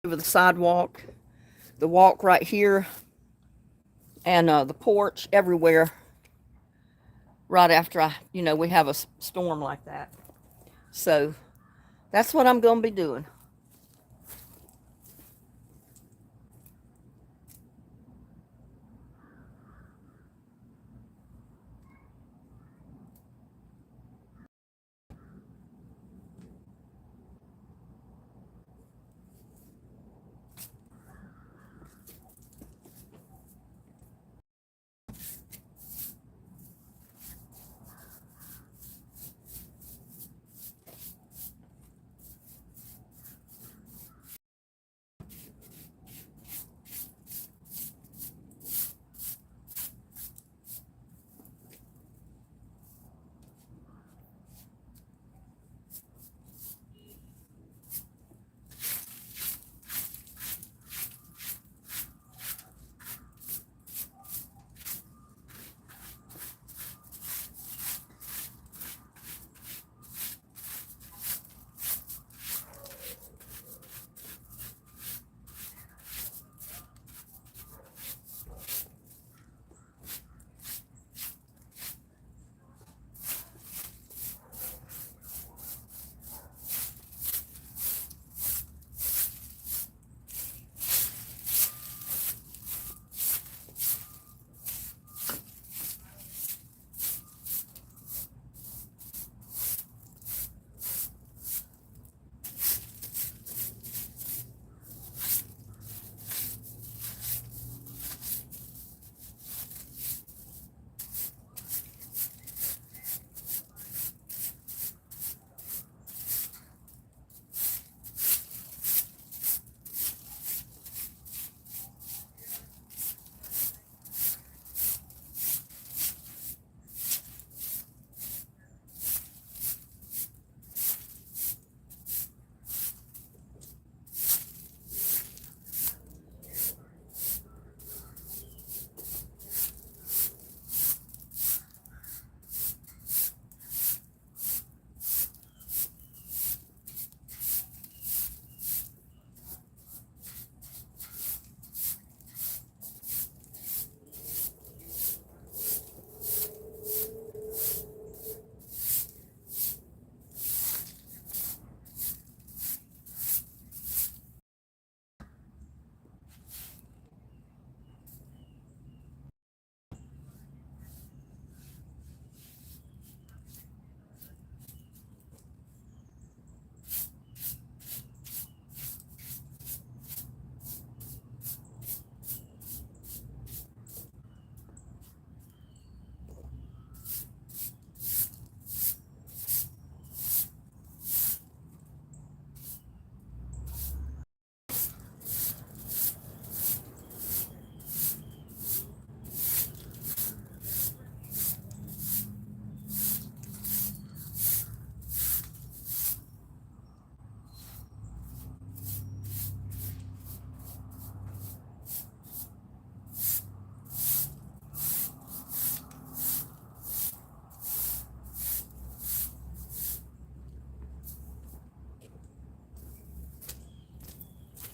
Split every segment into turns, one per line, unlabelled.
over the sidewalk, the walk right here, and the porch, everywhere. Right after we have a storm like that. So that's what I'm going to be doing.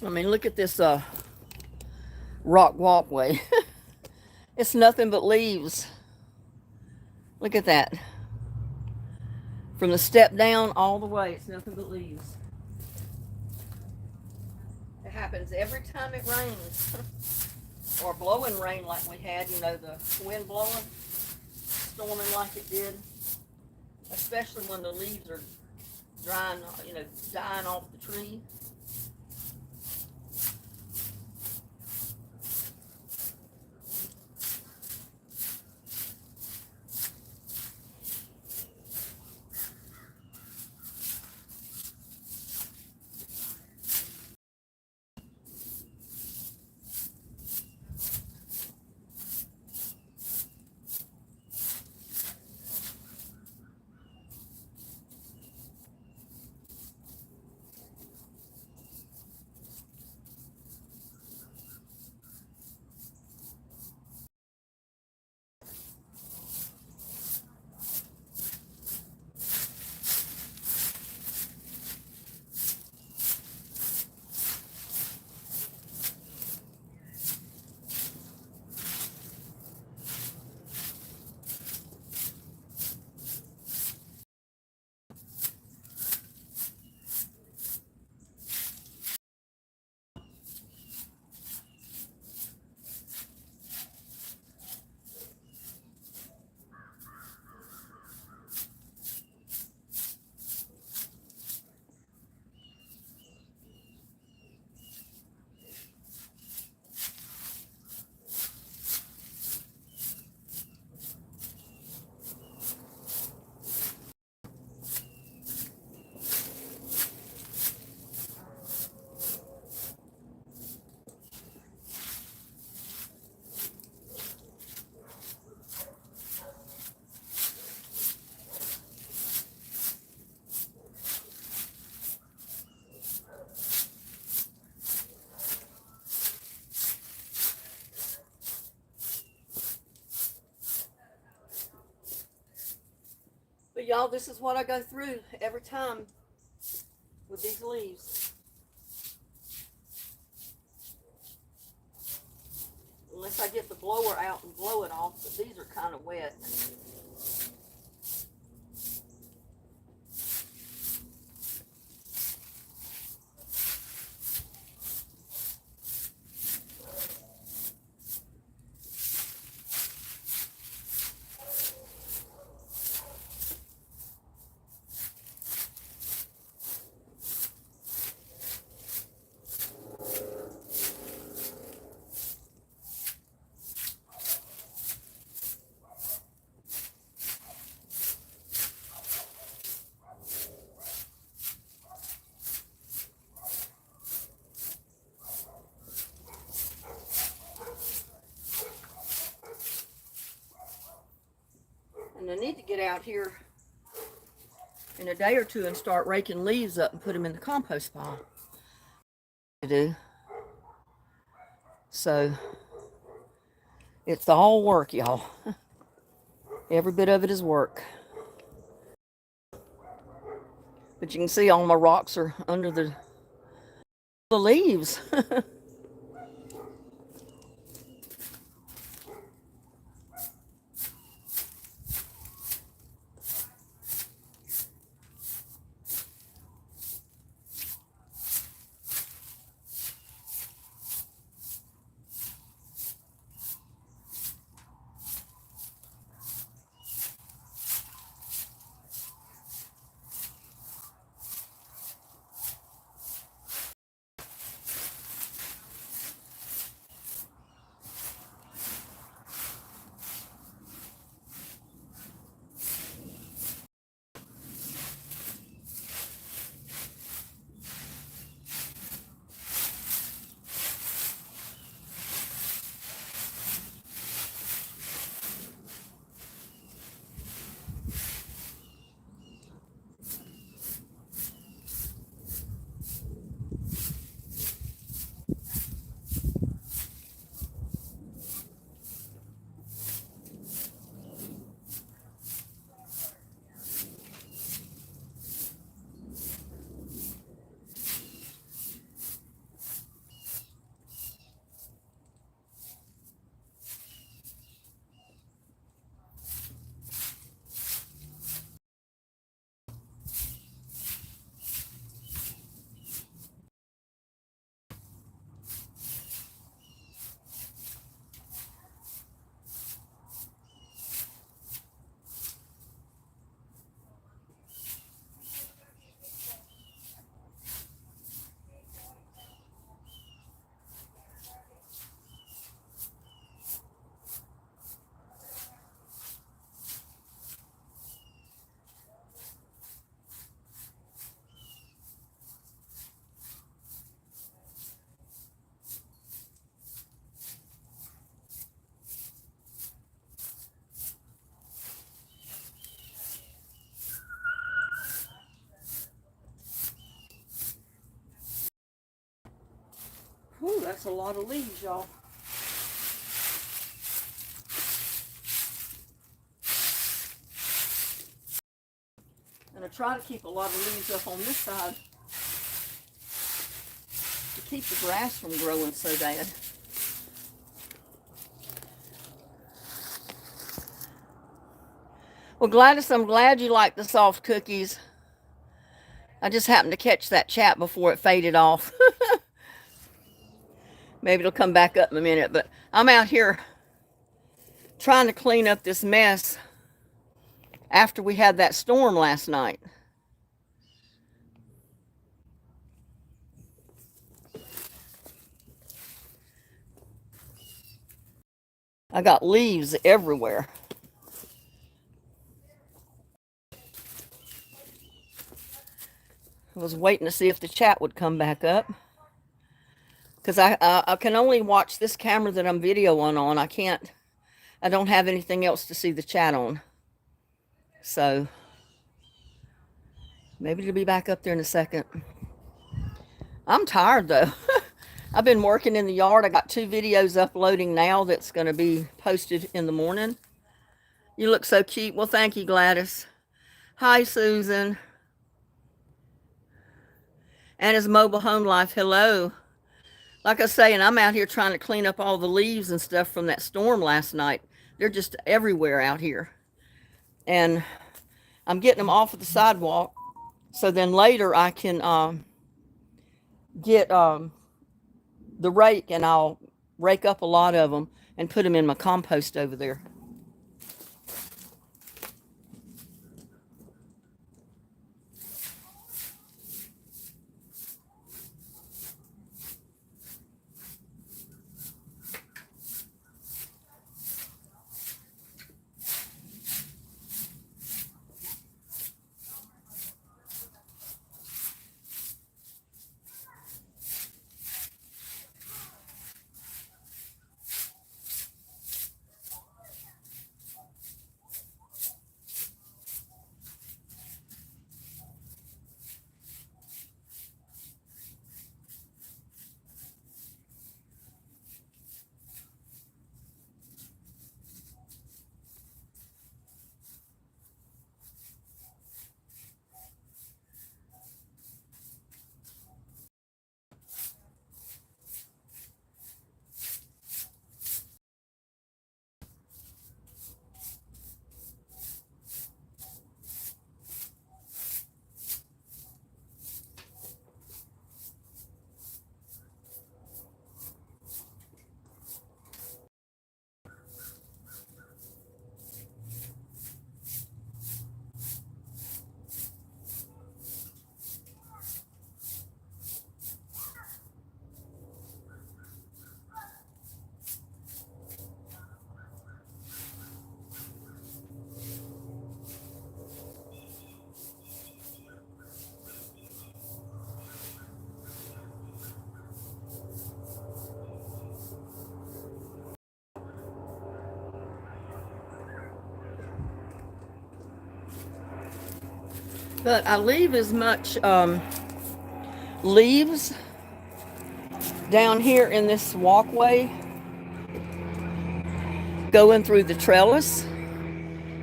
I mean, look at this rock walkway. It's nothing but leaves. Look at that. From the step down all the way, it's nothing but leaves. It happens every time it rains. Or blowing rain like we had, the wind blowing, storming like it did. Especially when the leaves are drying, dying off the tree. y'all, this is what I go through every time with these leaves. Unless I get the blower out and blow it off, but these are kind of wet. And I need to get out here in a day or two and start raking leaves up and put them in the compost pile. To do. So it's all work, y'all. Every bit of it is work. But you can see all my rocks are under the leaves. Whew, that's a lot of leaves, y'all. And I try to keep a lot of leaves up on this side to keep the grass from growing so bad. Well, Gladys, I'm glad you like the soft cookies. I just happened to catch that chat before it faded off. Maybe it'll come back up in a minute, but I'm out here trying to clean up this mess after we had that storm last night. I got leaves everywhere. I was waiting to see if the chat would come back up, because I can only watch this camera that I'm videoing on. I don't have anything else to see the chat on. So maybe it'll be back up there in a second. I'm tired though. I've been working in the yard. I got 2 videos uploading now that's going to be posted in the morning. You look so cute. Well, thank you, Gladys. Hi, Susan. Anna's Mobile Home Life. Hello. Like I was saying, I'm out here trying to clean up all the leaves and stuff from that storm last night. They're just everywhere out here. And I'm getting them off of the sidewalk so then later I can get the rake and I'll rake up a lot of them and put them in my compost over there. But I leave as much leaves down here in this walkway going through the trellis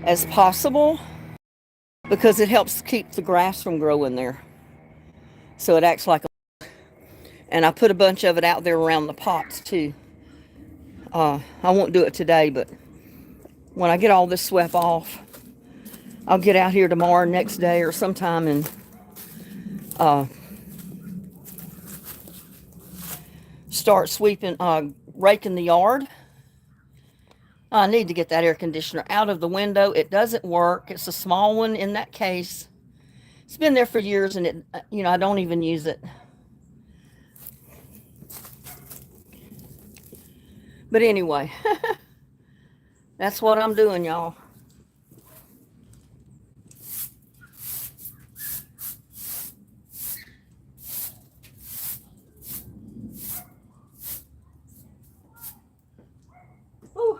as possible because it helps keep the grass from growing there. So it acts like a, and I put a bunch of it out there around the pots too. I won't do it today, but when I get all this swept off, I'll get out here tomorrow, next day, or sometime and start sweeping, raking the yard. I need to get that air conditioner out of the window. It doesn't work. It's a small one in that case. It's been there for years and it, I don't even use it. But anyway, that's what I'm doing, y'all. Ooh.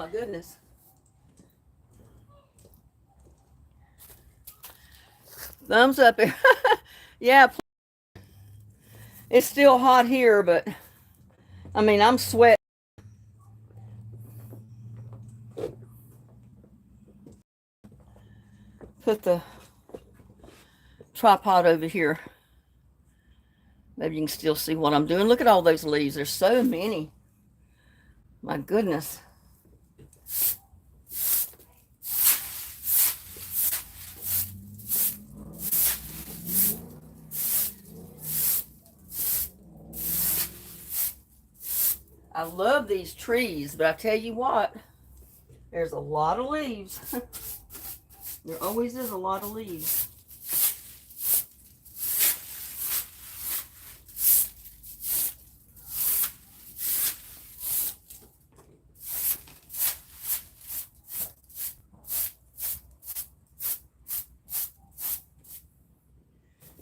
my goodness. Thumbs up. Yeah, it's still hot here, but I mean, I'm sweating. Put the tripod over here. Maybe you can still see what I'm doing. Look at all those leaves. There's so many. My goodness. I love these trees, but I tell you what, there's a lot of leaves. There always is a lot of leaves.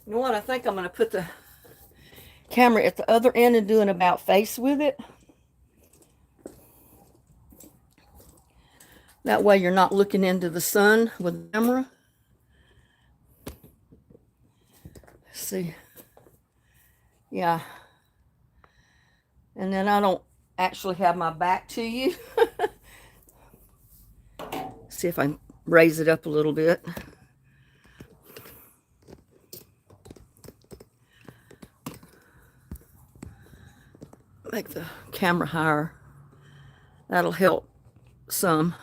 You know what? I think I'm going to put the camera at the other end and do an about face with it. That way you're not looking into the sun with the camera. Let's see. Yeah. And then I don't actually have my back to you. See if I can raise it up a little bit. Make the camera higher. That'll help some.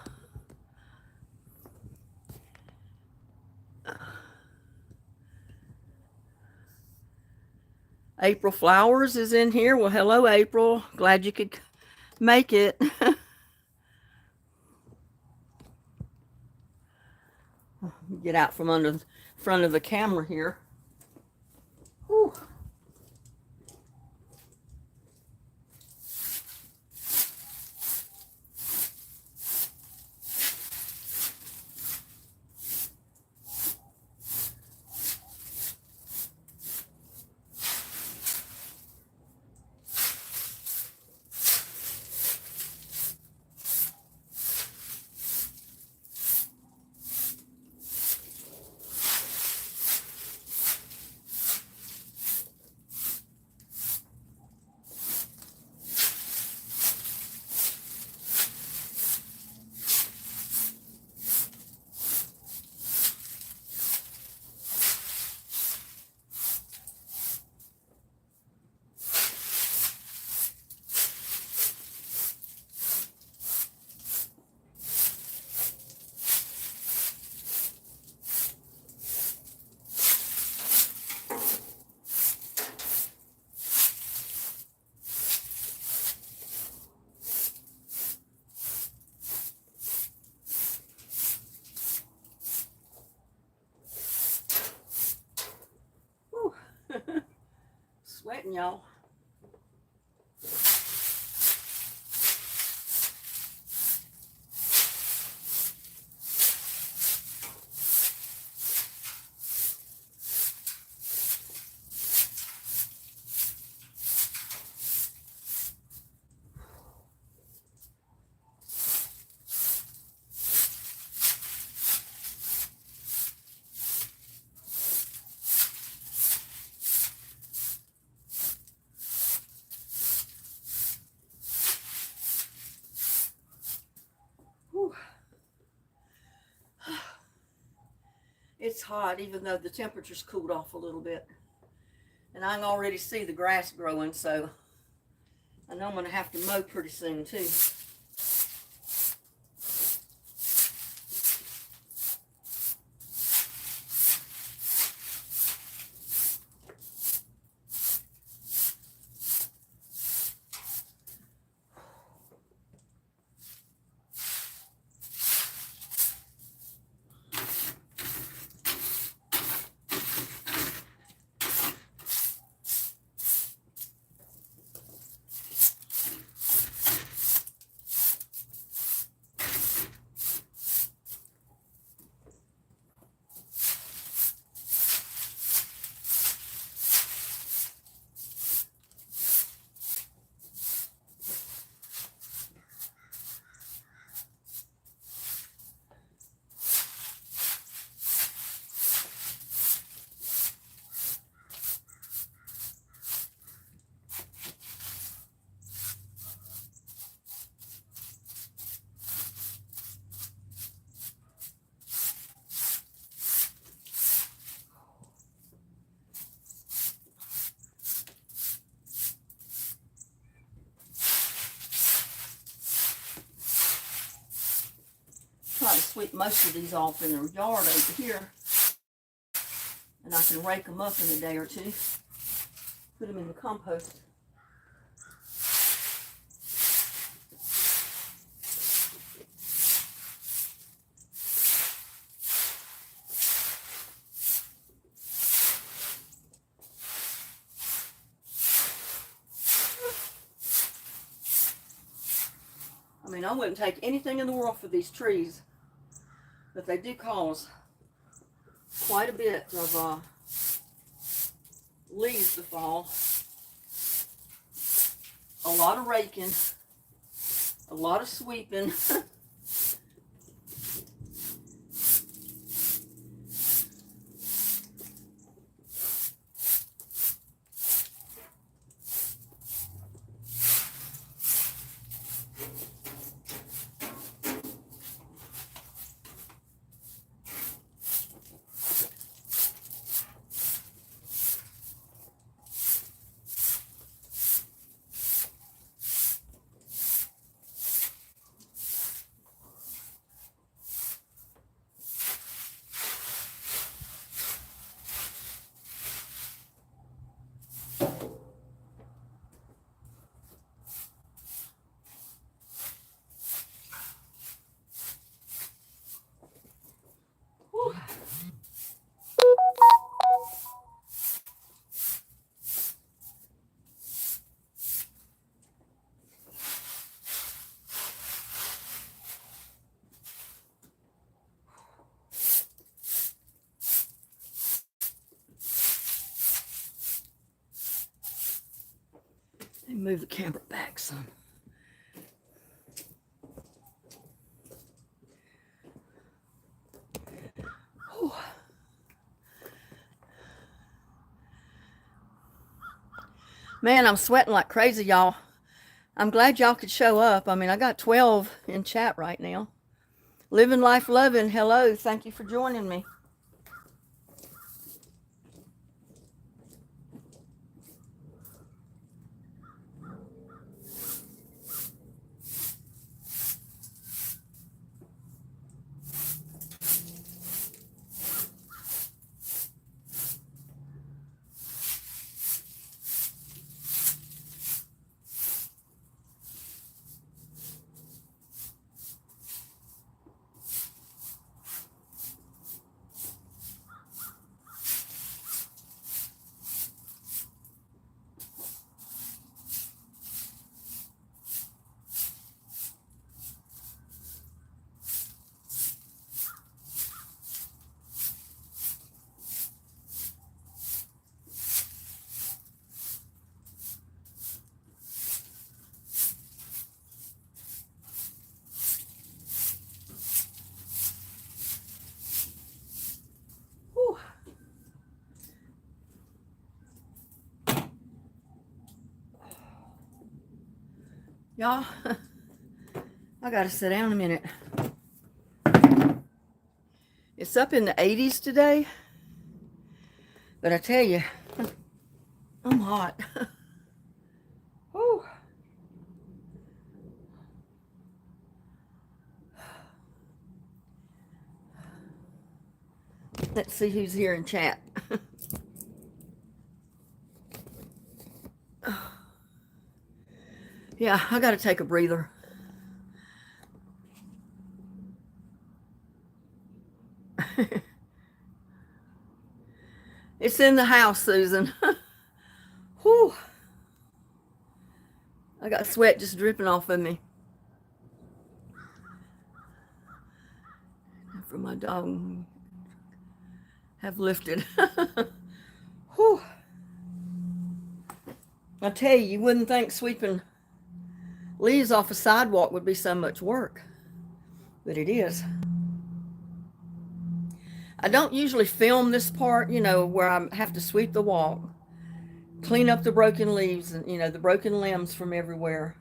April Flowers is in here. Well, hello, April. Glad you could make it. Get out from under the front of the camera here. Whew. Sweating, y'all. It's hot, even though the temperature's cooled off a little bit. And I can already see the grass growing, so I know I'm going to have to mow pretty soon, too. to sweep most of these off in the yard over here. And I can rake them up in a day or two. Put them in the compost. I mean, I wouldn't take anything in the world for these trees, but they do cause quite a bit of leaves to fall. A lot of raking, a lot of sweeping. Move the camera back some. Whew. Man, I'm sweating like crazy, y'all. I'm glad y'all could show up. I mean, I got 12 in chat right now. Living Life Loving, hello. Thank you for joining me. Y'all, I gotta sit down a minute. It's up in the 80s today, but I tell you, I'm hot. Whew. Let's see who's here in chat. Yeah, I gotta take a breather. It's in the house, Susan. Whew. I got sweat just dripping off of me. For my dog have lifted. Whew. I tell you, you wouldn't think sweeping leaves off a sidewalk would be so much work, but it is. I don't usually film this part, you know, where I have to sweep the walk, clean up the broken leaves and, you know, the broken limbs from everywhere.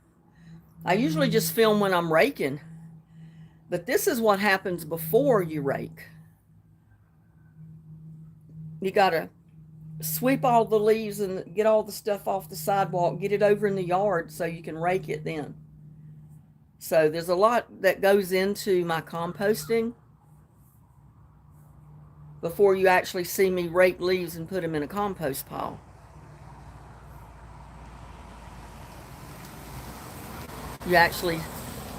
I usually just film when I'm raking, but this is what happens before you rake. You gotta sweep all the leaves and get all the stuff off the sidewalk, get it over in the yard so you can rake it then. So there's a lot that goes into my composting before you actually see me rake leaves and put them in a compost pile. You actually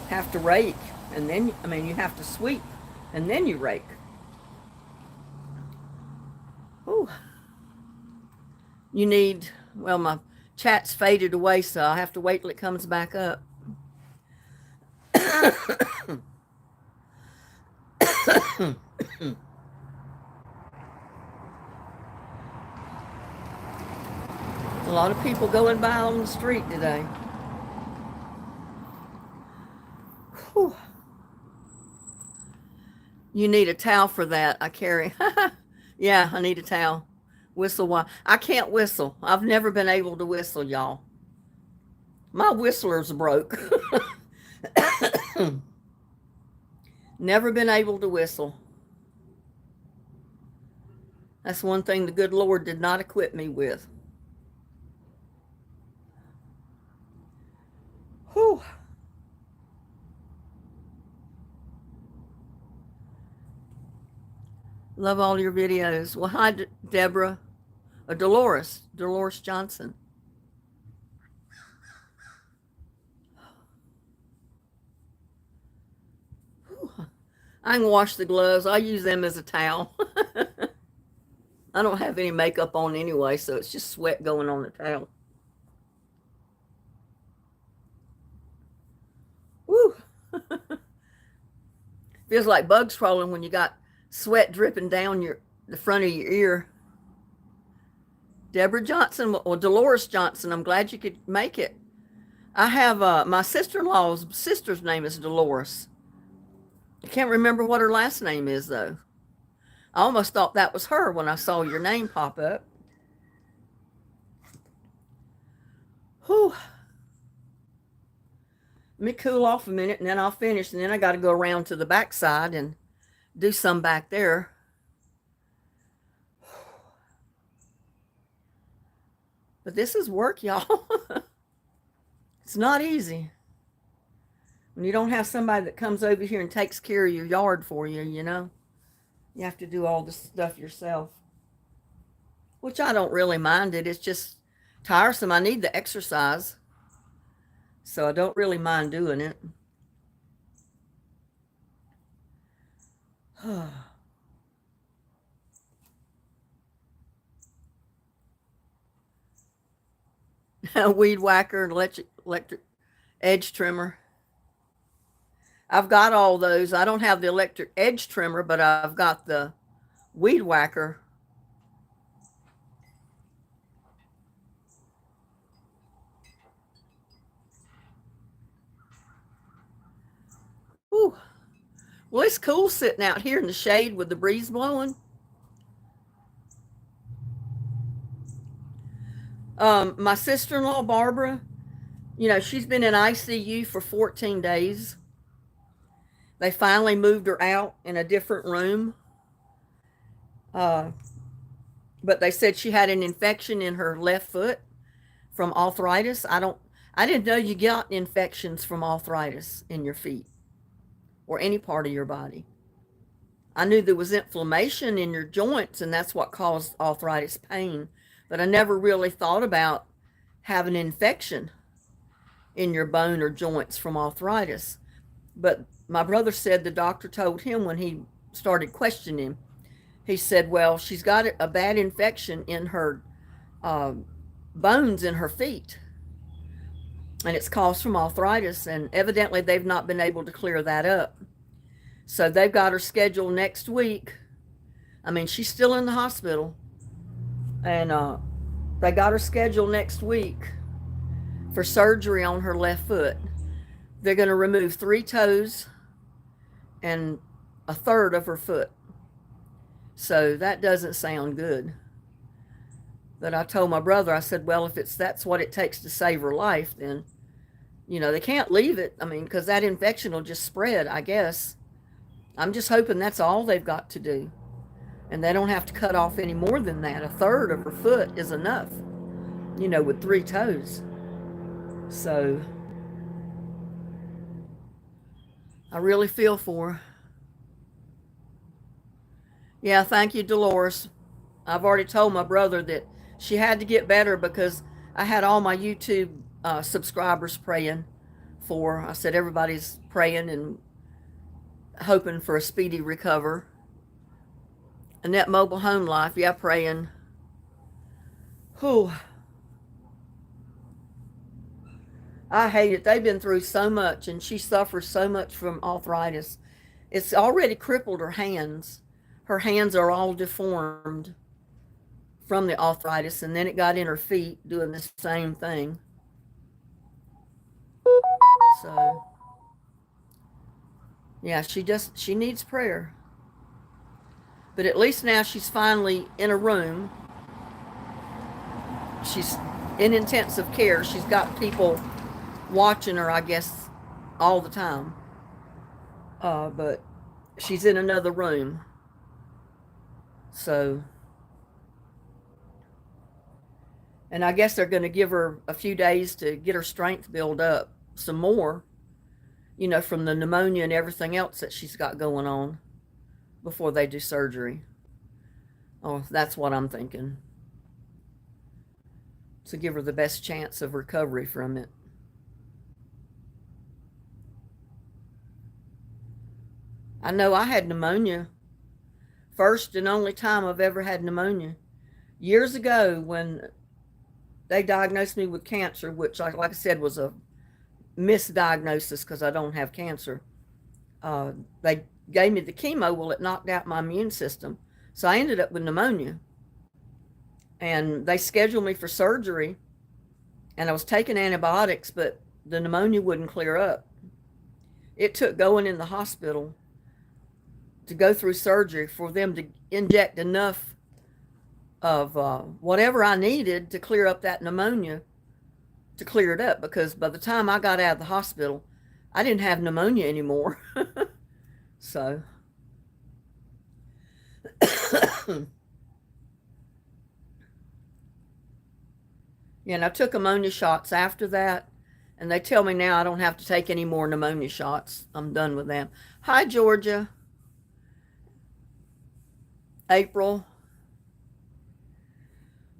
have to rake, and then, I mean, you have to sweep, and then you rake. Ooh. You need, well, my chat's faded away, so I'll have to wait till it comes back up. A lot of people going by on the street today. Whew. You need a towel for that. I carry. Yeah, I need a towel. Whistle while I can't whistle. I've never been able to whistle, y'all. My whistler's broke. Never been able to whistle. That's one thing the good Lord did not equip me with. Whew. Love all your videos. Well, hi, Deborah. Dolores Johnson. Whew. I can wash the gloves. I use them as a towel. I don't have any makeup on anyway, so it's just sweat going on the towel. Woo! Feels like bugs crawling when you got sweat dripping down the front of your ear. Deborah Johnson, or Dolores Johnson, I'm glad you could make it. I have my sister-in-law's sister's name is Dolores. I can't remember what her last name is, though. I almost thought that was her when I saw your name pop up. Whew. Let me cool off a minute, and then I'll finish, and then I got to go around to the back side and do some back there. But this is work, y'all. It's not easy. When you don't have somebody that comes over here and takes care of your yard for you, you know. You have to do all this stuff yourself. Which I don't really mind it. It's just tiresome. I need the exercise. So I don't really mind doing it. A weed whacker, an electric edge trimmer. I've got all those. I don't have the electric edge trimmer, but I've got the weed whacker. Whew. Well, it's cool sitting out here in the shade with the breeze blowing. My sister-in-law, Barbara, you know, she's been in ICU for 14 days. They finally moved her out in a different room. But they said she had an infection in her left foot from arthritis. I didn't know you got infections from arthritis in your feet or any part of your body. I knew there was inflammation in your joints, and that's what caused arthritis pain. But I never really thought about having an infection in your bone or joints from arthritis. But my brother said the doctor told him when he started questioning him, he said, well, she's got a bad infection in her bones in her feet. And it's caused from arthritis. And evidently they've not been able to clear that up. So they've got her scheduled next week. I mean, she's still in the hospital. And they got her scheduled next week for surgery on her left foot. They're going to remove 3 toes and a third of her foot. So that doesn't sound good. But I told my brother, I said, well, if that's what it takes to save her life, then, you know, they can't leave it. I mean, because that infection will just spread, I guess. I'm just hoping that's all they've got to do. And they don't have to cut off any more than that. A third of her foot is enough, you know, with 3 toes. So I really feel for her. Yeah, thank you, Dolores. I've already told my brother that she had to get better because I had all my YouTube subscribers praying for her. I said everybody's praying and hoping for a speedy recover. Annette Mobile Home Life, yeah, praying. Whew, I hate it. They've been through so much, and she suffers so much from arthritis. It's already crippled her hands. Her hands are all deformed from the arthritis, and then it got in her feet doing the same thing. So, yeah, she needs prayer. But at least now she's finally in a room. She's in intensive care. She's got people watching her, I guess, all the time. But she's in another room. So, and I guess they're going to give her a few days to get her strength build up some more, from the pneumonia and everything else that she's got going on before they do surgery. Oh, that's what I'm thinking. To give her the best chance of recovery from it. I know I had pneumonia. First and only time I've ever had pneumonia. Years ago when they diagnosed me with cancer, which, like I said, was a misdiagnosis because I don't have cancer. They gave me the chemo. Well, it knocked out my immune system. So I ended up with pneumonia. And they scheduled me for surgery. And I was taking antibiotics, but the pneumonia wouldn't clear up. It took going in the hospital to go through surgery for them to inject enough of whatever I needed to clear up that pneumonia, to clear it up, because by the time I got out of the hospital, I didn't have pneumonia anymore. So, yeah, and I took ammonia shots after that, and they tell me now I don't have to take any more pneumonia shots. I'm done with them. Hi, Georgia. April.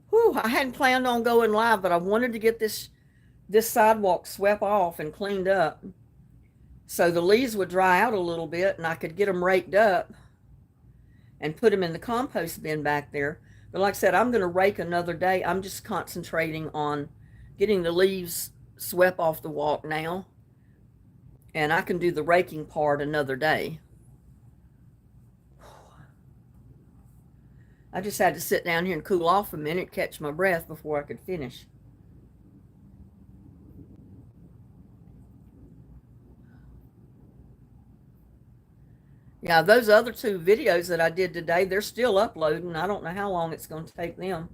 Whew, I hadn't planned on going live, but I wanted to get this sidewalk swept off and cleaned up so the leaves would dry out a little bit and I could get them raked up and put them in the compost bin back there. But like I said, I'm going to rake another day. I'm just concentrating on getting the leaves swept off the walk now, and I can do the raking part another day. I just had to sit down here and cool off a minute, catch my breath before I could finish. Yeah, those other two videos that I did today, they're still uploading. I don't know how long it's going to take them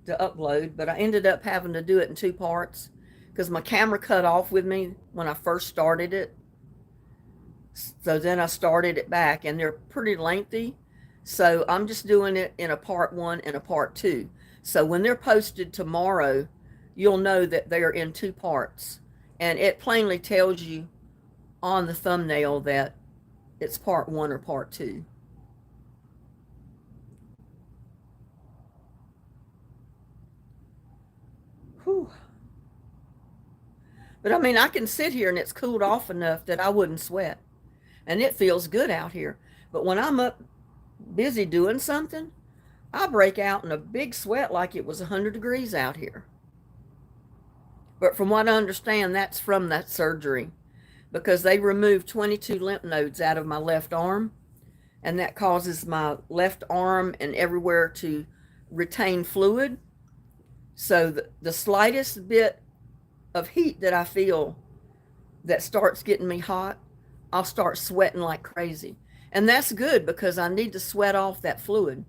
to upload, but I ended up having to do it in two parts because my camera cut off with me when I first started it. So then I started it back, and they're pretty lengthy. So I'm just doing it in a part one and a part two. So when they're posted tomorrow, you'll know that they're in two parts. And it plainly tells you on the thumbnail that it's part one or part two. Whew. But I mean, I can sit here and it's cooled off enough that I wouldn't sweat. And it feels good out here. But when I'm up busy doing something, I break out in a big sweat like it was 100 degrees out here. But from what I understand, that's from that surgery, because they removed 22 lymph nodes out of my left arm, and that causes my left arm and everywhere to retain fluid. So the slightest bit of heat that I feel that starts getting me hot, I'll start sweating like crazy. And that's good because I need to sweat off that fluid.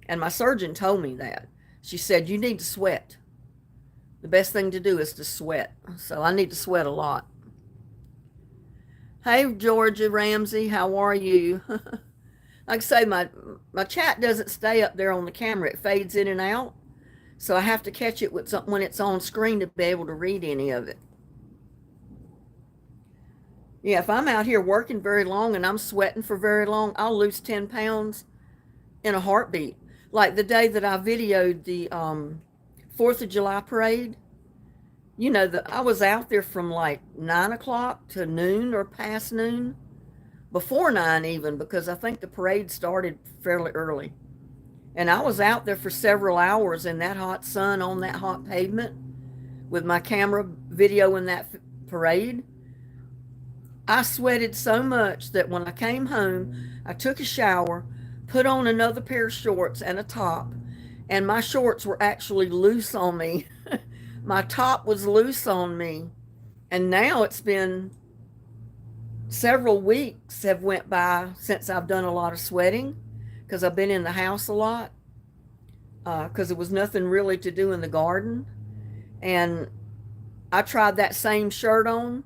And my surgeon told me that. She said, you need to sweat. The best thing to do is to sweat. So I need to sweat a lot. Hey, Georgia Ramsey, how are you? Like I say, my chat doesn't stay up there on the camera. It fades in and out. So I have to catch it when it's on screen to be able to read any of it. Yeah, if I'm out here working very long and I'm sweating for very long, I'll lose 10 pounds in a heartbeat. Like the day that I videoed the 4th of July parade, I was out there from like 9 o'clock to noon or past noon, before 9 even, because I think the parade started fairly early. And I was out there for several hours in that hot sun on that hot pavement with my camera videoing that parade. I sweated so much that when I came home, I took a shower, put on another pair of shorts and a top, and my shorts were actually loose on me. My top was loose on me. And now it's been several weeks have went by since I've done a lot of sweating because I've been in the house a lot because there was nothing really to do in the garden. And I tried that same shirt on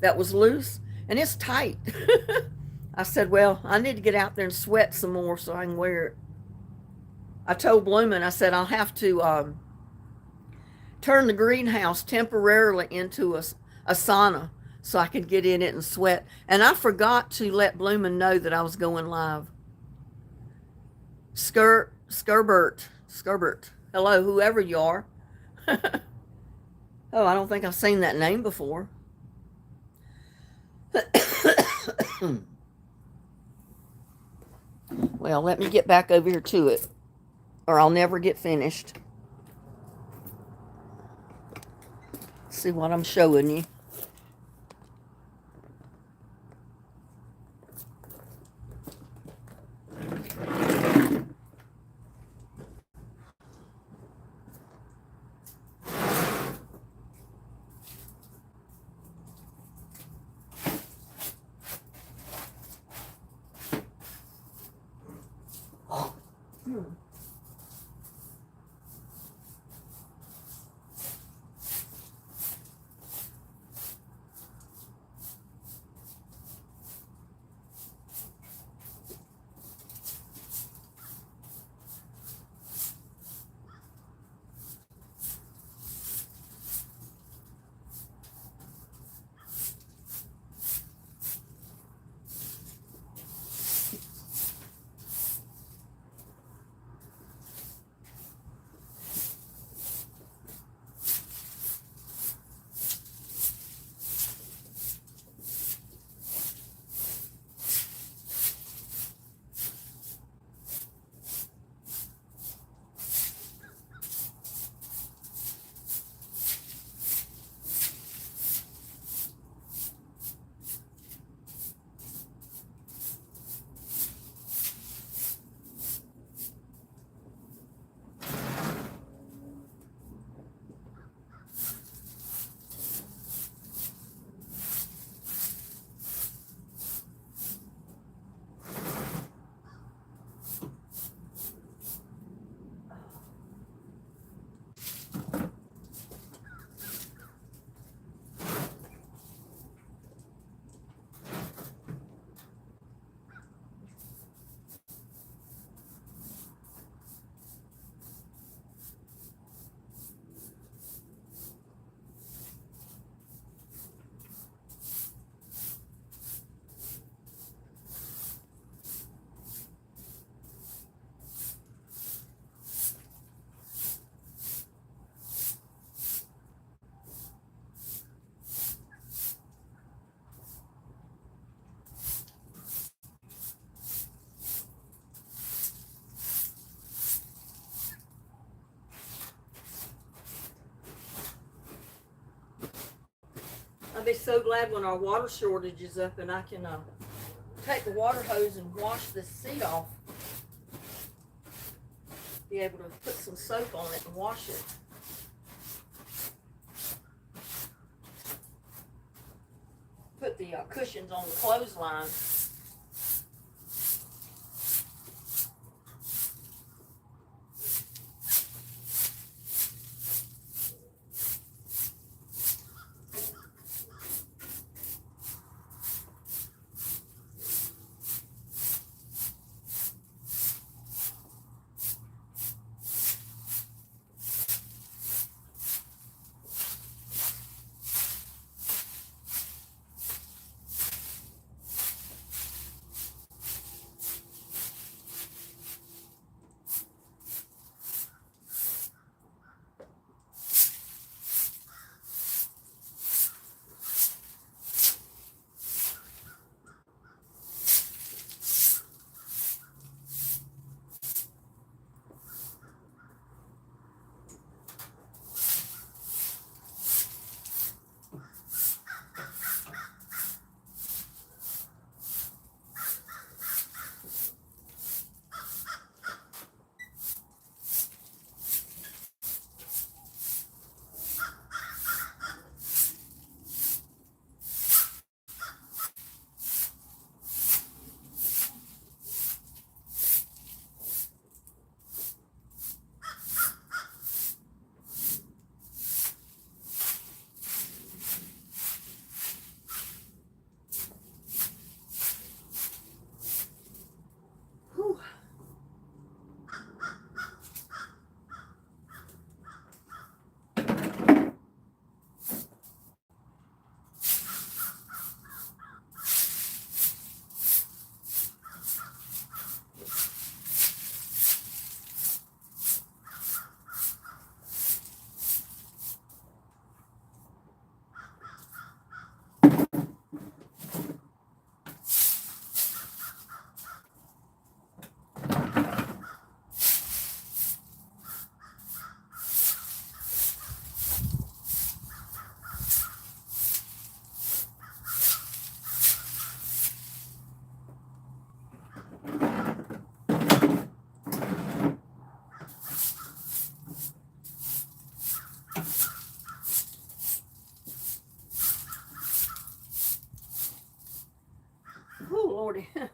that was loose and it's tight. I said, well, I need to get out there and sweat some more so I can wear it. I told Bloomin', I said, I'll have to turn the greenhouse temporarily into a sauna so I could get in it and sweat. And I forgot to let Bloomin' know that I was going live. Skirbert. Hello, whoever you are. Oh, I don't think I've seen that name before. Well, let me get back over here to it, or I'll never get finished. See what I'm showing you. I'll be so glad when our water shortage is up and I can take the water hose and wash this seat off. Be able to put some soap on it and wash it. Put the cushions on the clothesline. Lordy. We've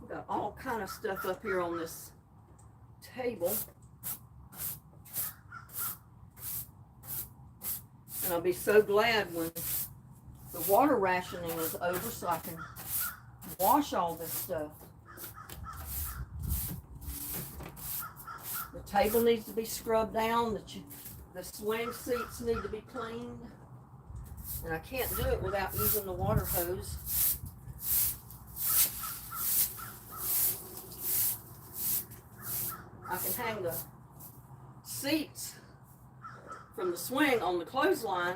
got all kind of stuff up here on this table. And I'll be so glad when the water rationing is over so I can wash all this stuff. The table needs to be scrubbed down. The swing seats need to be cleaned. And I can't do it without using the water hose. I can hang the seats from the swing on the clothesline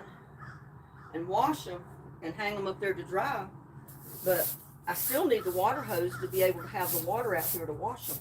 and wash them and hang them up there to dry. But I still need the water hose to be able to have the water out here to wash them.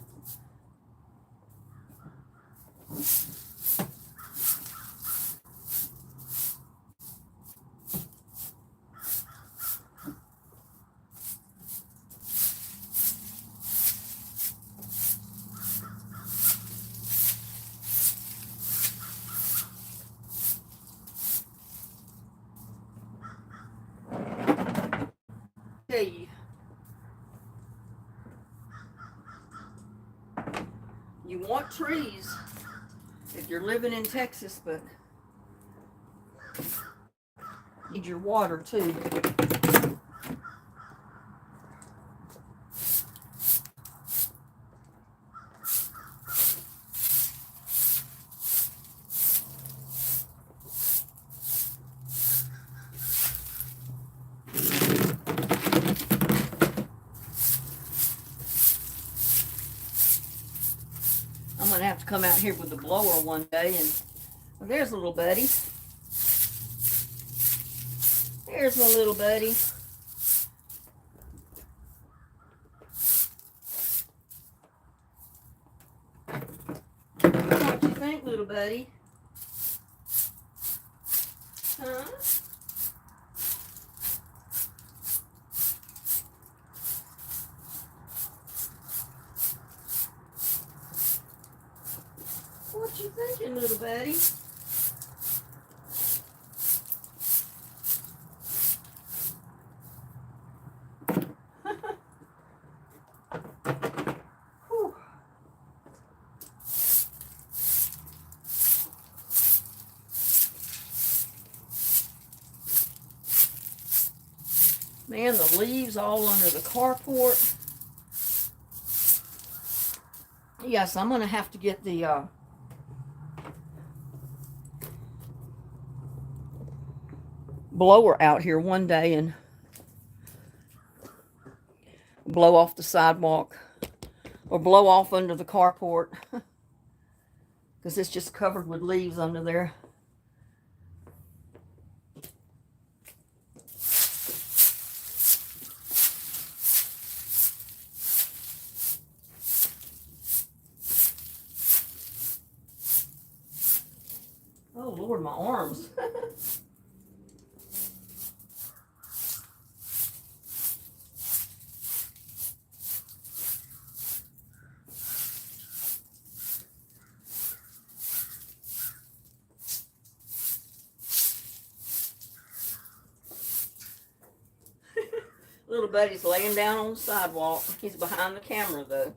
Hey, you want trees if you're living in Texas, but need your water too. I'm going to have to come out here with the blower one day and well, there's a little buddy. There's my little buddy. What you think, little buddy? Huh? What you thinking, little buddy? Whew. Man, the leaves all under the carport. Yes, I'm going to have to get the blower out here one day and blow off the sidewalk or blow off under the carport because it's just covered with leaves under there. Oh Lord, my arms. Little buddy's laying down on the sidewalk. He's behind the camera though.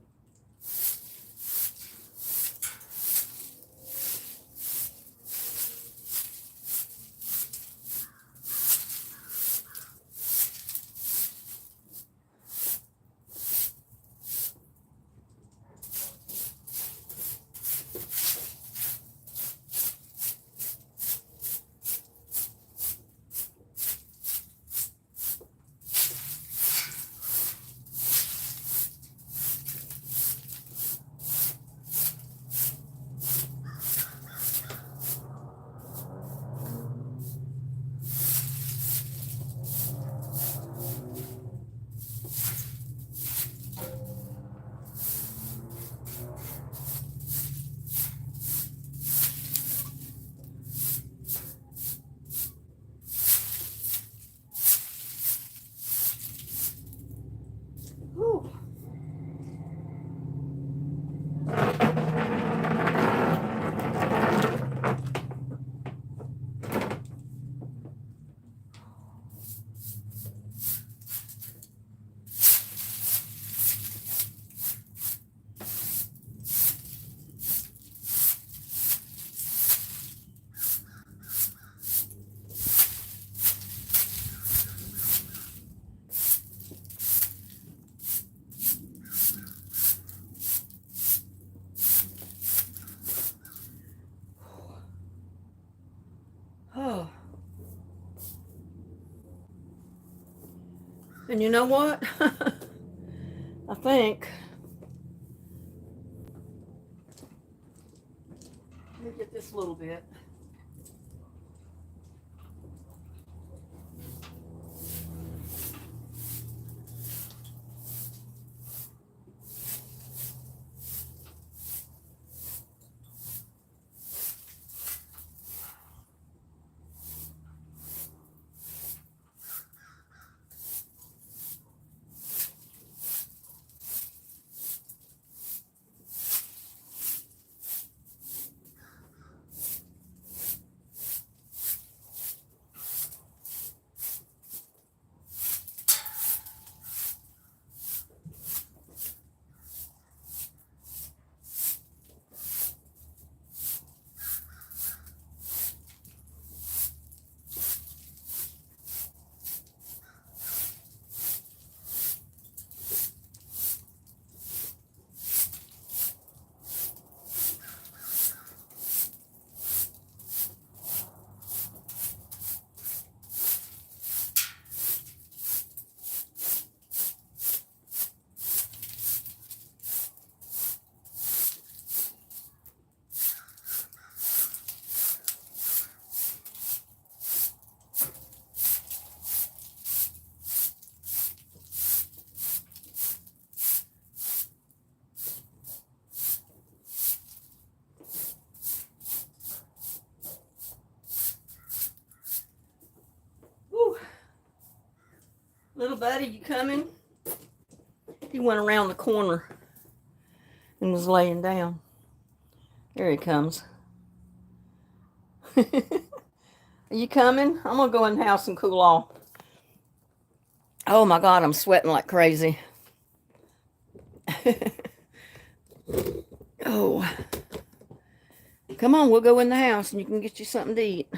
Oh. And you know what? I think, let me get this little bit. Woo. Little buddy, you coming? He went around the corner and was laying down. There he comes. Are you coming? I'm going to go in the house and cool off. Oh my God, I'm sweating like crazy. Oh. Come on, we'll go in the house and you can get you something to eat.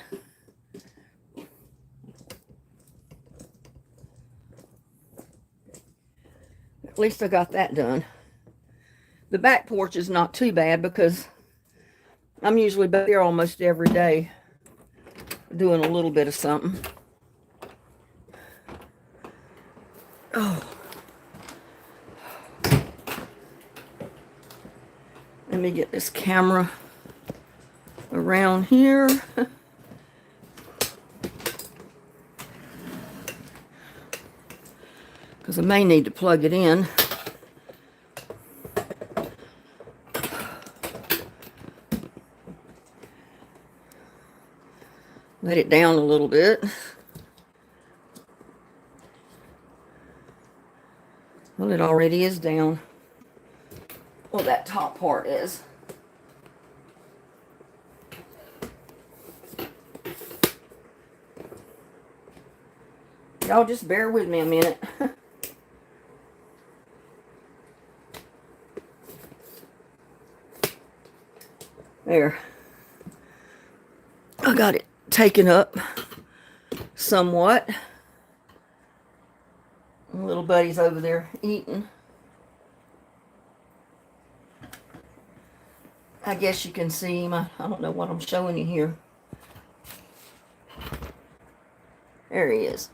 At least I got that done. The back porch is not too bad because I'm usually back there almost every day doing a little bit of something. Oh. Let me get this camera around here. Because I may need to plug it in. Let it down a little bit. Well, it already is down. Well, that top part is. Y'all just bear with me a minute. There. I got it taken up somewhat. Little buddy's over there eating. I guess you can see him. I don't know what I'm showing you here. There he is.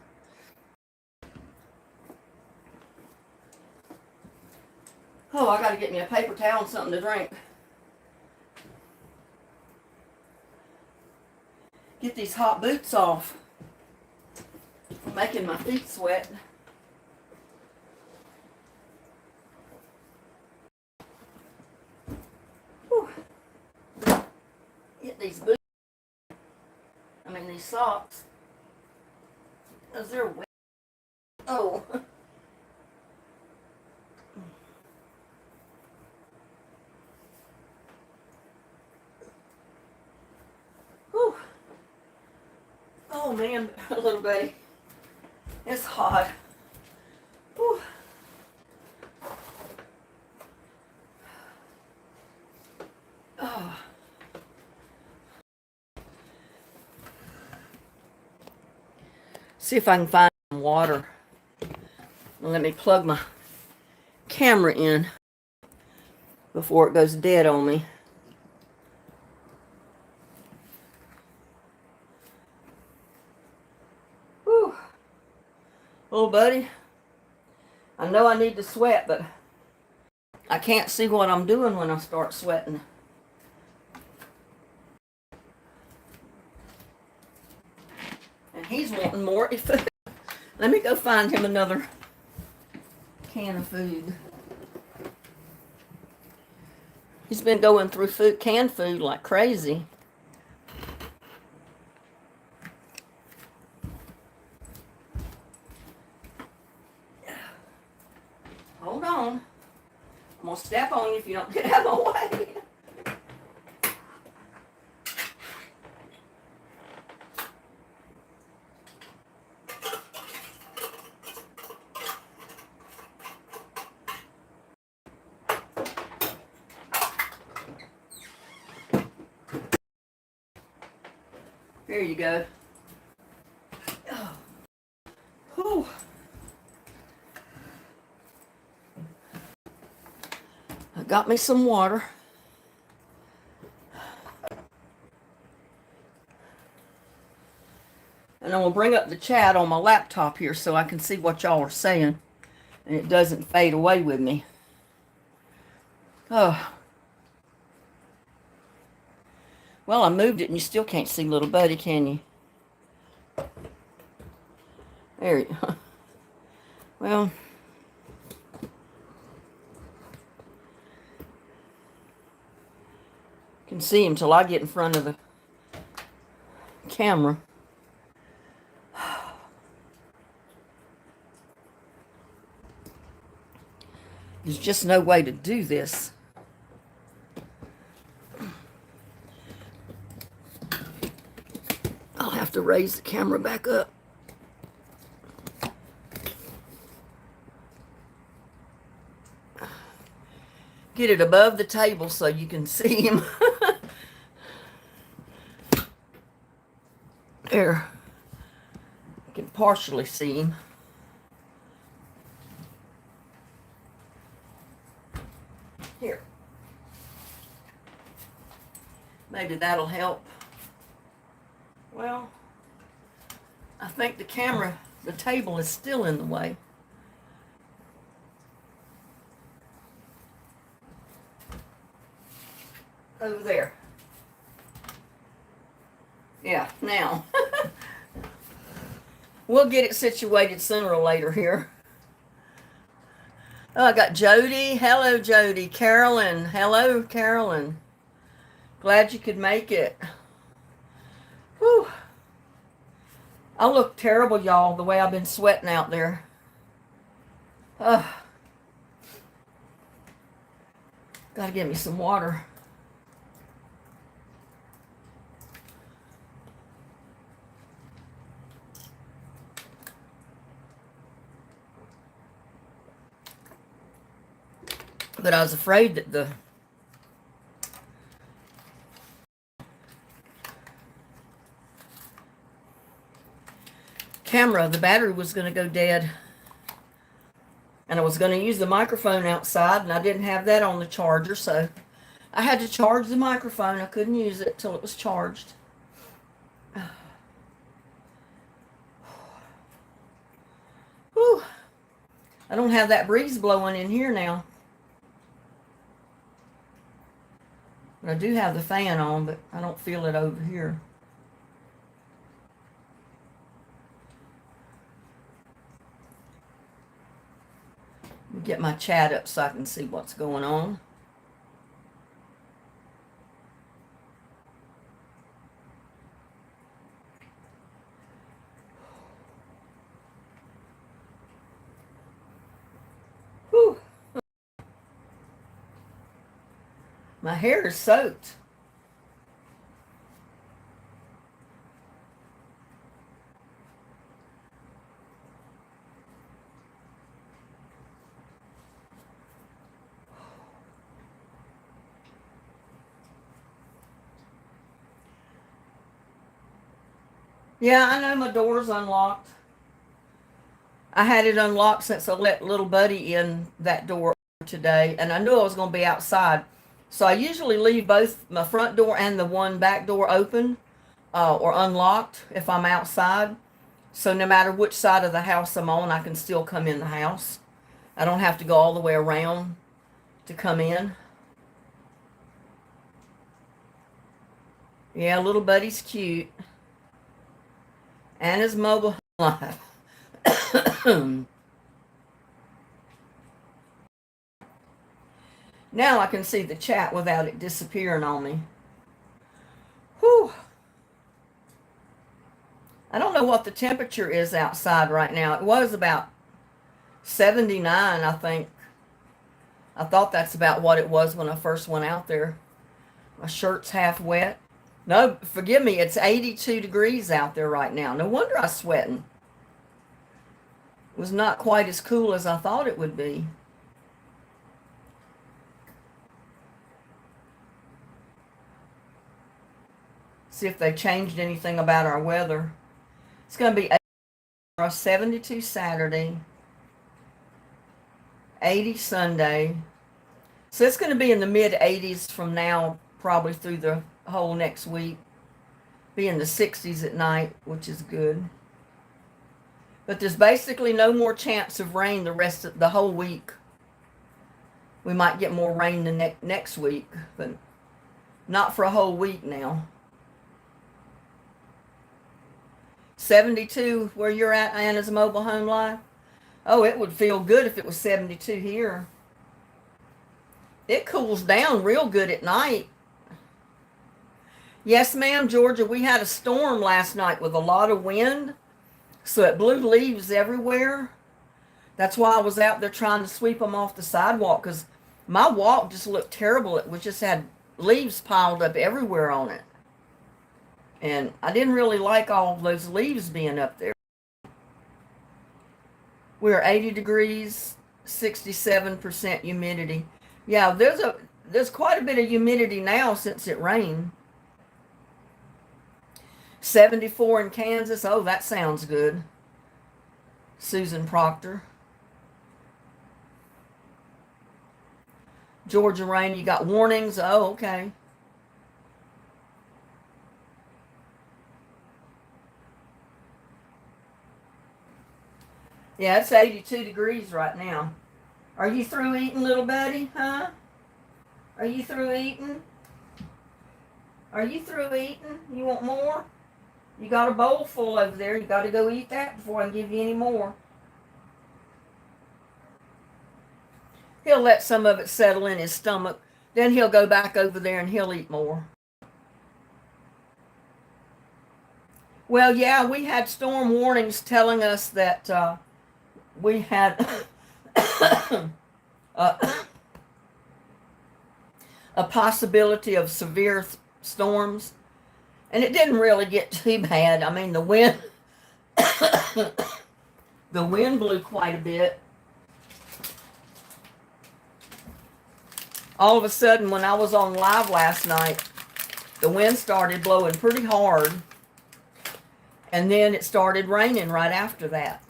Oh, I gotta get me a paper towel and something to drink. Get these hot boots off. I'm making my feet sweat. Whew. Get these boots. These socks. Because they're wet. Oh. Whew. Oh man, little buddy. It's hot. Whew. Oh. See if I can find some water. Let me plug my camera in before it goes dead on me. Little buddy, I know I need to sweat, but I can't see what I'm doing when I start sweating. And he's wanting more food. Let me go find him another can of food. He's been going through canned food like crazy. Hold on. I'm going to step on you if you don't get out of my way. There you go. Oh. Whew. I got me some water. And I'm going to bring up the chat on my laptop here so I can see what y'all are saying. And it doesn't fade away with me. Oh. Well, I moved it and you still can't see little buddy, can you? There you go. Well, you can see him till I get in front of the camera. There's just no way to do this. I'll have to raise the camera back up. Get it above the table so you can see him. There. You can partially see him. Here. Maybe that'll help. Well, I think the table is still in the way. Over there. Yeah, now. We'll get it situated sooner or later here. Oh, I got Jody. Hello, Jody. Carolyn. Hello, Carolyn. Glad you could make it. Whew. I look terrible, y'all, the way I've been sweating out there. Gotta get me some water. But I was afraid that the camera, the battery was going to go dead. And I was going to use the microphone outside, and I didn't have that on the charger, so I had to charge the microphone. I couldn't use it till it was charged. Whew. I don't have that breeze blowing in here now. I do have the fan on, but I don't feel it over here. Let me get my chat up so I can see what's going on. Whew. My hair is soaked. Yeah, I know my door's unlocked. I had it unlocked since I let little buddy in that door today, and I knew I was going to be outside. So I usually leave both my front door and the one back door open or unlocked if I'm outside. So no matter which side of the house I'm on, I can still come in the house. I don't have to go all the way around to come in. Yeah, little buddy's cute. And his mobile life. Now I can see the chat without it disappearing on me. Whew. I don't know what the temperature is outside right now. It was about 79, I think. I thought that's about what it was when I first went out there. My shirt's half wet. No, forgive me, it's 82 degrees out there right now. No wonder I was sweating. It was not quite as cool as I thought it would be. See if they changed anything about our weather. It's going to be 72 Saturday, 80 Sunday. So it's going to be in the mid-80s from now probably through the whole next week. Be in the 60s at night, which is good. But there's basically no more chance of rain the rest of the whole week. We might get more rain the next week, but not for a whole week now. 72 where you're at, Anna's mobile home life? Oh, it would feel good if it was 72 here. It cools down real good at night. Yes, ma'am, Georgia, we had a storm last night with a lot of wind, so it blew leaves everywhere. That's why I was out there trying to sweep them off the sidewalk, because my walk just looked terrible. It was just had leaves piled up everywhere on it. And I didn't really like all of those leaves being up there. We're 80 degrees, 67% humidity. Yeah, there's quite a bit of humidity now since it rained. 74 in Kansas. Oh, that sounds good. Susan Proctor. Georgia rain, you got warnings. Oh, okay. Yeah, it's 82 degrees right now. Are you through eating, little buddy? Huh? Are you through eating? Are you through eating? You want more? You got a bowl full over there. You got to go eat that before I give you any more. He'll let some of it settle in his stomach. Then he'll go back over there and he'll eat more. Well, yeah, we had storm warnings telling us that we had a possibility of severe storms, and it didn't really get too bad. I mean, the wind the wind blew quite a bit. All of a sudden, when I was on live last night, the wind started blowing pretty hard, and then it started raining right after that.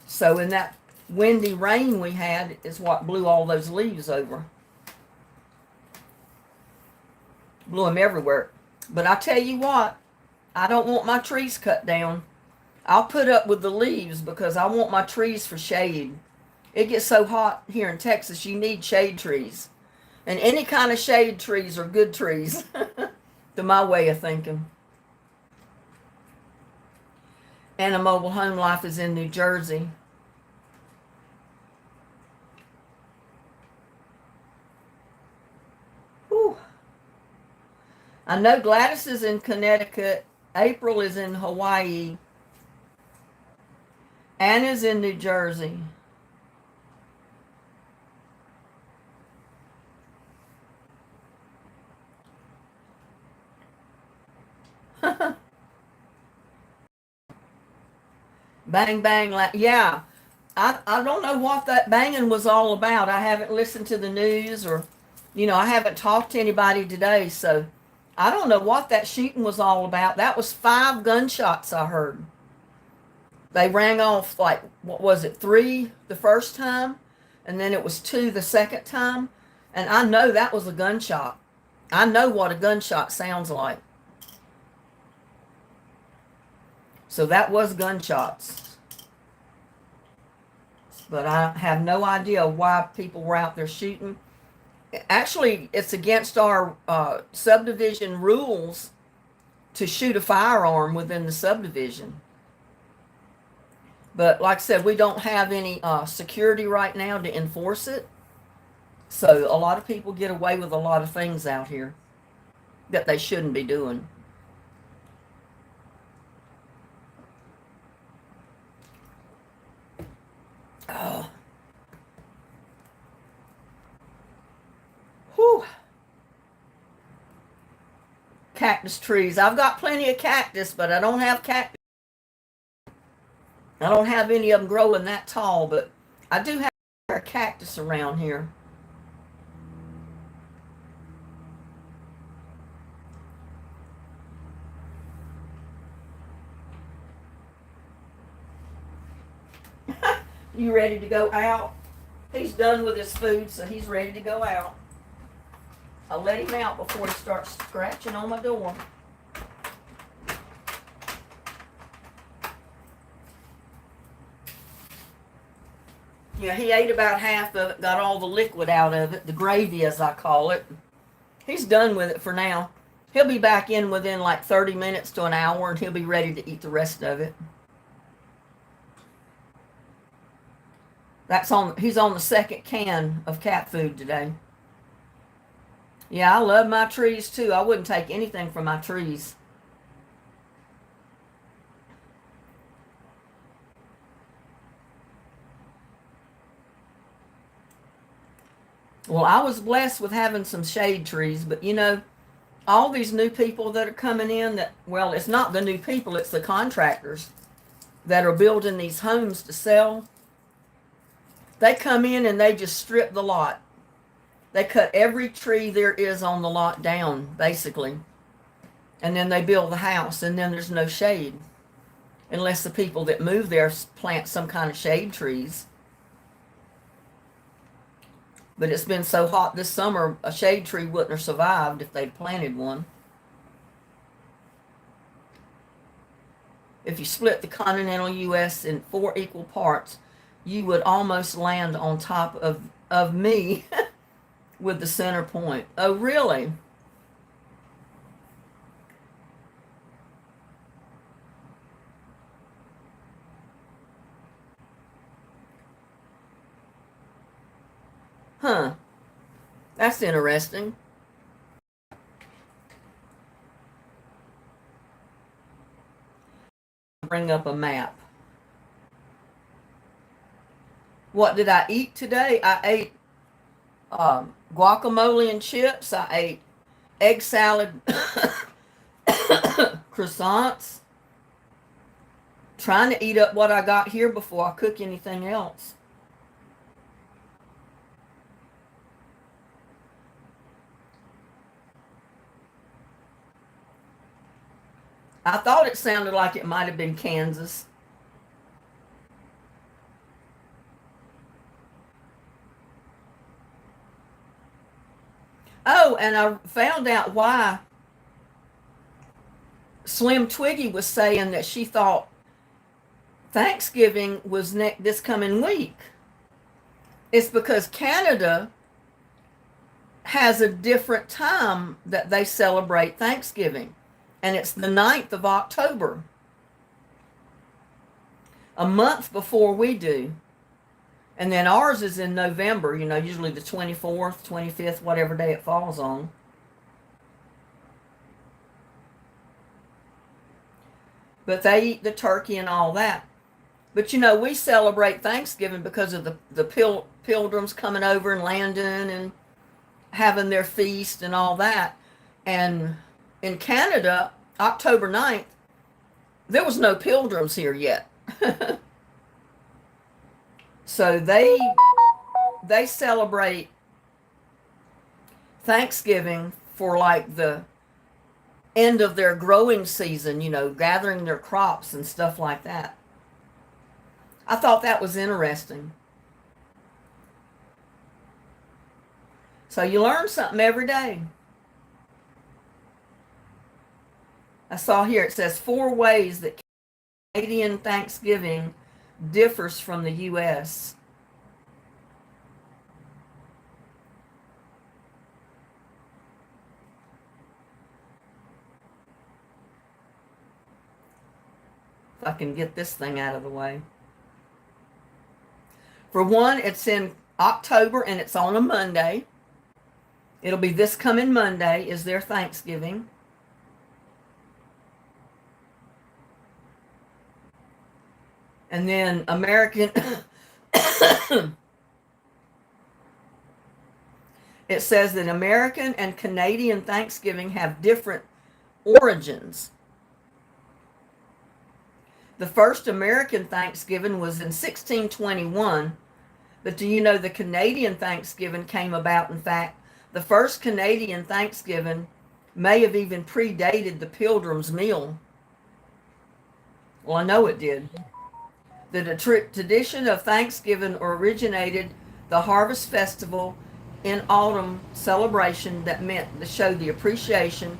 So in that windy rain we had is what blew all those leaves over. Blew them everywhere. But I tell you what, I don't want my trees cut down. I'll put up with the leaves because I want my trees for shade. It gets so hot here in Texas, you need shade trees. And any kind of shade trees are good trees, to my way of thinking. And a mobile home life is in New Jersey. Whew. I know Gladys is in Connecticut. April is in Hawaii. Anna's in New Jersey. Bang, bang, yeah. I don't know what that banging was all about. I haven't listened to the news or, I haven't talked to anybody today. So I don't know what that shooting was all about. That was 5 gunshots I heard. They rang off like, what was it, 3 the first time? And then it was 2 the second time. And I know that was a gunshot. I know what a gunshot sounds like. So that was gunshots. But I have no idea why people were out there shooting. Actually, it's against our subdivision rules to shoot a firearm within the subdivision. But like I said, we don't have any security right now to enforce it. So a lot of people get away with a lot of things out here that they shouldn't be doing. Oh. Whew. Cactus trees. I've got plenty of cactus, but I don't have cactus. I don't have any of them growing that tall, but I do have a cactus around here. You ready to go out? He's done with his food, so he's ready to go out. I'll let him out before he starts scratching on my door. Yeah, he ate about half of it, got all the liquid out of it, the gravy as I call it. He's done with it for now. He'll be back in within like 30 minutes to an hour, and he'll be ready to eat the rest of it. He's on the second can of cat food today. Yeah, I love my trees too. I wouldn't take anything from my trees. Well, I was blessed with having some shade trees, but you know, all these new people that are coming in well, it's not the new people, it's the contractors that are building these homes to sell. They come in and they just strip the lot. They cut every tree there is on the lot down, basically. And then they build the house, and then there's no shade. Unless the people that move there plant some kind of shade trees. But it's been so hot this summer, a shade tree wouldn't have survived if they'd planted one. If you split the continental U.S. in 4 equal parts, you would almost land on top of me with the center point. Oh, really? Huh. That's interesting. Bring up a map. What did I eat today? I ate guacamole and chips. I ate egg salad, croissants. Trying to eat up what I got here before I cook anything else. I thought it sounded like it might have been Kansas. Oh, and I found out why Slim Twiggy was saying that she thought Thanksgiving was this coming week. It's because Canada has a different time that they celebrate Thanksgiving, and it's the 9th of October, a month before we do. And then ours is in November, you know, usually the 24th, 25th, whatever day it falls on. But they eat the turkey and all that. But you know, we celebrate Thanksgiving because of the pilgrims coming over and landing and having their feast and all that. And in Canada, October 9th, there was no pilgrims here yet. So they celebrate Thanksgiving for like the end of their growing season, you know, gathering their crops and stuff like that. I thought that was interesting. So you learn something every day. I saw here it says 4 ways that Canadian Thanksgiving differs from the U.S. If I can get this thing out of the way. For one, it's in October and it's on a Monday. It'll be this coming Monday is their Thanksgiving. And then American, it says that American and Canadian Thanksgiving have different origins. The first American Thanksgiving was in 1621, but do you know the Canadian Thanksgiving came about? In fact, the first Canadian Thanksgiving may have even predated the Pilgrim's meal. Well, I know it did. The tradition of Thanksgiving originated the harvest festival in autumn celebration that meant to show the appreciation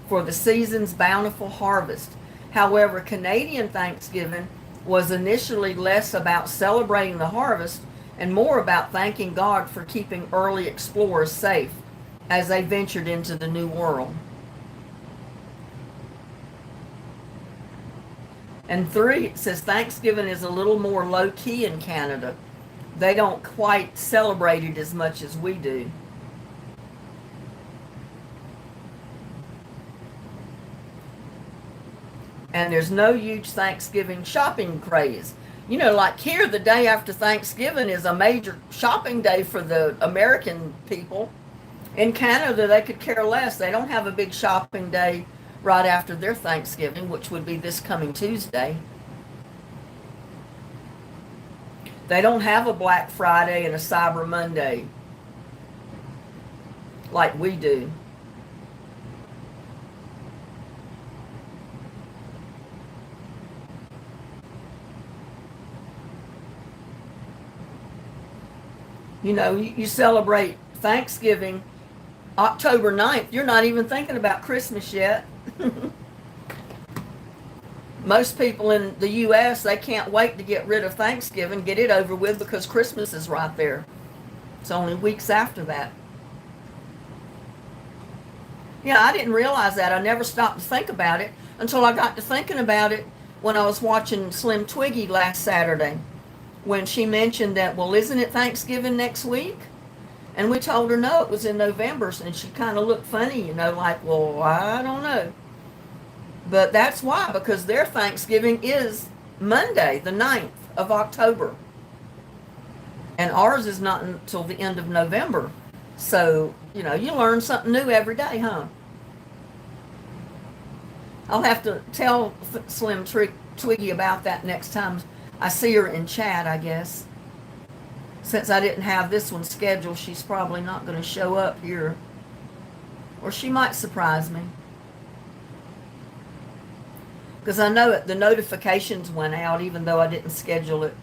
for the season's bountiful harvest. However, Canadian Thanksgiving was initially less about celebrating the harvest and more about thanking God for keeping early explorers safe as they ventured into the New World. And 3, it says Thanksgiving is a little more low-key in Canada. They don't quite celebrate it as much as we do. And there's no huge Thanksgiving shopping craze. You know, like here, the day after Thanksgiving is a major shopping day for the American people. In Canada, they could care less. They don't have a big shopping day right after their Thanksgiving, which would be this coming Tuesday. They don't have a Black Friday and a Cyber Monday like we do. You know, you celebrate Thanksgiving October 9th. You're not even thinking about Christmas yet. Most people in the U.S., they can't wait to get rid of Thanksgiving, get it over with, because Christmas is right there. It's only weeks after that. Yeah, I didn't realize that. I never stopped to think about it until I got to thinking about it when I was watching Slim Twiggy last Saturday, when she mentioned that, well, isn't it Thanksgiving next week? And we told her no, it was in November, and she kind of looked funny, you know, like, well, I don't know. But that's why, because their Thanksgiving is Monday, the 9th of October. And ours is not until the end of November. So, you know, you learn something new every day, huh? I'll have to tell Slim Twiggy about that next time I see her in chat, I guess. Since I didn't have this one scheduled, she's probably not going to show up here. Or she might surprise me. Because I know the notifications went out even though I didn't schedule it.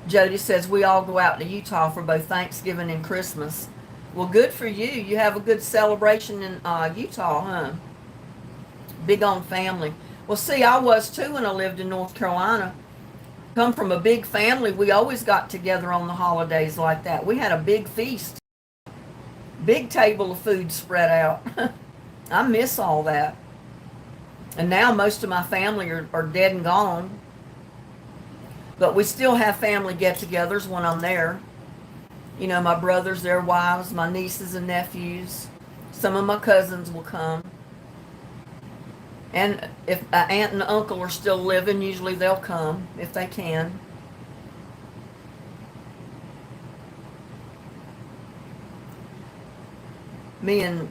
Jody says we all go out to Utah for both Thanksgiving and Christmas. Well, good for you. You have a good celebration in Utah, huh? Big on family. Well, see, I was too when I lived in North Carolina. Come from a big family. We always got together on the holidays like that. We had a big feast. Big table of food spread out. I miss all that. And now most of my family are dead and gone. But we still have family get-togethers when I'm there. You know, my brothers, their wives, my nieces and nephews. Some of my cousins will come. And if an aunt and uncle are still living, usually they'll come if they can. Me and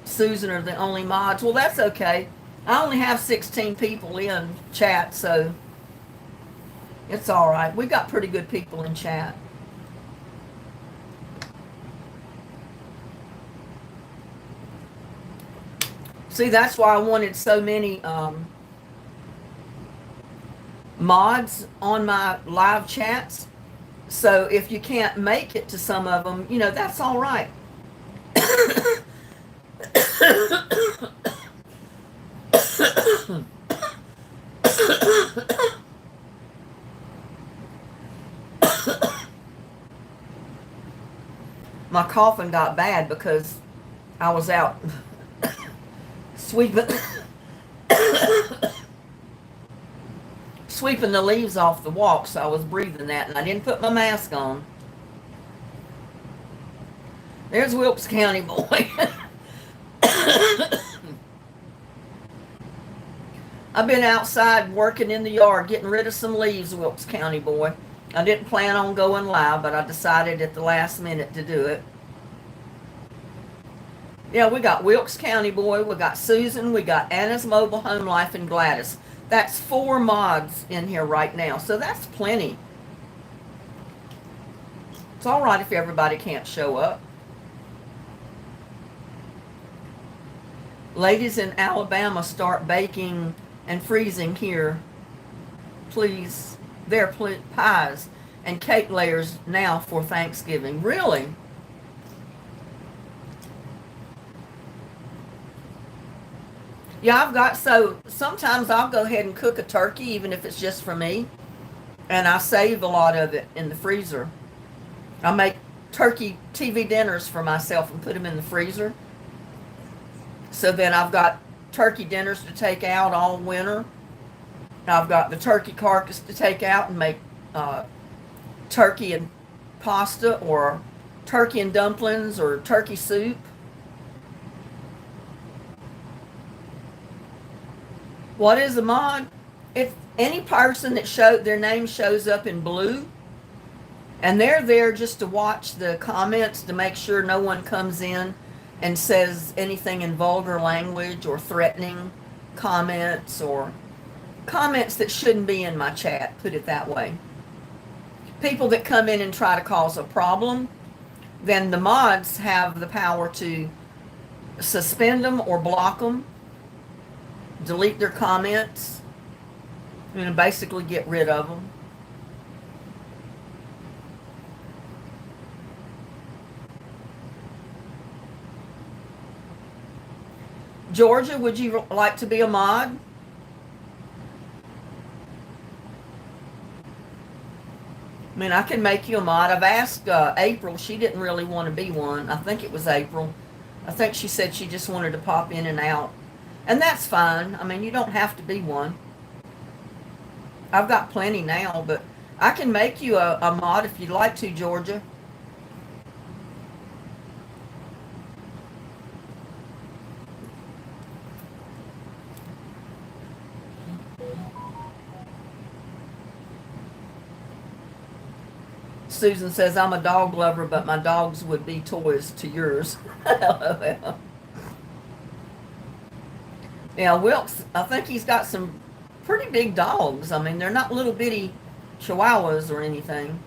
Susan are the only mods. Well, that's okay. I only have 16 people in chat, so it's all right. We got pretty good people in chat. See, that's why I wanted so many mods on my live chats. So if you can't make it to some of them, you know, that's all right. My coughing got bad because I was out sweeping sweeping the leaves off the walk, so I was breathing that, and I didn't put my mask on. There's Wilkes County boy. I've been outside working in the yard, getting rid of some leaves, Wilkes County boy. I didn't plan on going live, but I decided at the last minute to do it. Yeah, we got Wilkes County boy, we got Susan, we got Anna's Mobile Home Life, and Gladys. That's 4 mods in here right now, so that's plenty. It's all right if everybody can't show up. Ladies in Alabama, start baking and freezing here, please. Their pies and cake layers now for Thanksgiving. Really? Yeah, so sometimes I'll go ahead and cook a turkey, even if it's just for me, and I save a lot of it in the freezer. I make turkey TV dinners for myself and put them in the freezer. So then I've got turkey dinners to take out all winter. I've got the turkey carcass to take out and make turkey and pasta, or turkey and dumplings, or turkey soup. What is a mod? If any person that their name shows up in blue, and they're there just to watch the comments to make sure no one comes in and says anything in vulgar language or threatening comments, or comments that shouldn't be in my chat, put it that way. People that come in and try to cause a problem, then the mods have the power to suspend them or block them, delete their comments, and basically get rid of them. Georgia, would you like to be a mod? I mean, I can make you a mod. I've asked April. She didn't really want to be one. I think it was April. I think she said she just wanted to pop in and out. And that's fine. I mean, you don't have to be one. I've got plenty now, but I can make you a mod if you'd like to, Georgia. Susan says, I'm a dog lover, but my dogs would be toys to yours. Yeah, Wilkes, I think he's got some pretty big dogs. I mean, they're not little bitty chihuahuas or anything.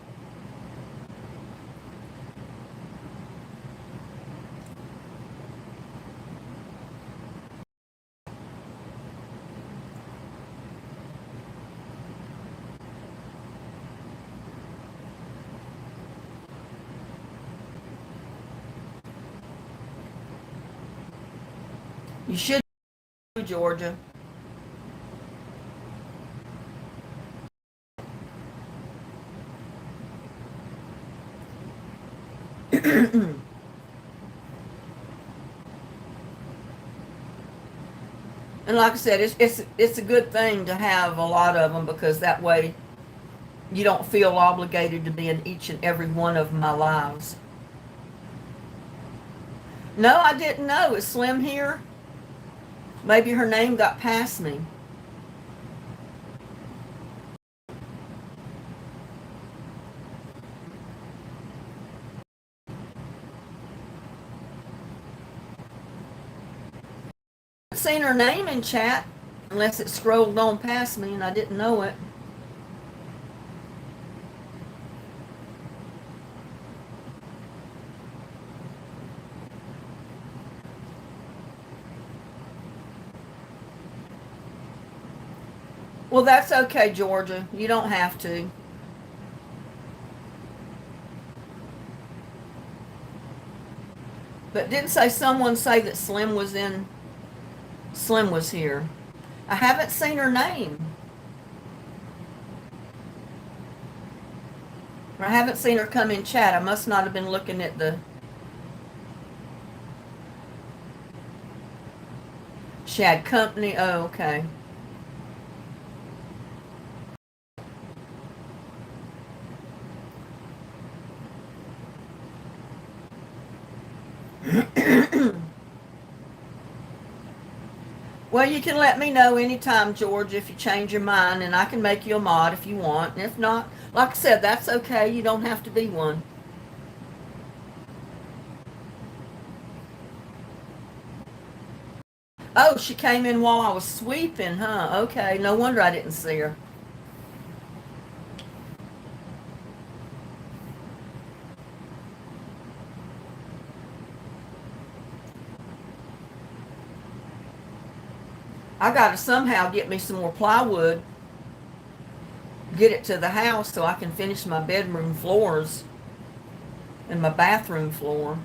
You should, Georgia. And like I said, it's a good thing to have a lot of them, because that way you don't feel obligated to be in each and every one of my lives. No, I didn't know. Is Slim here? Maybe her name got past me. I've seen her name in chat, unless it scrolled on past me and I didn't know it. Well, that's okay, Georgia. You don't have to. But didn't someone say that Slim was here? I haven't seen her name. I haven't seen her come in chat. I must not have been looking at the She had company. Oh, okay. Well, you can let me know anytime, George, if you change your mind, and I can make you a mod if you want. And if not, like I said, that's okay. You don't have to be one. Oh, she came in while I was sweeping, huh? Okay, no wonder I didn't see her. I got to somehow get me some more plywood, get it to the house so I can finish my bedroom floors and my bathroom floor.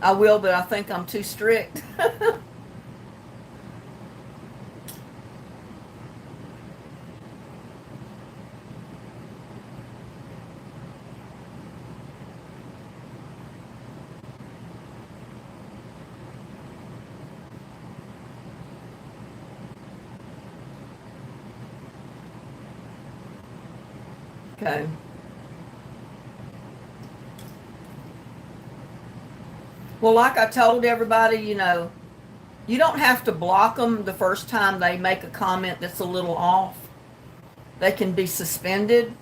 I will, but I think I'm too strict. Okay. Well, like I told everybody, you don't have to block them the first time they make a comment that's a little off. They can be suspended.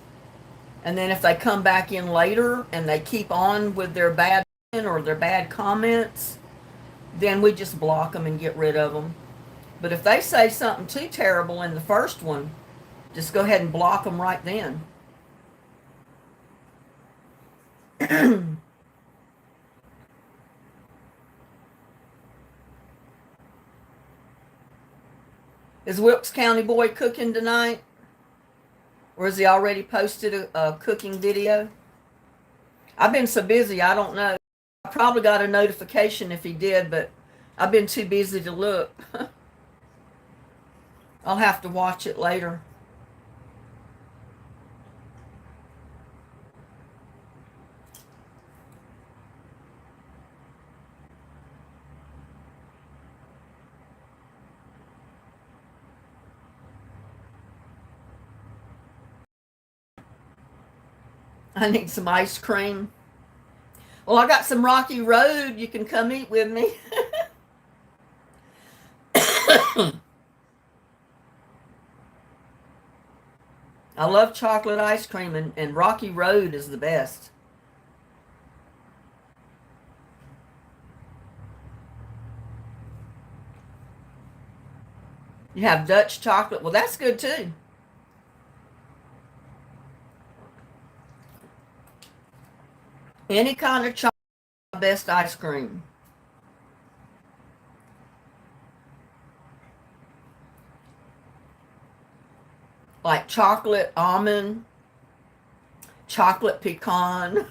And then if they come back in later and they keep on with their bad or their bad comments, then we just block them and get rid of them. But if they say something too terrible in the first one, just go ahead and block them right then. Is Wilkes County boy cooking tonight? Or has he already posted a cooking video? I've been so busy, I don't know. I probably got a notification if he did, but I've been too busy to look. I'll have to watch it later. I need some ice cream. Well, I got some Rocky Road. You can come eat with me. I love chocolate ice cream, and Rocky Road is the best. You have Dutch chocolate. Well, that's good too. Any kind of chocolate, best ice cream. Like chocolate almond, chocolate pecan,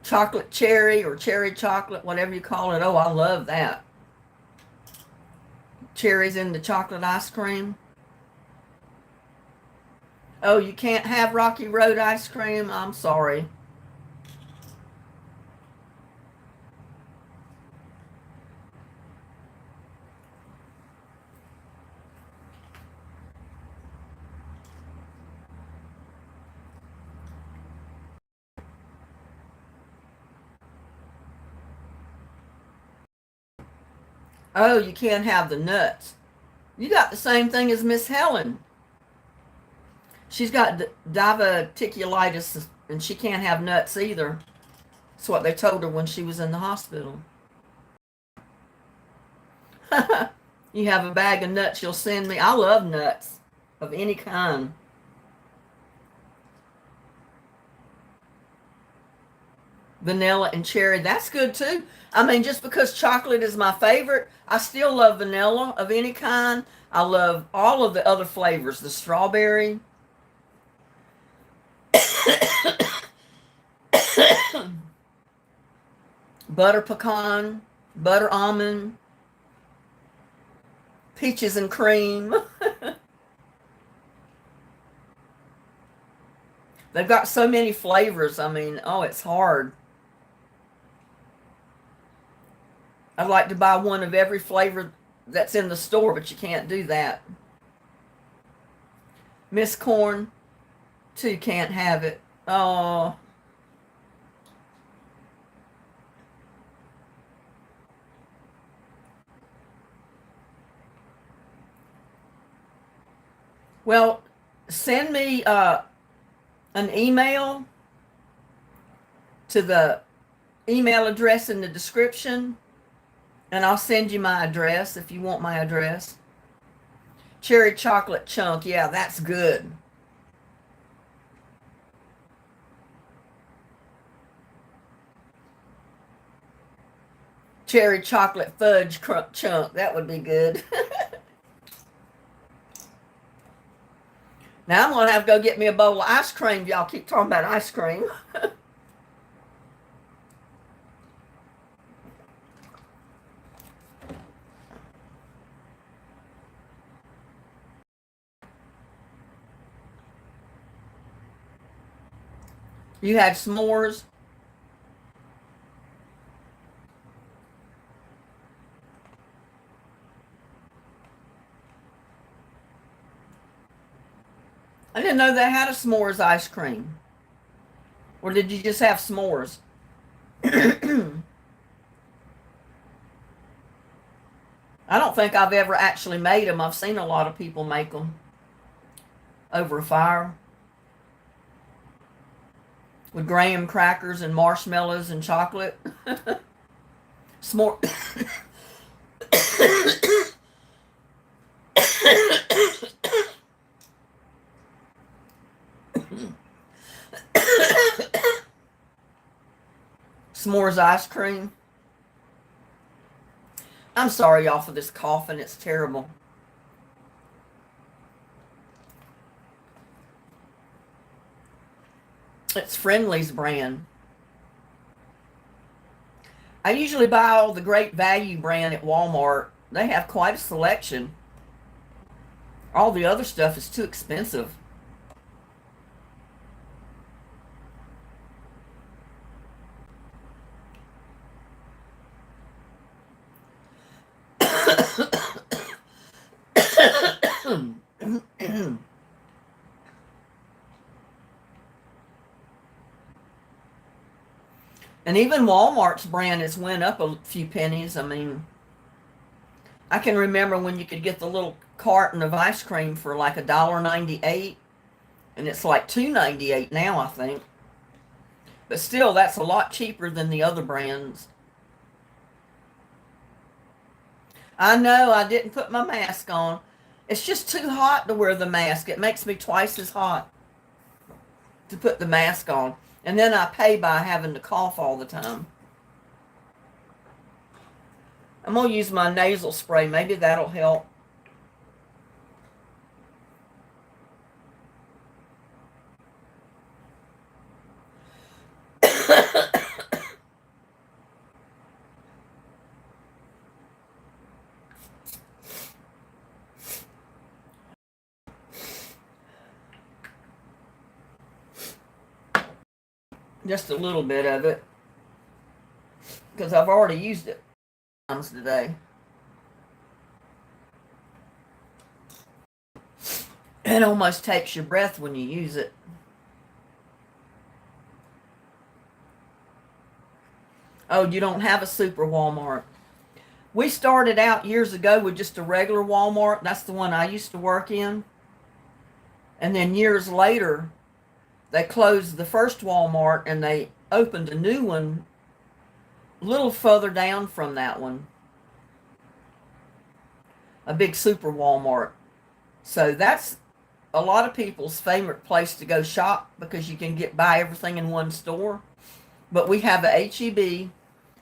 chocolate cherry or cherry chocolate, whatever you call it. Oh, I love that. Cherries in the chocolate ice cream. Oh, you can't have Rocky Road ice cream? I'm sorry. Oh, you can't have the nuts. You got the same thing as Miss Helen. She's got diverticulitis and she can't have nuts either. That's what they told her when she was in the hospital. You have a bag of nuts you'll send me. I love nuts of any kind. Vanilla and cherry, that's good too. I mean, just because chocolate is my favorite, I still love vanilla of any kind. I love all of the other flavors, the strawberry. butter pecan, butter almond, peaches and cream. They've got so many flavors. I mean, oh, it's hard. I'd like to buy one of every flavor that's in the store, but you can't do that. Miss Corn, too, can't have it. Oh. Well, send me an email to the email address in the description, and I'll send you my address if you want my address. Cherry chocolate chunk, yeah, that's good. Cherry chocolate fudge chunk, that would be good. Now I'm going to have to go get me a bowl of ice cream. Y'all keep talking about ice cream. You had s'mores? I didn't know they had a s'mores ice cream. Or did you just have s'mores? I don't think I've ever actually made them. I've seen a lot of people make them over a fire with graham crackers and marshmallows and chocolate. S'more. S'mores ice cream. I'm sorry, y'all, for this coughing. It's terrible. It's Friendly's brand. I usually buy all the Great Value brand at Walmart. They have quite a selection. All the other stuff is too expensive. And even Walmart's brand has went up a few pennies. I mean, I can remember when you could get the little carton of ice cream for like $1.98, and it's like $2.98 now, I think. But still, that's a lot cheaper than the other brands. I know I didn't put my mask on. It's just too hot to wear the mask. It makes me twice as hot to put the mask on. And then I pay by having to cough all the time. I'm going to use my nasal spray. Maybe that'll help. Just a little bit of it, because I've already used it times today. It almost takes your breath when you use it. Oh, you don't have a super Walmart. We started out years ago with just a regular Walmart. That's the one I used to work in. And then years later, they closed the first Walmart and they opened a new one a little further down from that one. A big super Walmart. So that's a lot of people's favorite place to go shop because you can buy everything in one store. But we have a H-E-B,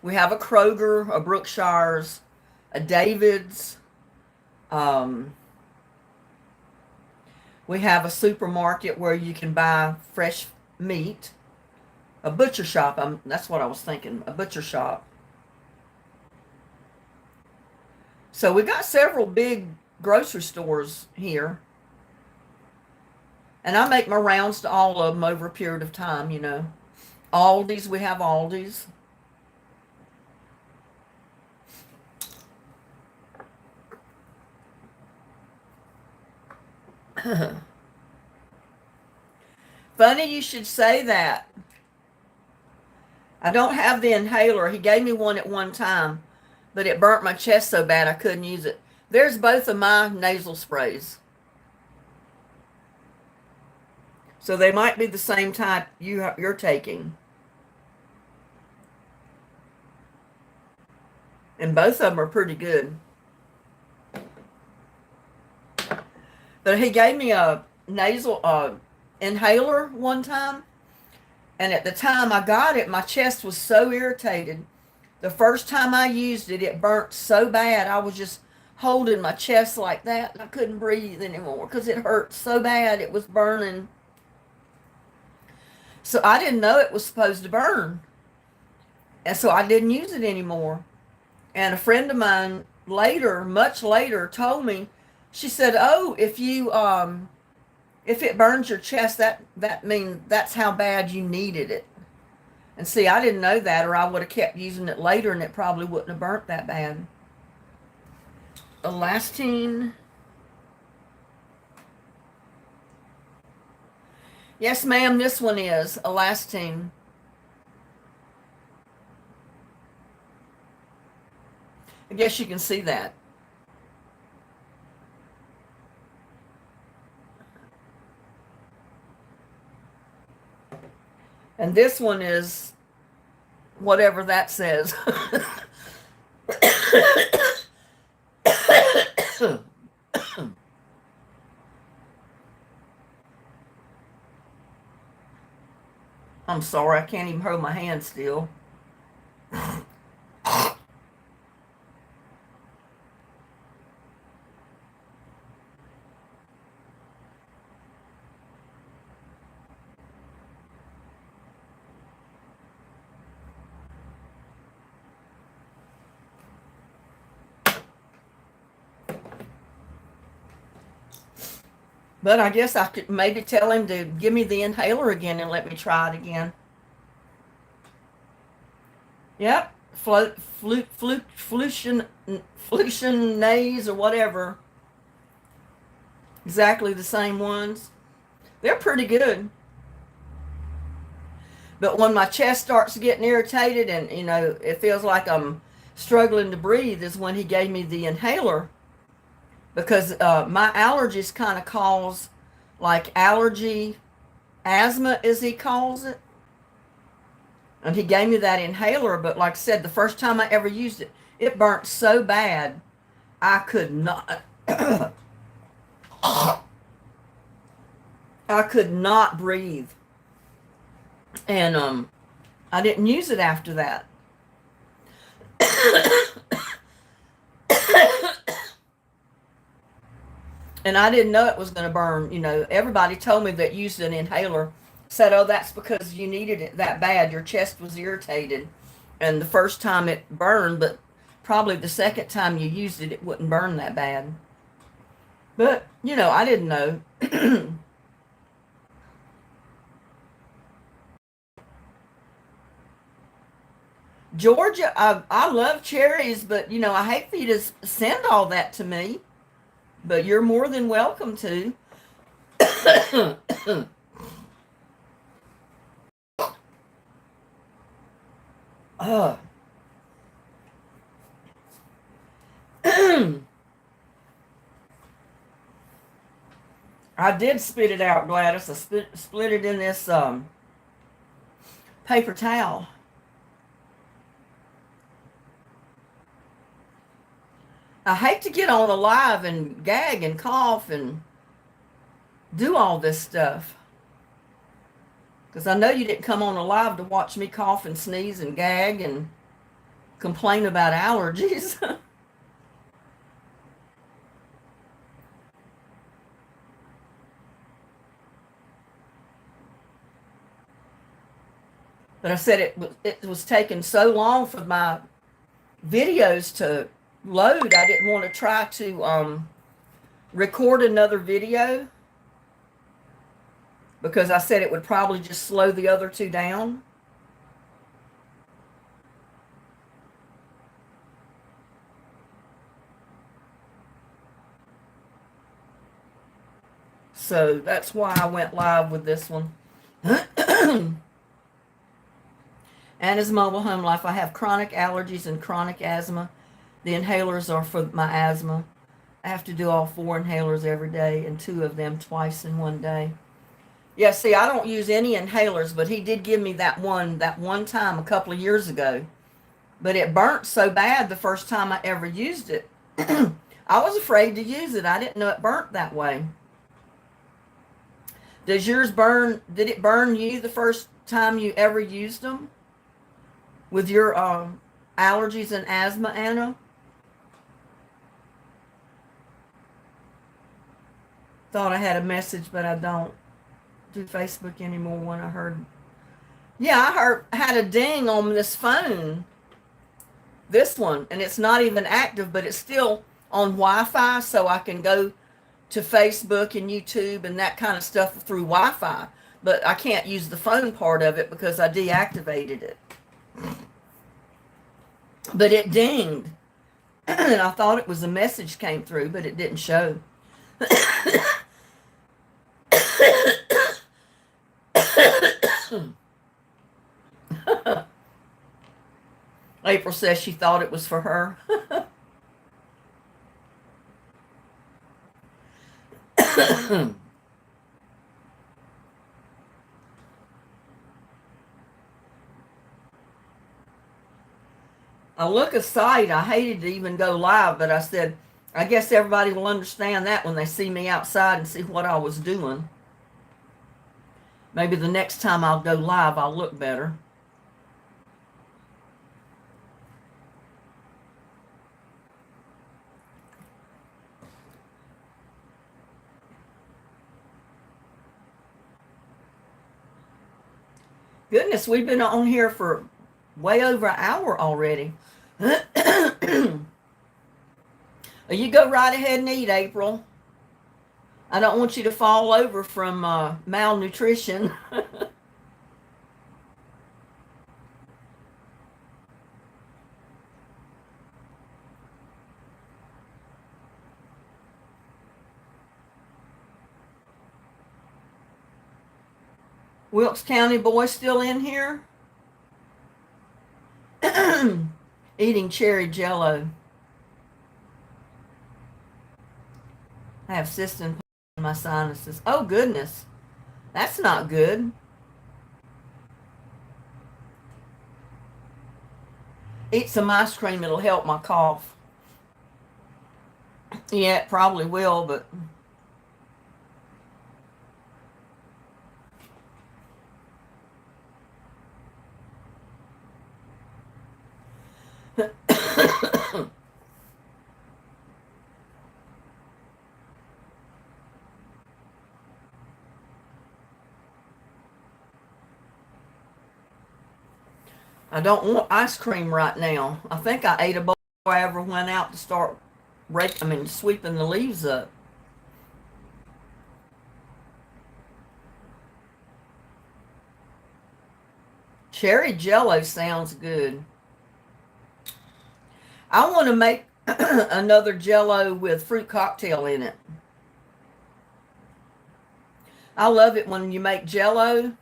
we have a Kroger, a Brookshire's, a David's, we have a supermarket where you can buy fresh meat. A butcher shop, that's what I was thinking, a butcher shop. So we got several big grocery stores here. And I make my rounds to all of them over a period of time, you know. Aldi's, we have Aldi's. Funny you should say that. I don't have the inhaler. He gave me one at one time, but it burnt my chest so bad I couldn't use it. There's both of my nasal sprays. So they might be the same type you're taking. And both of them are pretty good. But he gave me a nasal inhaler one time. And at the time I got it, my chest was so irritated. The first time I used it, it burnt so bad. I was just holding my chest like that. And I couldn't breathe anymore because it hurt so bad. It was burning. So I didn't know it was supposed to burn. And so I didn't use it anymore. And a friend of mine later, much later, told me, she said, "Oh, if it burns your chest, that means that's how bad you needed it." And see, I didn't know that, or I would have kept using it later and it probably wouldn't have burnt that bad. Elastine. Yes, ma'am, this one is Elastine. I guess you can see that. And this one is whatever that says. I'm sorry, I can't even hold my hand still. But I guess I could maybe tell him to give me the inhaler again and let me try it again. Yep, Flutionase or whatever. Exactly the same ones. They're pretty good. But when my chest starts getting irritated and, you know, it feels like I'm struggling to breathe is when he gave me the inhaler. Because my allergies kind of cause like allergy asthma, as he calls it. And he gave me that inhaler, but like I said, the first time I ever used it, it burnt so bad I could not I could not breathe. And I didn't use it after that. And I didn't know it was going to burn. You know, everybody told me that used an inhaler said, "Oh, that's because you needed it that bad. Your chest was irritated." And the first time it burned, but probably the second time you used it, it wouldn't burn that bad. But, you know, I didn't know. Georgia, I love cherries, but, you know, I hate for you to send all that to me. But you're more than welcome to. uh. I did spit it out, Gladys. I split it in this paper towel. I hate to get on a live and gag and cough and do all this stuff. Because I know you didn't come on a live to watch me cough and sneeze and gag and complain about allergies. But I said it was taking so long for my videos to load, I didn't want to try to record another video because I said it would probably just slow the other two down. So that's why I went live with this one. Anna's Mobile Home Life. I have chronic allergies and chronic asthma. The inhalers are for my asthma. I have to do all 4 inhalers every day and 2 of them twice in one day. Yeah, see, I don't use any inhalers, but he did give me that one time a couple of years ago. But it burnt so bad the first time I ever used it. I was afraid to use it. I didn't know it burnt that way. Does yours burn? Did it burn you the first time you ever used them? With your allergies and asthma, Anna? Thought I had a message, but I don't do Facebook anymore when I heard. Yeah, I had a ding on this phone. This one, and it's not even active, but it's still on Wi-Fi, so I can go to Facebook and YouTube and that kind of stuff through Wi-Fi. But I can't use the phone part of it because I deactivated it. But it dinged. And I thought it was a message came through, but it didn't show. April says she thought it was for her. I look aside. I hated to even go live, but I said, I guess everybody will understand that when they see me outside and see what I was doing. Maybe the next time I'll go live, I'll look better. Goodness, we've been on here for way over an hour already. You go right ahead and eat, April. I don't want you to fall over from malnutrition. Wilkes County boy still in here? Eating cherry jello. I have cysts in my sinuses. Oh, goodness. That's not good. Eat some ice cream. It'll help my cough. Yeah, it probably will, but... I don't want ice cream right now. I think I ate a bowl before I ever went out to start sweeping the leaves up. Cherry jello sounds good. I want to make another jello with fruit cocktail in it. I love it when you make jello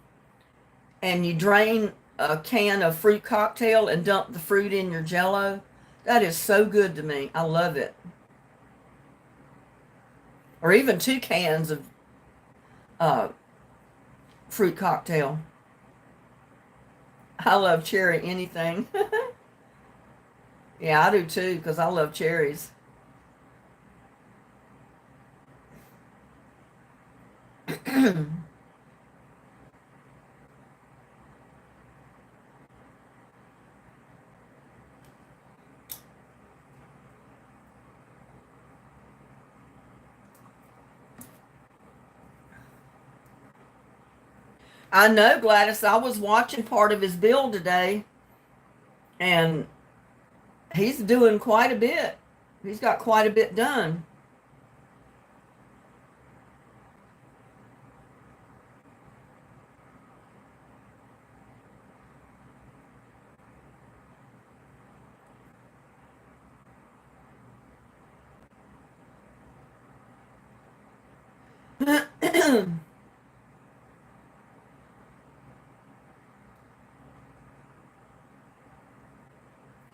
and you drain a can of fruit cocktail and dump the fruit in your jello. That is so good to me. I love it. Or even 2 cans of fruit cocktail. I love cherry anything. Yeah, I do too, because I love cherries. I know, Gladys. I was watching part of his bill today, and he's doing quite a bit. He's got quite a bit done.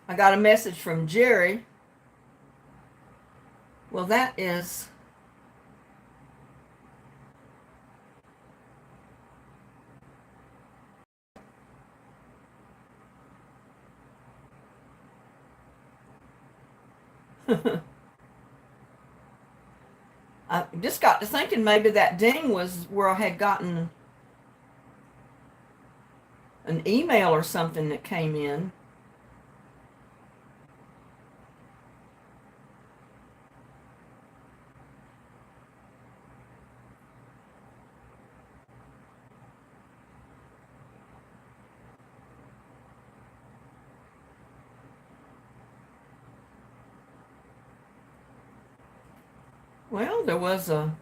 I got a message from Jerry. Well, that is. I just got to thinking maybe that ding was where I had gotten an email or something that came in. Well, there was a.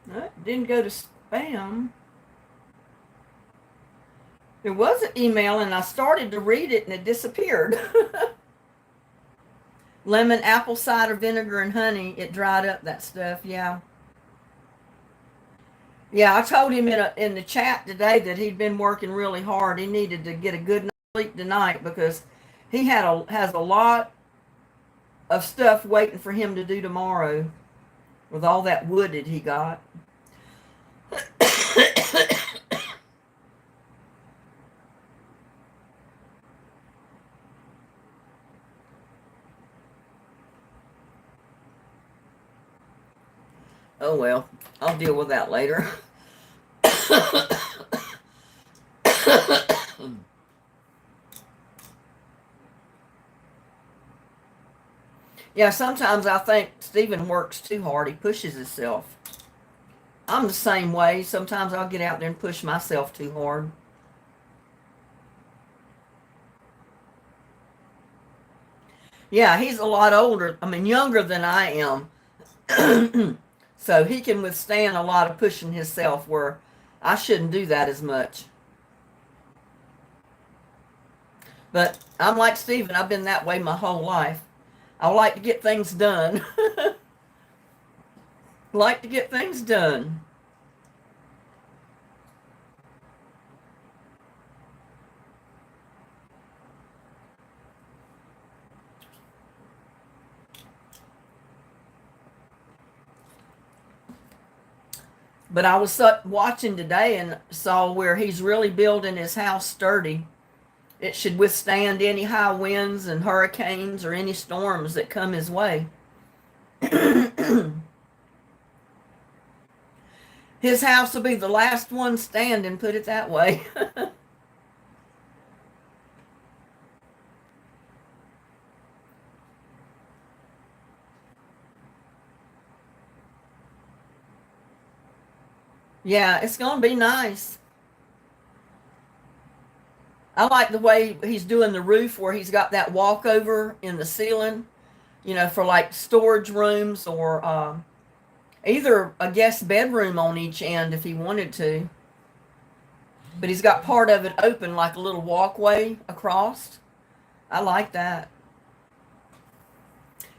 It didn't go to spam. There was an email and I started to read it and it disappeared. Lemon, apple cider vinegar, and honey. It dried up that stuff. Yeah. Yeah, I told him in the chat today that he'd been working really hard. He needed to get a good night's sleep tonight because he has a lot of stuff waiting for him to do tomorrow with all that wood that he got. Oh well, I'll deal with that later. Yeah, sometimes I think Stephen works too hard. He pushes himself. I'm the same way. Sometimes I'll get out there and push myself too hard. Yeah, he's a lot older. I mean, younger than I am. So he can withstand a lot of pushing himself where I shouldn't do that as much. But I'm like Stephen. I've been that way my whole life. I like to get things done. Like to get things done. But I was watching today and saw where he's really building his house sturdy. It should withstand any high winds and hurricanes or any storms that come his way. His house will be the last one standing, put it that way. Yeah, it's going to be nice. I like the way he's doing the roof where he's got that walkover in the ceiling, for like storage rooms or either a guest bedroom on each end if he wanted to. But he's got part of it open like a little walkway across. I like that.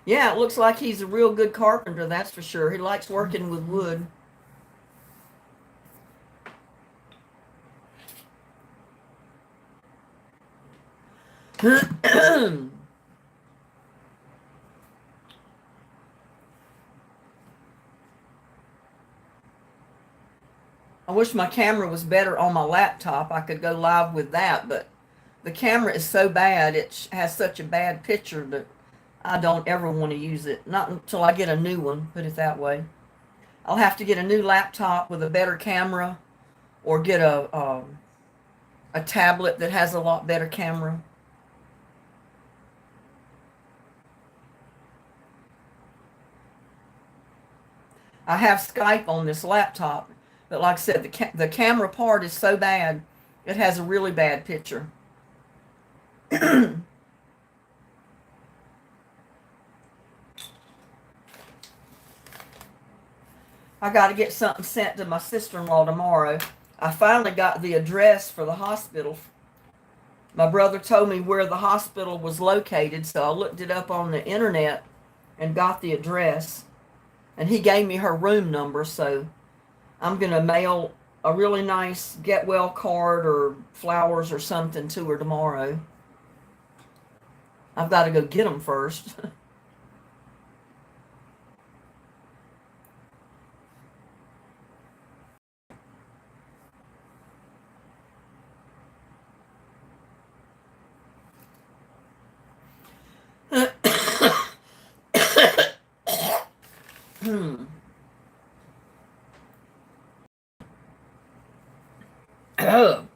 Yeah, it looks like he's a real good carpenter, that's for sure. He likes working with wood. I wish my camera was better on my laptop. I could go live with that, but the camera is so bad. It has such a bad picture that I don't ever want to use it. Not until I get a new one, put it that way. I'll have to get a new laptop with a better camera or get a tablet that has a lot better camera. I have Skype on this laptop, But like I said, the camera part is so bad. It has a really bad picture. I got to get something sent to my sister-in-law tomorrow. I finally got the address for the hospital. My brother told me where the hospital was located, so I looked it up on the internet and got the address. And he gave me her room number, so I'm going to mail a really nice get well card or flowers or something to her tomorrow. I've got to go get them first. Oh,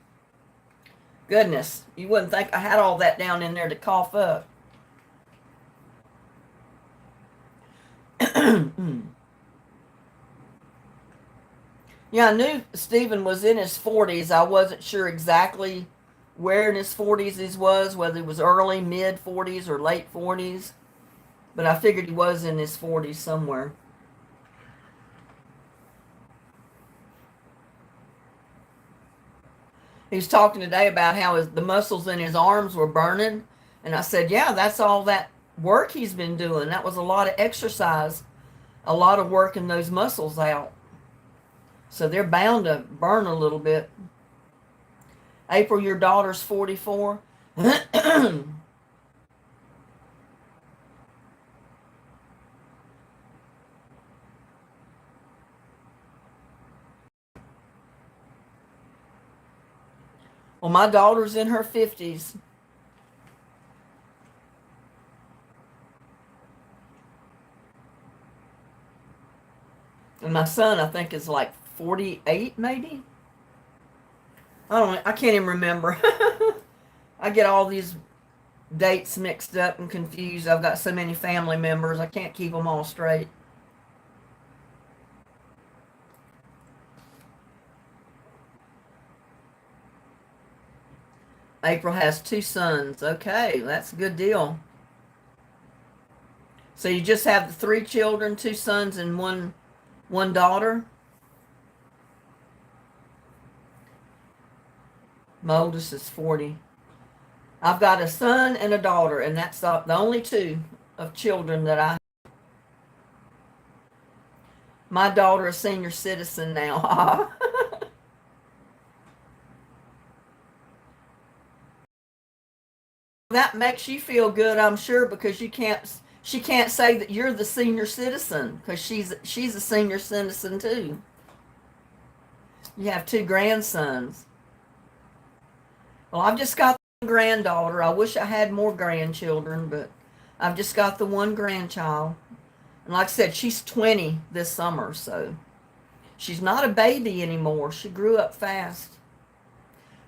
goodness. You wouldn't think I had all that down in there to cough up. Yeah, I knew Stephen was in his 40s. I wasn't sure exactly where in his 40s he was, whether he was early, mid 40s, or late 40s. But I figured he was in his 40s somewhere. He was talking today about how the muscles in his arms were burning. And I said, yeah, that's all that work he's been doing. That was a lot of exercise, a lot of working those muscles out. So they're bound to burn a little bit. April, your daughter's 44. Well, my daughter's in her 50s. And my son, I think, is like 48, maybe. I don't know. I can't even remember. I get all these dates mixed up and confused. I've got so many family members. I can't keep them all straight. April has 2 sons. Okay, that's a good deal. So you just have the 3 children, 2 sons, and one daughter. My oldest is 40. I've got a son and a daughter, and that's the only 2 of children that I. My daughter is a senior citizen now. That makes you feel good, I'm sure, because she can't say that you're the senior citizen because she's a senior citizen too. You have 2 grandsons. Well, I've just got one granddaughter. I wish I had more grandchildren, but I've just got the one grandchild. And like I said, she's 20 this summer, so she's not a baby anymore. She grew up fast.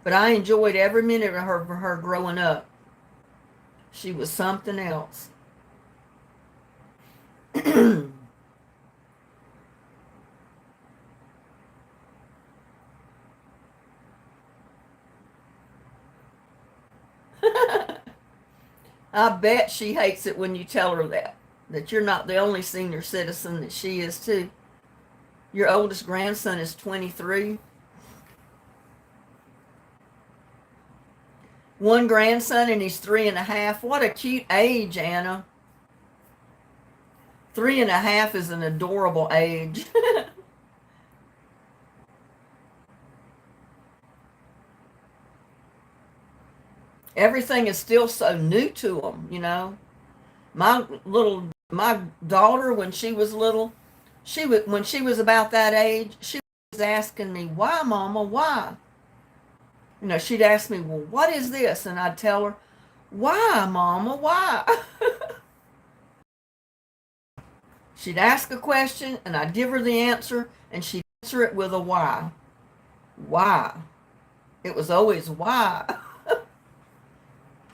But I enjoyed every minute of her growing up. She was something else. I bet she hates it when you tell her that you're not the only senior citizen, that she is too. Your oldest grandson is 23. One grandson and he's 3.5. What a cute age, Anna. 3.5 is an adorable age. Everything is still so new to them, you know. My daughter, when she was little, when she was about that age, she was asking me, "Why, Mama? Why?" You know, she'd ask me, "Well, what is this?" And I'd tell her, "Why, Mama? Why?" She'd ask a question, and I'd give her the answer, and she'd answer it with a why. Why? It was always why.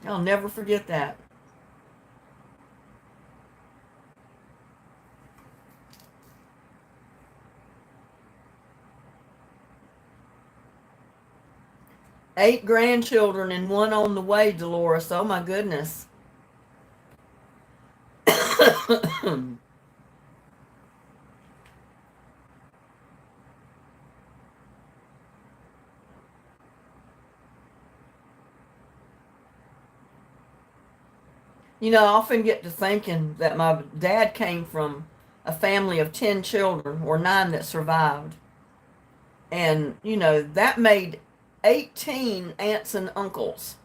I'll never forget that. 8 grandchildren and one on the way, Dolores. Oh my goodness. You know, I often get to thinking that my dad came from a family of 10 children, or 9 that survived. And, you know, that made 18 aunts and uncles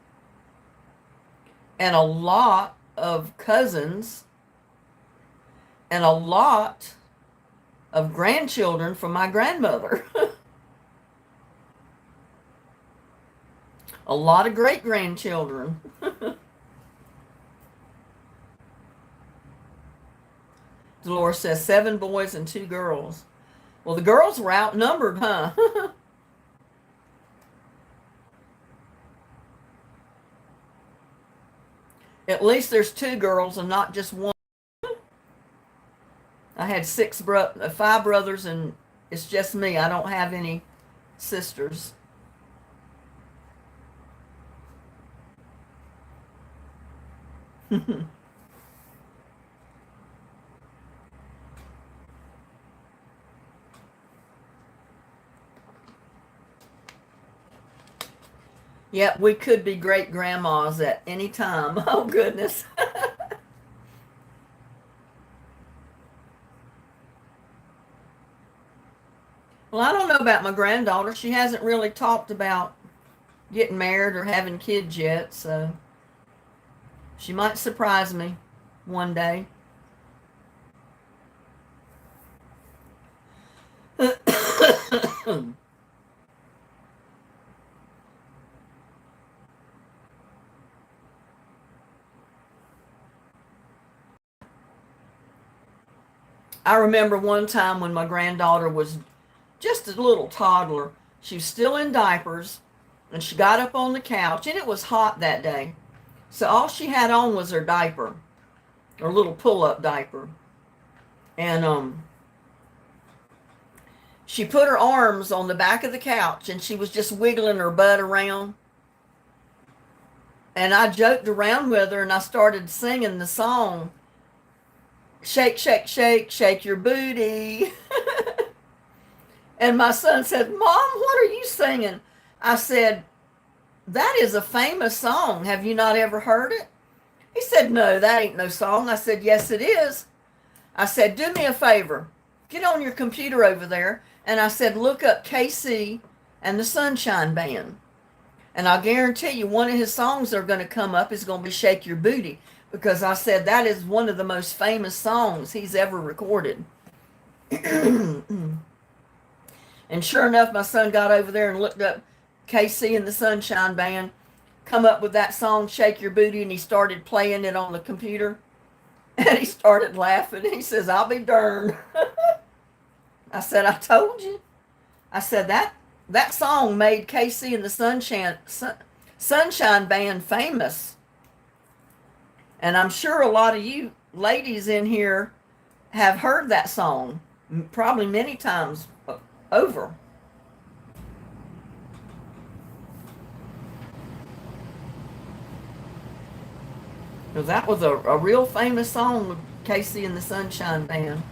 and a lot of cousins and a lot of grandchildren from my grandmother. A lot of great grandchildren. Dolores says 7 boys and 2 girls. Well, the girls were outnumbered, huh? At least there's 2 girls and not just one. I had 5 brothers, and it's just me. I don't have any sisters. Yep, we could be great grandmas at any time. Oh, goodness. Well, I don't know about my granddaughter. She hasn't really talked about getting married or having kids yet, so she might surprise me one day. I remember one time when my granddaughter was just a little toddler. She was still in diapers, and she got up on the couch, and it was hot that day. So all she had on was her diaper, her little pull-up diaper. And she put her arms on the back of the couch, and she was just wiggling her butt around. And I joked around with her, and I started singing the song, Shake, shake, shake, shake your booty. And my son said, Mom, what are you singing? I said, that is a famous song. Have you not ever heard it? He said, no, that ain't no song. I said, yes, it is. I said, do me a favor. Get on your computer over there. And I said, look up KC and the Sunshine Band. And I'll guarantee you one of his songs that are going to come up is going to be Shake Your Booty. Because I said that is one of the most famous songs he's ever recorded. And sure enough, my son got over there and looked up KC and the Sunshine Band, come up with that song, Shake Your Booty, and he started playing it on the computer. And he started laughing. He says, I'll be darned. I said, I told you. I said, that song made KC and the Sunshine Band famous. And I'm sure a lot of you ladies in here have heard that song, probably many times over. Because that was a real famous song with KC and the Sunshine Band.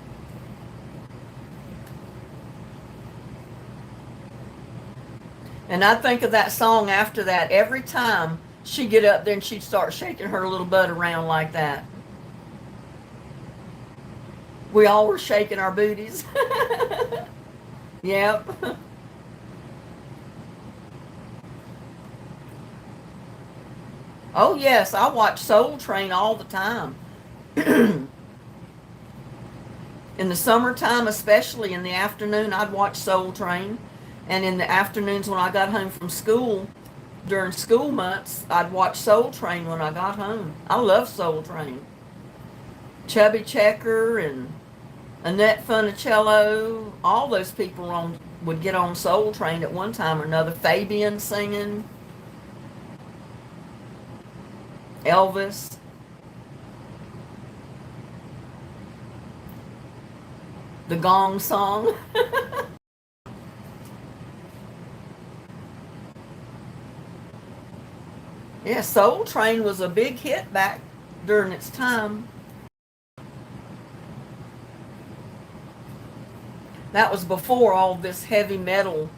And I think of that song after that every time she'd get up there and she'd start shaking her little butt around like that. We all were shaking our booties. Yep. Oh, yes, I watch Soul Train all the time. In the summertime, especially in the afternoon, I'd watch Soul Train. And in the afternoons when I got home from school, during school months, I'd watch Soul Train when I got home. I love Soul Train. Chubby Checker and Annette Funicello, all those people would get on Soul Train at one time or another. Fabian singing, Elvis. The Gong Song. Yeah, Soul Train was a big hit back during its time. That was before all this heavy metal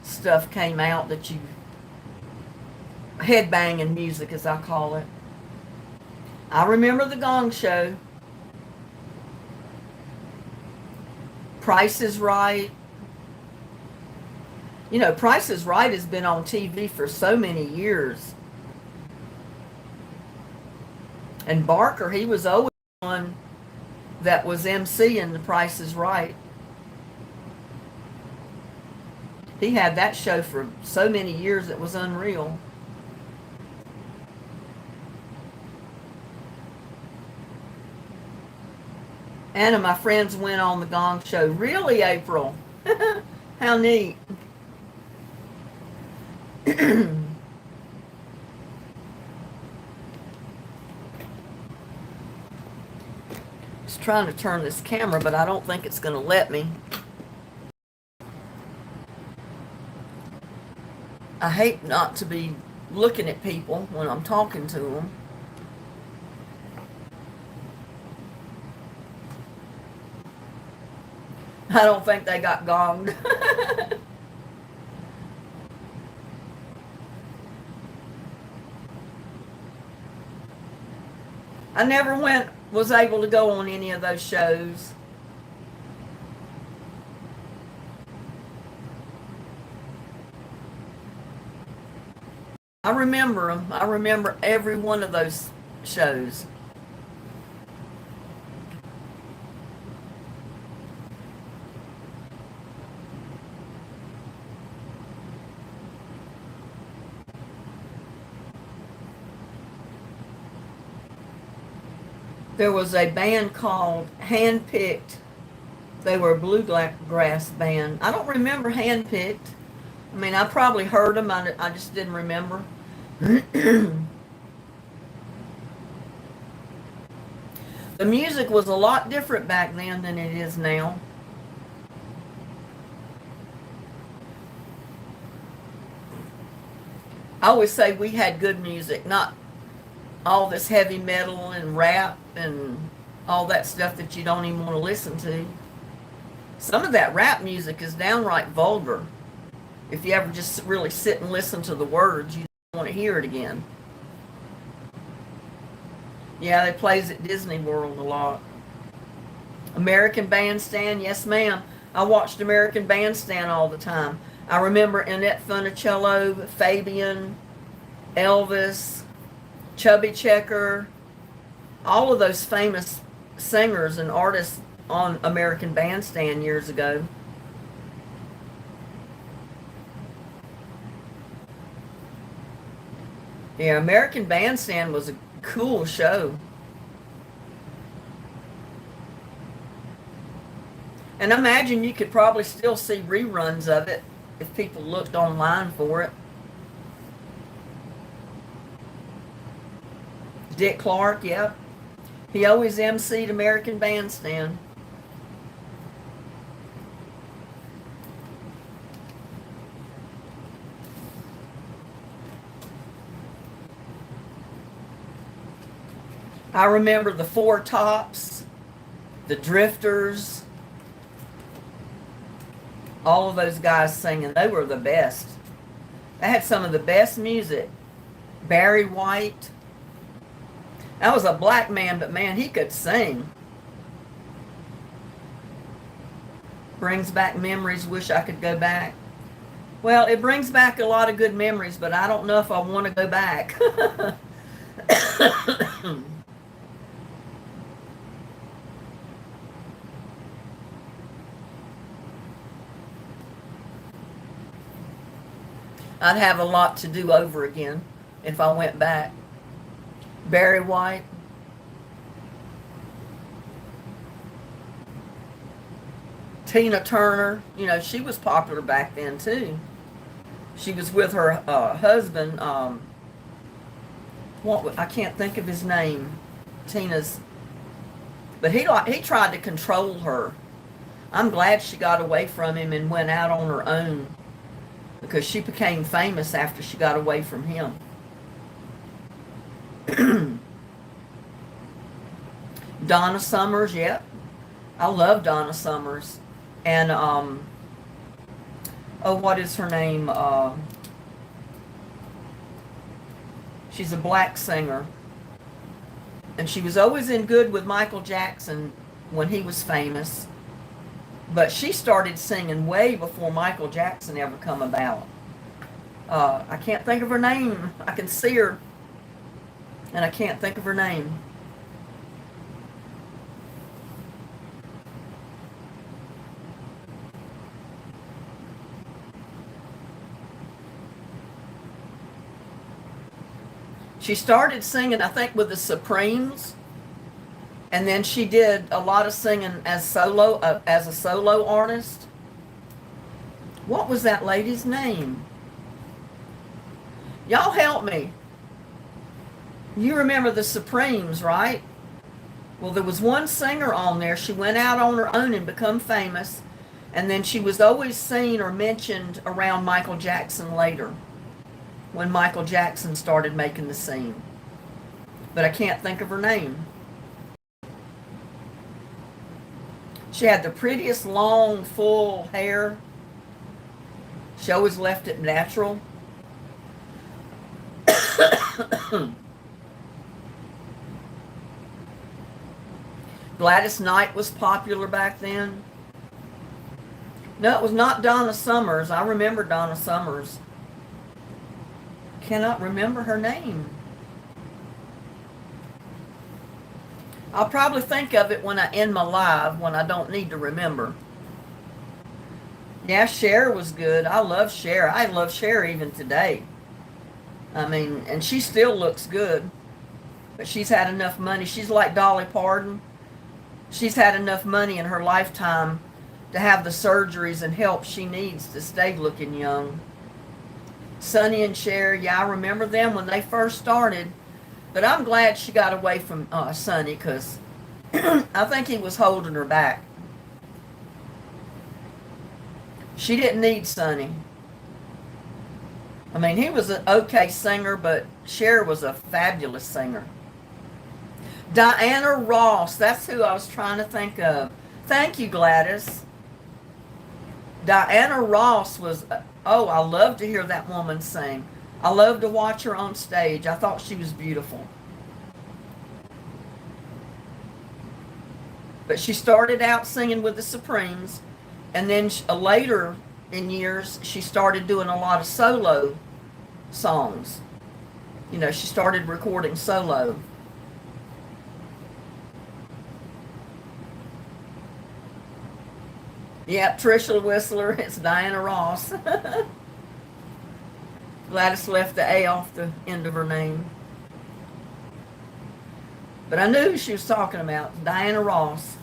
stuff came out that you headbanging music, as I call it. I remember the Gong Show, Price is Right. You know, Price is Right has been on TV for so many years. And Barker, he was always one that was MCing The Price is Right. He had that show for so many years, it was unreal. Anna, my friends went on the Gong Show. Really, April? How neat. Just trying to turn this camera, but I don't think it's going to let me. I hate not to be looking at people when I'm talking to them. I don't think they got gonged. I never was able to go on any of those shows. I remember them. I remember every one of those shows. There was a band called Handpicked. They were a bluegrass band. I don't remember Handpicked. I mean, I probably heard them. I just didn't remember. The music was a lot different back then than it is now. I always say we had good music, not all this heavy metal and rap and all that stuff that you don't even want to listen to. Some of that rap music is downright vulgar. If you ever just really sit and listen to the words, you don't want to hear it again. Yeah, they plays at Disney World a lot. American Bandstand, yes ma'am. I watched American Bandstand all the time. I remember Annette Funicello, Fabian, Elvis, Chubby Checker, all of those famous singers and artists on American Bandstand years ago. Yeah, American Bandstand was a cool show. And I imagine you could probably still see reruns of it if people looked online for it. Dick Clark, yep. He always emceed American Bandstand. I remember the Four Tops, the Drifters, all of those guys singing. They were the best. They had some of the best music. Barry White. That was a black man, but man, he could sing. Brings back memories, wish I could go back. Well, it brings back a lot of good memories, but I don't know if I want to go back. I'd have a lot to do over again if I went back. Barry White. Tina Turner, you know, she was popular back then too. She was with her husband. I can't think of his name. Tina's, but he tried to control her. I'm glad she got away from him and went out on her own, because she became famous after she got away from him. Donna Summers, yep. I love Donna Summers. And, oh, what is her name? She's a black singer. And she was always in good with Michael Jackson when he was famous. But she started singing way before Michael Jackson ever come about. I can't think of her name. I can see her, and I can't think of her name. She started singing, I think, with the Supremes, and then she did a lot of singing as as a solo artist. What was that lady's name? Y'all help me. You remember the Supremes, right? Well, there was one singer on there. She went out on her own and become famous, and then she was always seen or mentioned around Michael Jackson later, when Michael Jackson started making the scene. But I can't think of her name. She had the prettiest long, full hair. She always left it natural. Gladys Knight was popular back then. No, it was not Donna Summers. I remember Donna Summers. Cannot remember her name. I'll probably think of it when I end my live, when I don't need to remember. Yeah, Cher was good. I love Cher. I love Cher even today. I mean, and she still looks good. But she's had enough money. She's like Dolly Parton. She's had enough money in her lifetime to have the surgeries and help she needs to stay looking young. Sonny and Cher, yeah, I remember them when they first started. But I'm glad she got away from Sonny, because I think he was holding her back. She didn't need Sonny. I mean, he was an okay singer, but Cher was a fabulous singer. Diana Ross, that's who I was trying to think of. Thank you, Gladys. Diana Ross was, oh, I love to hear that woman sing. I love to watch her on stage. I thought she was beautiful. But she started out singing with the Supremes, and then later in years, she started doing a lot of solo songs. You know, she started recording solo. Yep, Trisha Whistler, it's Diana Ross. Gladys left the A off the end of her name. But I knew who she was talking about, Diana Ross.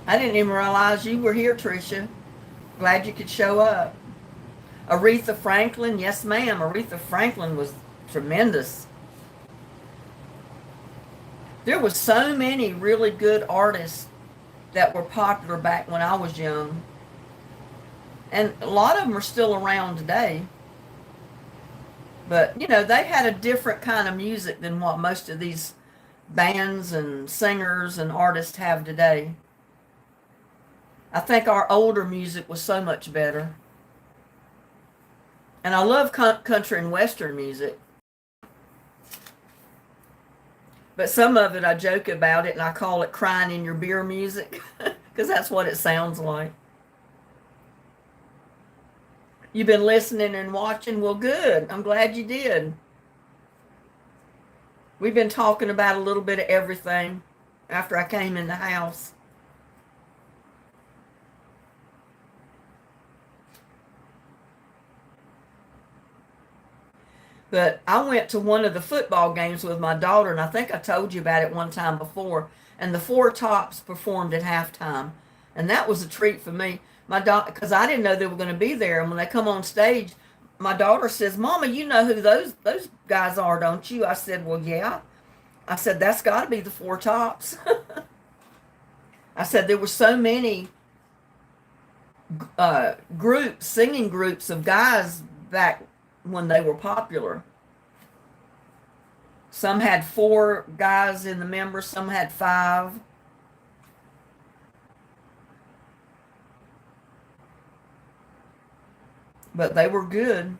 I didn't even realize you were here, Tricia. Glad you could show up. Aretha Franklin, yes ma'am, Aretha Franklin was tremendous. There was so many really good artists that were popular back when I was young. And a lot of them are still around today. But, you know, they had a different kind of music than what most of these bands and singers and artists have today. I think our older music was so much better. And I love country and western music. But some of it, I joke about it, and I call it crying in your beer music, because that's what it sounds like. You've been listening and watching? Well, good. I'm glad you did. We've been talking about a little bit of everything after I came in the house. But I went to one of the football games with my daughter, and I think I told you about it one time before. And the Four Tops performed at halftime, and that was a treat for me. My daughter, because I didn't know they were going to be there, and when they come on stage, my daughter says, "Mama, you know who those guys are, don't you?" I said, "Well, yeah." I said, "That's got to be the Four Tops." I said there were so many groups, singing groups of guys back when they were popular. Some had 4 guys in the members, some had 5. But they were good.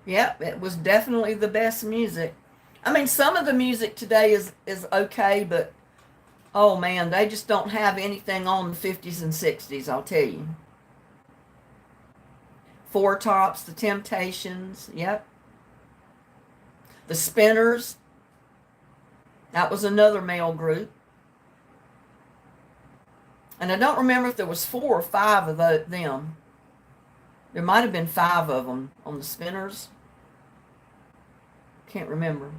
Yep, it was definitely the best music. I mean, some of the music today is okay, but oh man, they just don't have anything on the 50s and 60s, I'll tell you. Four Tops, the Temptations, yep. The Spinners, that was another male group. And I don't remember if there was 4 or 5 of them. There might have been 5 of them on the Spinners. Can't remember.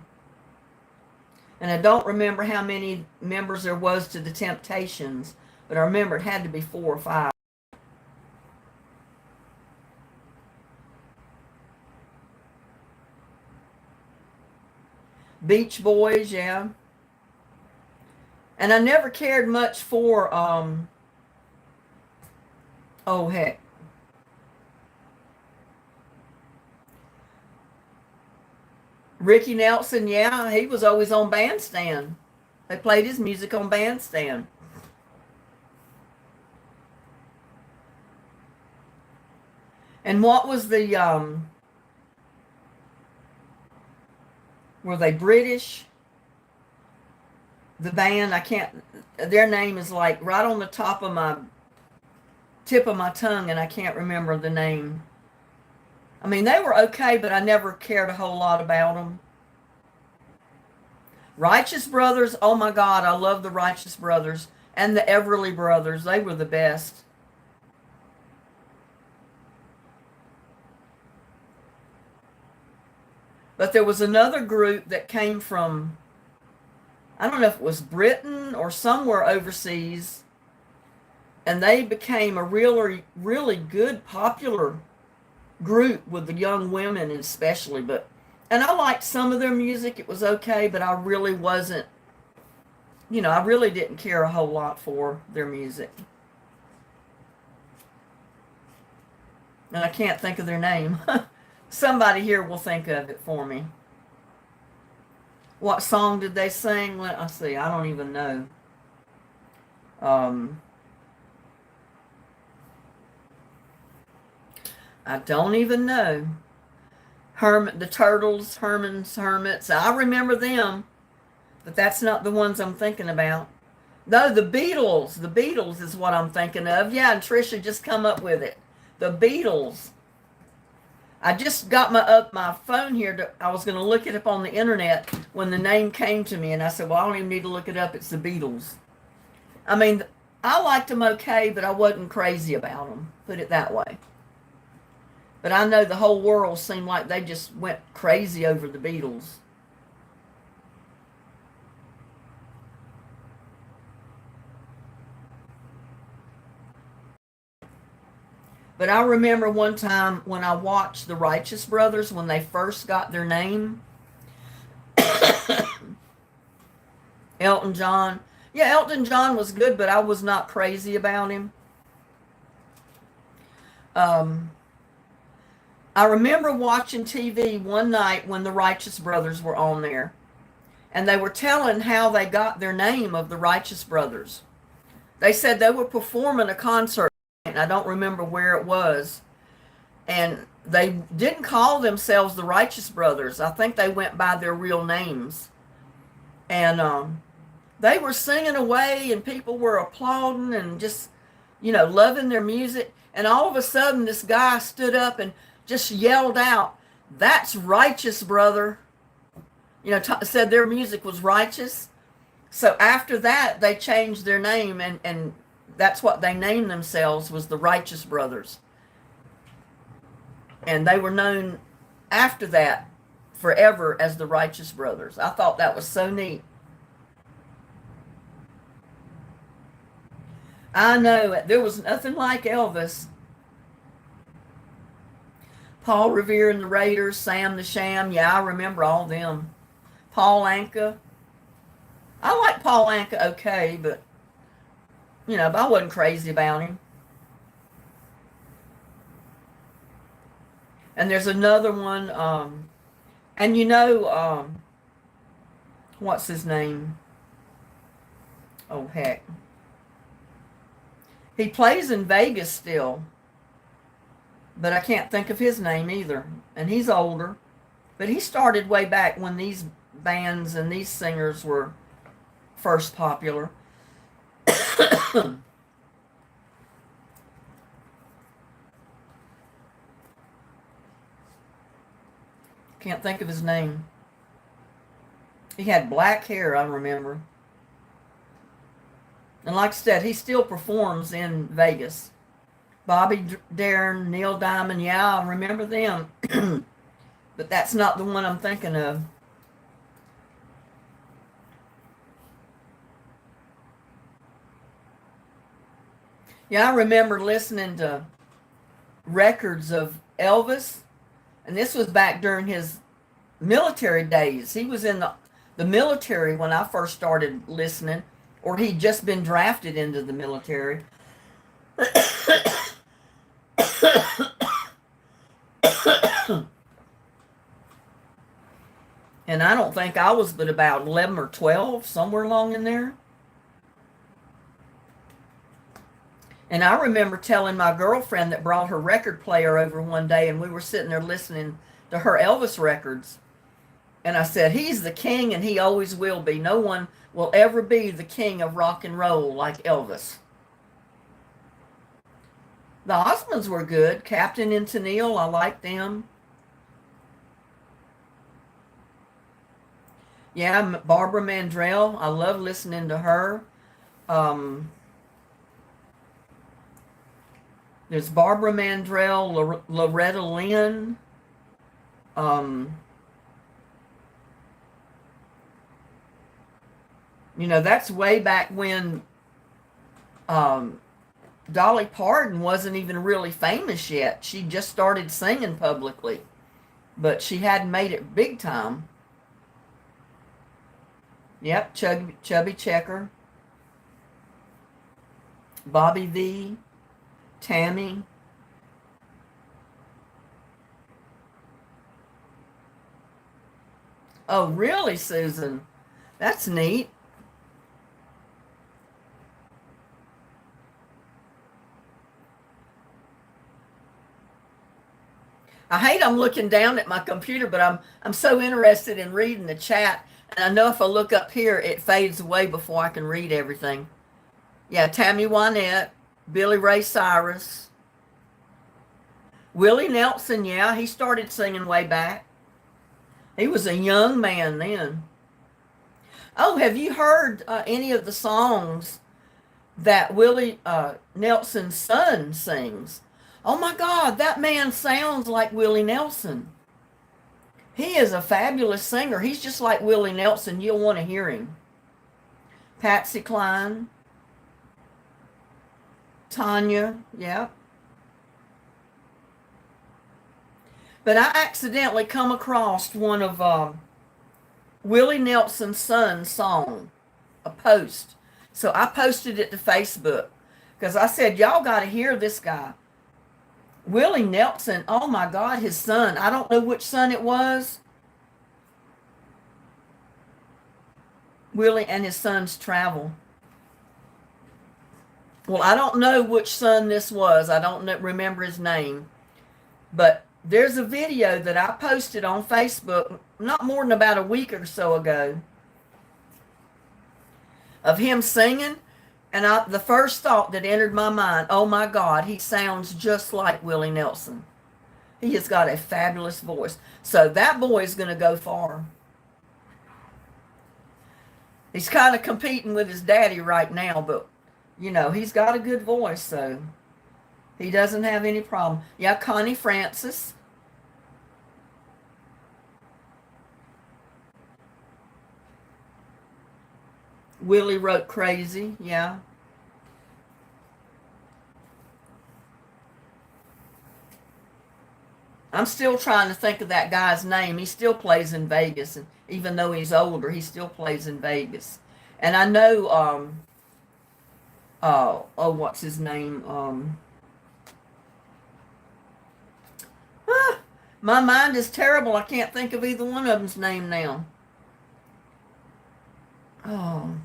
And I don't remember how many members there was to the Temptations, but I remember it had to be 4 or 5. Beach Boys, yeah. And I never cared much for, oh heck. Ricky Nelson, yeah, he was always on Bandstand. They played his music on Bandstand. And what was the, were they British? The band, I can't, their name is like right on the top of my, tip of my tongue, and I can't remember the name. I mean, they were okay, but I never cared a whole lot about them. Righteous Brothers, oh my God, I love the Righteous Brothers and the Everly Brothers. They were the best. But there was another group that came from, I don't know if it was Britain or somewhere overseas, and they became a really, really good, popular group with the young women especially. And I liked some of their music. It was okay, but I really wasn't, I really didn't care a whole lot for their music. And I can't think of their name. Somebody here will think of it for me. What song did they sing? Let's see. I don't even know. I don't even know. The Turtles, Herman's Hermits. I remember them, but that's not the ones I'm thinking about. No, the Beatles. The Beatles is what I'm thinking of. Yeah, and Trisha just come up with it. The Beatles. I just got my phone here. I was going to look it up on the internet when the name came to me, and I said, well, I don't even need to look it up. It's the Beatles. I mean, I liked them okay, but I wasn't crazy about them. Put it that way. But I know the whole world seemed like they just went crazy over the Beatles. But I remember one time when I watched the Righteous Brothers when they first got their name. Elton John. Yeah, Elton John was good, but I was not crazy about him. I remember watching TV one night when the Righteous Brothers were on there. And they were telling how they got their name of the Righteous Brothers. They said they were performing a concert, and I don't remember where it was. And they didn't call themselves the Righteous Brothers. I think they went by their real names. And they were singing away, and people were applauding and just, loving their music. And all of a sudden, this guy stood up and just yelled out, "That's righteous, brother." Said their music was righteous. So after that, they changed their name, and that's what they named themselves, was the Righteous Brothers. And they were known after that forever as the Righteous Brothers. I thought that was so neat. I know, there was nothing like Elvis. Paul Revere and the Raiders, Sam the Sham. Yeah, I remember all them. Paul Anka. I like Paul Anka okay, but but I wasn't crazy about him. And there's another one, and what's his name? Oh, heck. He plays in Vegas still, but I can't think of his name either. And he's older, but he started way back when these bands and these singers were first popular. Can't think of his name. He had black hair, I remember. And like I said, he still performs in Vegas. Bobby Darin, Neil Diamond, yeah, I remember them. But that's not the one I'm thinking of. Yeah, I remember listening to records of Elvis, and this was back during his military days. He was in the military when I first started listening, or he'd just been drafted into the military. And I don't think I was but about 11 or 12, somewhere along in there. And I remember telling my girlfriend that brought her record player over one day, and we were sitting there listening to her Elvis records. And I said, he's the king and he always will be. No one will ever be the king of rock and roll like Elvis. The Osmonds were good. Captain and Tennille, I liked them. Yeah, Barbara Mandrell, I love listening to her. There's Barbara Mandrell, Loretta Lynn. That's way back when Dolly Parton wasn't even really famous yet. She just started singing publicly, but she hadn't made it big time. Yep, Chubby Checker, Bobby V, Tammy. Oh, really, Susan? That's neat. I hate I'm looking down at my computer, but I'm so interested in reading the chat. And I know if I look up here, it fades away before I can read everything. Yeah, Tammy Wynette, Billy Ray Cyrus, Willie Nelson. Yeah, he started singing way back. He was a young man then. Oh, have you heard any of the songs that Willie Nelson's son sings? Oh my God, that man sounds like Willie Nelson. He is a fabulous singer. He's just like Willie Nelson. You'll want to hear him. Patsy Cline. Tanya, yeah. But I accidentally come across one of Willie Nelson's son's song, a post. So I posted it to Facebook because I said, y'all got to hear this guy. Willie Nelson, oh my God, his son. I don't know which son it was. Willie and his sons travel. Well, I don't know which son this was. I don't remember his name. But there's a video that I posted on Facebook not more than about a week or so ago of him singing. And the first thought that entered my mind, oh my God, he sounds just like Willie Nelson. He has got a fabulous voice. So that boy is going to go far. He's kind of competing with his daddy right now, but, he's got a good voice, so he doesn't have any problem. Yeah, Connie Francis. Willie wrote Crazy, yeah. I'm still trying to think of that guy's name. He still plays in Vegas, and even though he's older, he still plays in Vegas. And I know what's his name? My mind is terrible. I can't think of either one of them's name now. Oh,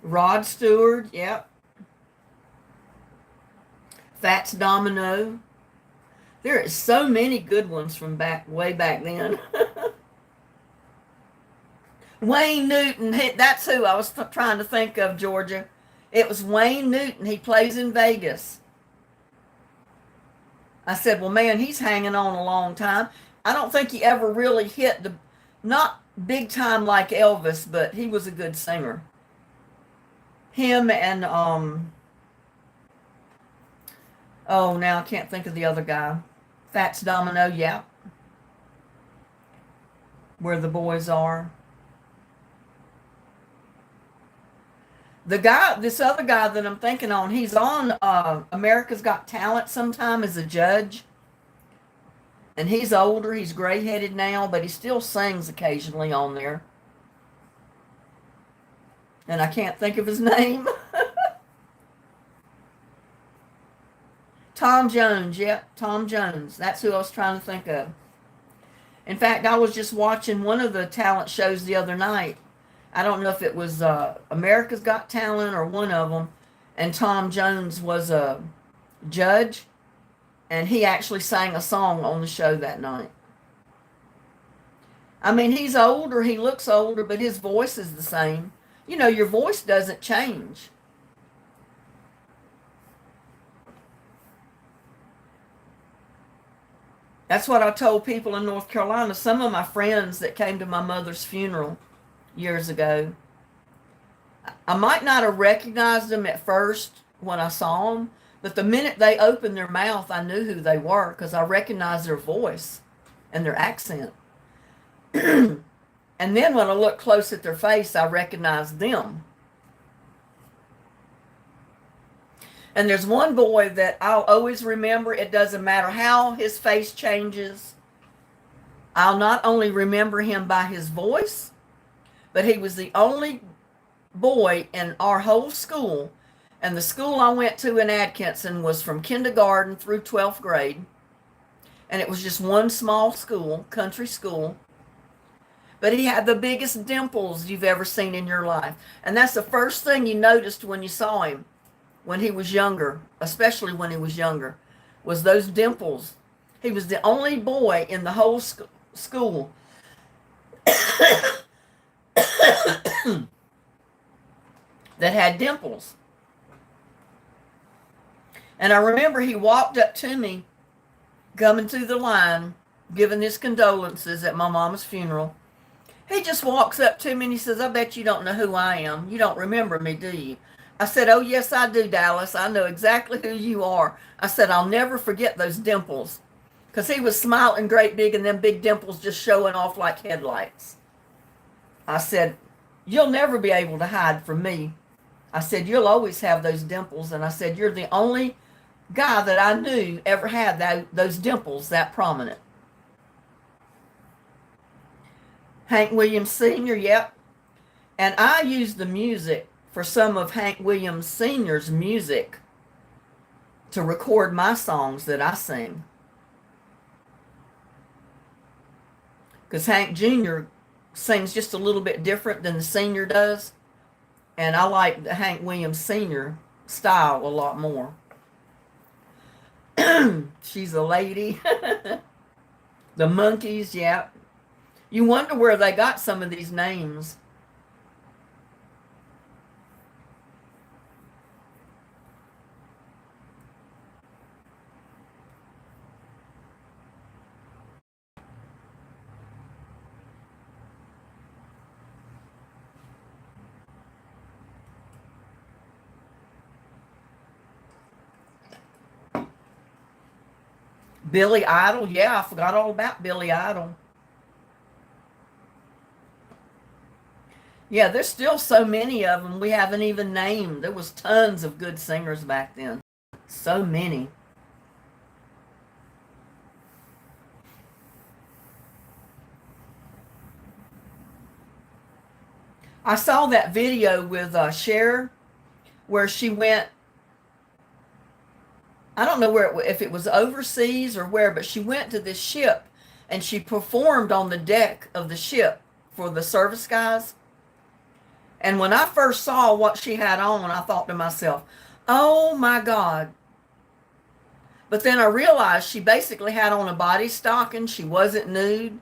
Rod Stewart, yep. Fats Domino. There is so many good ones from way back then. Wayne Newton, that's who I was trying to think of, Georgia. It was Wayne Newton. He plays in Vegas. I said, well, man, he's hanging on a long time. I don't think he ever really hit not big time like Elvis, but he was a good singer. Him and, now I can't think of the other guy. Fats Domino, yeah. Where the Boys Are. This other guy that I'm thinking on, he's on America's Got Talent sometime as a judge. And he's older, he's gray-headed now, but he still sings occasionally on there. And I can't think of his name. Tom Jones, yep, Tom Jones. That's who I was trying to think of. In fact, I was just watching one of the talent shows the other night. I don't know if it was America's Got Talent or one of them, and Tom Jones was a judge, and he actually sang a song on the show that night. I mean, he's older, he looks older, but his voice is the same. You know, your voice doesn't change. That's what I told people in North Carolina. Some of my friends that came to my mother's funeral years ago, I might not have recognized them at first when I saw them, but the minute they opened their mouth, I knew who they were because I recognized their voice and their accent. And then when I looked close at their face, I recognized them. And there's one boy that I'll always remember. It doesn't matter how his face changes. I'll not only remember him by his voice, but he was the only boy in our whole school. And the school I went to in Atkinson was from kindergarten through 12th grade. And it was just one small school, country school. But he had the biggest dimples you've ever seen in your life. And that's the first thing you noticed when you saw him when he was younger, especially when he was younger, was those dimples. He was the only boy in the whole school that had dimples. And I remember he walked up to me, coming through the line, giving his condolences at my mama's funeral. He just walks up to me and he says, I bet you don't know who I am. You don't remember me, do you? I said, oh, yes, I do, Dallas. I know exactly who you are. I said, I'll never forget those dimples. Because he was smiling great big and them big dimples just showing off like headlights. I said, you'll never be able to hide from me. I said, you'll always have those dimples. And I said, you're the only guy that I knew ever had those dimples that prominent. Hank Williams Sr., yep. And I used the music for some of Hank Williams Sr.'s music to record my songs that I sing. Because Hank Jr. sings just a little bit different than the senior does. And I like the Hank Williams Sr. style a lot more. She's a lady. The Monkees, yeah. You wonder where they got some of these names. Billy Idol, yeah, I forgot all about Billy Idol. Yeah, there's still so many of them we haven't even named. There was tons of good singers back then. So many. I saw that video with Cher where she went, I don't know if it was overseas or where, but she went to this ship and she performed on the deck of the ship for the service guys. And when I first saw what she had on, I thought to myself, oh my God. But then I realized she basically had on a body stocking. She wasn't nude.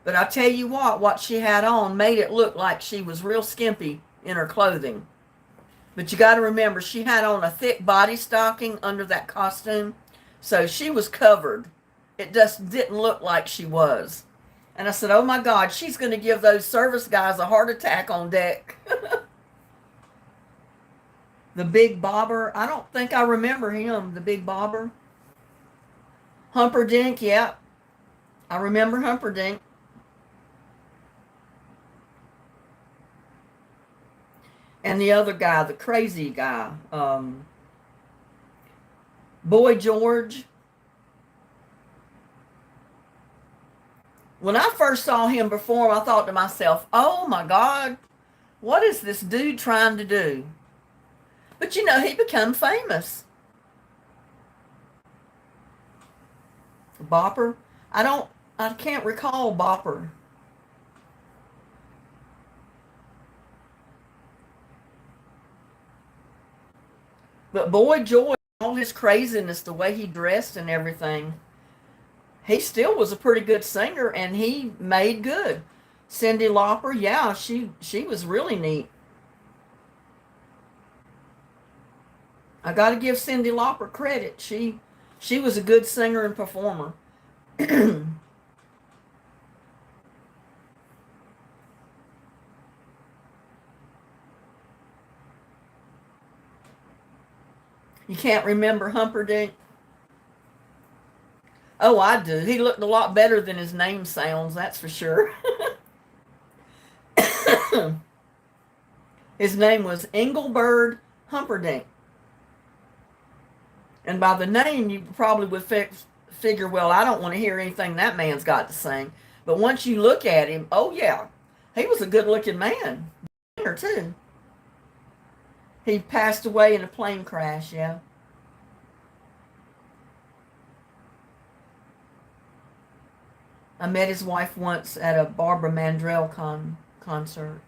But I tell you what she had on made it look like she was real skimpy in her clothing. But you got to remember, she had on a thick body stocking under that costume. So she was covered. It just didn't look like she was. And I said, oh my God, she's going to give those service guys a heart attack on deck. The Big Bobber. I don't think I remember him, the Big Bobber. Humperdinck, yeah. I remember Humperdinck. And the other guy, the crazy guy, Boy George. When I first saw him perform, I thought to myself, oh my God, what is this dude trying to do? But you know, he became famous. Bopper? I can't recall Bopper. But Boy George, all his craziness, the way he dressed and everything, he still was a pretty good singer and he made good. Cyndi Lauper, yeah, she was really neat. I got to give Cyndi Lauper credit. She was a good singer and performer. You can't remember Humperdinck? Oh, I do. He looked a lot better than his name sounds, that's for sure. His name was Engelbert Humperdinck. And by the name, you probably would figure, well, I don't want to hear anything that man's got to sing. But once you look at him, oh yeah, he was a good-looking man. Too. He passed away in a plane crash, yeah. I met his wife once at a Barbara Mandrell concert.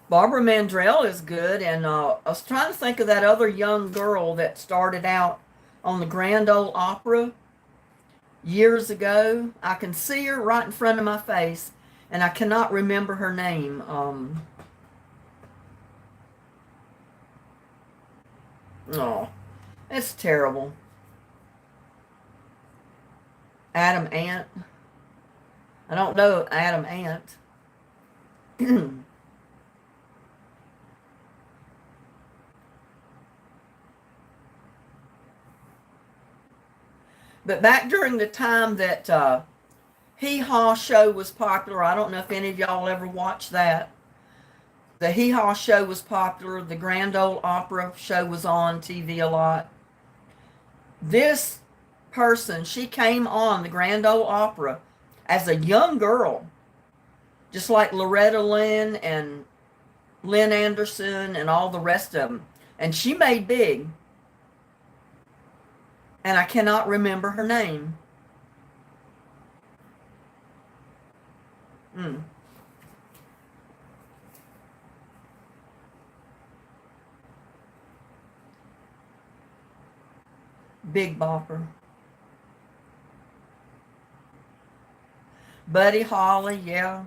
Barbara Mandrell is good, and I was trying to think of that other young girl that started out on the Grand Ole Opera years ago. I can see her right in front of my face, and I cannot remember her name. Oh, it's terrible. Adam Ant. I don't know Adam Ant. But back during the time that Hee Haw show was popular, I don't know if any of y'all ever watched that. The Hee Haw show was popular. The Grand Ole Opera show was on TV a lot. This person, she came on the Grand Ole Opera as a young girl, just like Loretta Lynn and Lynn Anderson and all the rest of them. And she made big. And I cannot remember her name. Big Bopper. Buddy Holly, yeah.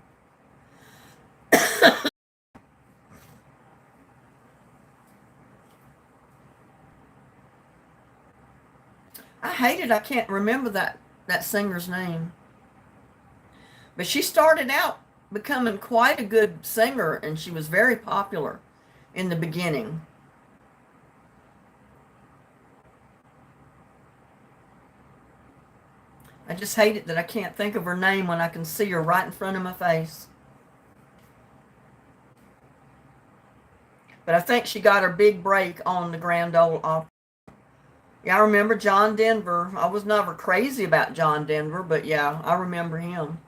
I hate it. I can't remember that singer's name. But she started out becoming quite a good singer, and she was very popular in the beginning. I just hate it that I can't think of her name when I can see her right in front of my face. But I think she got her big break on the Grand Ole Opera. Yeah, I remember John Denver. I was never crazy about John Denver, but yeah, I remember him.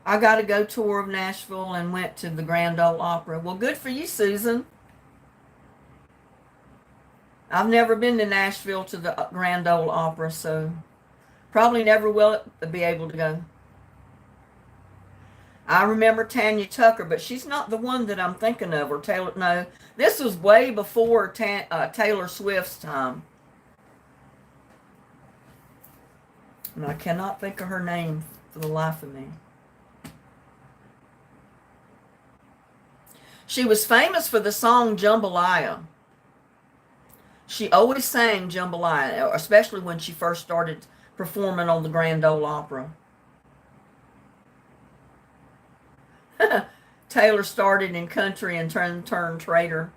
I got a go tour of Nashville and went to the Grand Ole Opera. Well, good for you, Susan. I've never been to Nashville to the Grand Ole Opera, so probably never will be able to go. I remember Tanya Tucker, but she's not the one that I'm thinking of, or Taylor. No, this was way before Taylor Swift's time. And I cannot think of her name for the life of me. She was famous for the song Jambalaya. She always sang Jambalaya, especially when she first started performing on the Grand Ole Opera. Taylor started in country and turned traitor.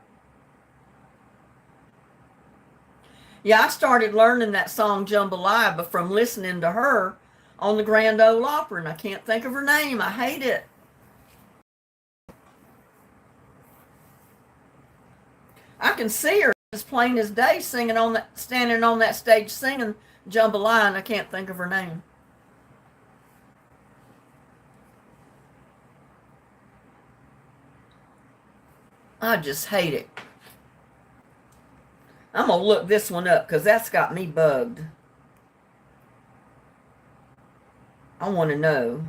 Yeah, I started learning that song Jambalaya but from listening to her on the Grand Ole Opera, and I can't think of her name. I hate it. I can see her as plain as day singing on that, standing on that stage singing Jambalaya, and I can't think of her name. I just hate it. I'm going to look this one up because that's got me bugged. I want to know.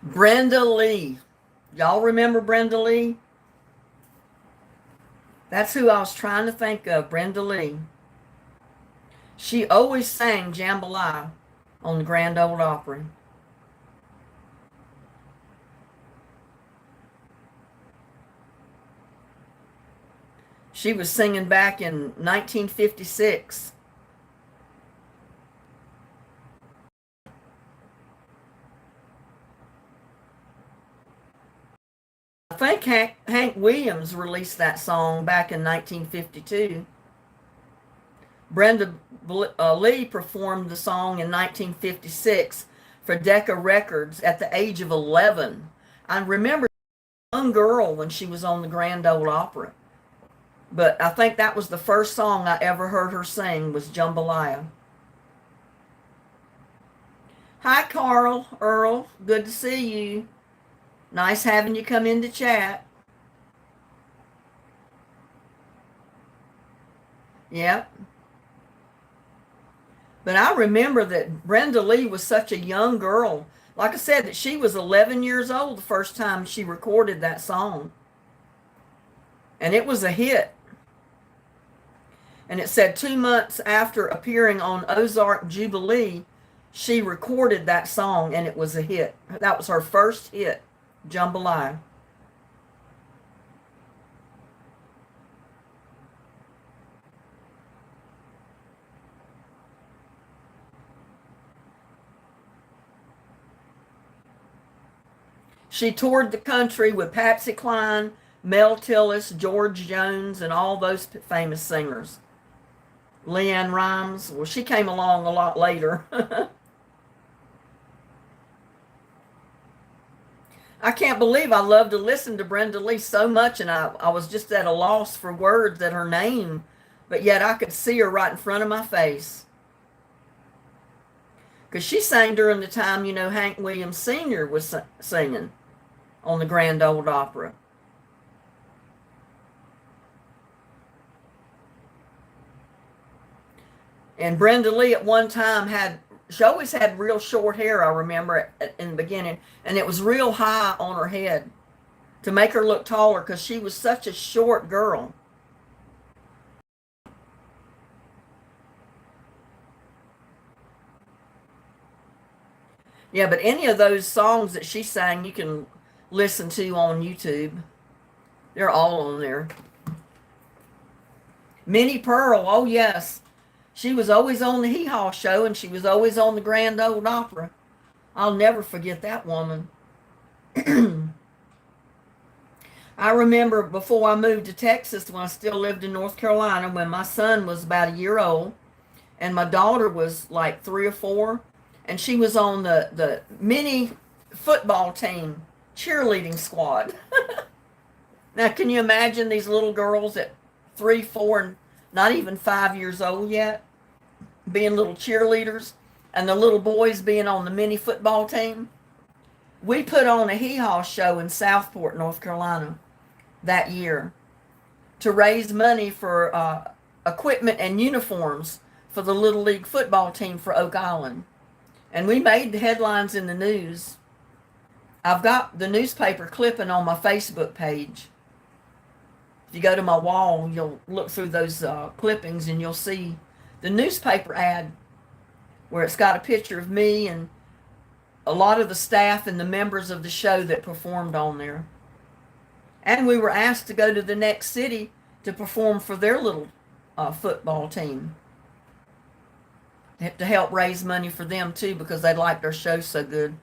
Brenda Lee. Y'all remember Brenda Lee? That's who I was trying to think of, Brenda Lee. She always sang Jambalaya on the Grand Ole Opry. She was singing back in 1956. I think Hank Williams released that song back in 1952. Brenda Lee performed the song in 1956 for Decca Records at the age of 11. I remember a young girl when she was on the Grand Ole Opera. But I think that was the first song I ever heard her sing was Jambalaya. Hi, Carl, Earl. Good to see you. Nice having you come in to chat. Yep. But I remember that Brenda Lee was such a young girl. Like I said, that she was 11 years old the first time she recorded that song. And it was a hit. And it said 2 months after appearing on Ozark Jubilee, she recorded that song and it was a hit. That was her first hit, Jambalaya. She toured the country with Patsy Cline, Mel Tillis, George Jones, and all those famous singers. LeAnn Rimes, well, she came along a lot later. I can't believe I love to listen to Brenda Lee so much, and I was just at a loss for words at her name, but yet I could see her right in front of my face. Because she sang during the time, Hank Williams Sr. was singing on the Grand Ole Opera. And Brenda Lee at one time she always had real short hair, I remember, in the beginning. And it was real high on her head to make her look taller because she was such a short girl. Yeah, but any of those songs that she sang, you can listen to on YouTube. They're all on there. Minnie Pearl, oh yes. She was always on the Hee Haw show, and she was always on the Grand Ole Opry. I'll never forget that woman. I remember before I moved to Texas, when I still lived in North Carolina, when my son was about a year old, and my daughter was like 3 or 4, and she was on the mini football team cheerleading squad. Now, can you imagine these little girls at 3, 4, and not even 5 years old yet, being little cheerleaders, and the little boys being on the mini football team? We put on a Hee Haw show in Southport, North Carolina that year to raise money for equipment and uniforms for the Little League football team for Oak Island. And we made the headlines in the news. I've got the newspaper clipping on my Facebook page. If you go to my wall, you'll look through those clippings and you'll see the newspaper ad where it's got a picture of me and a lot of the staff and the members of the show that performed on there. And we were asked to go to the next city to perform for their little football team, to help raise money for them too, because they liked our show so good.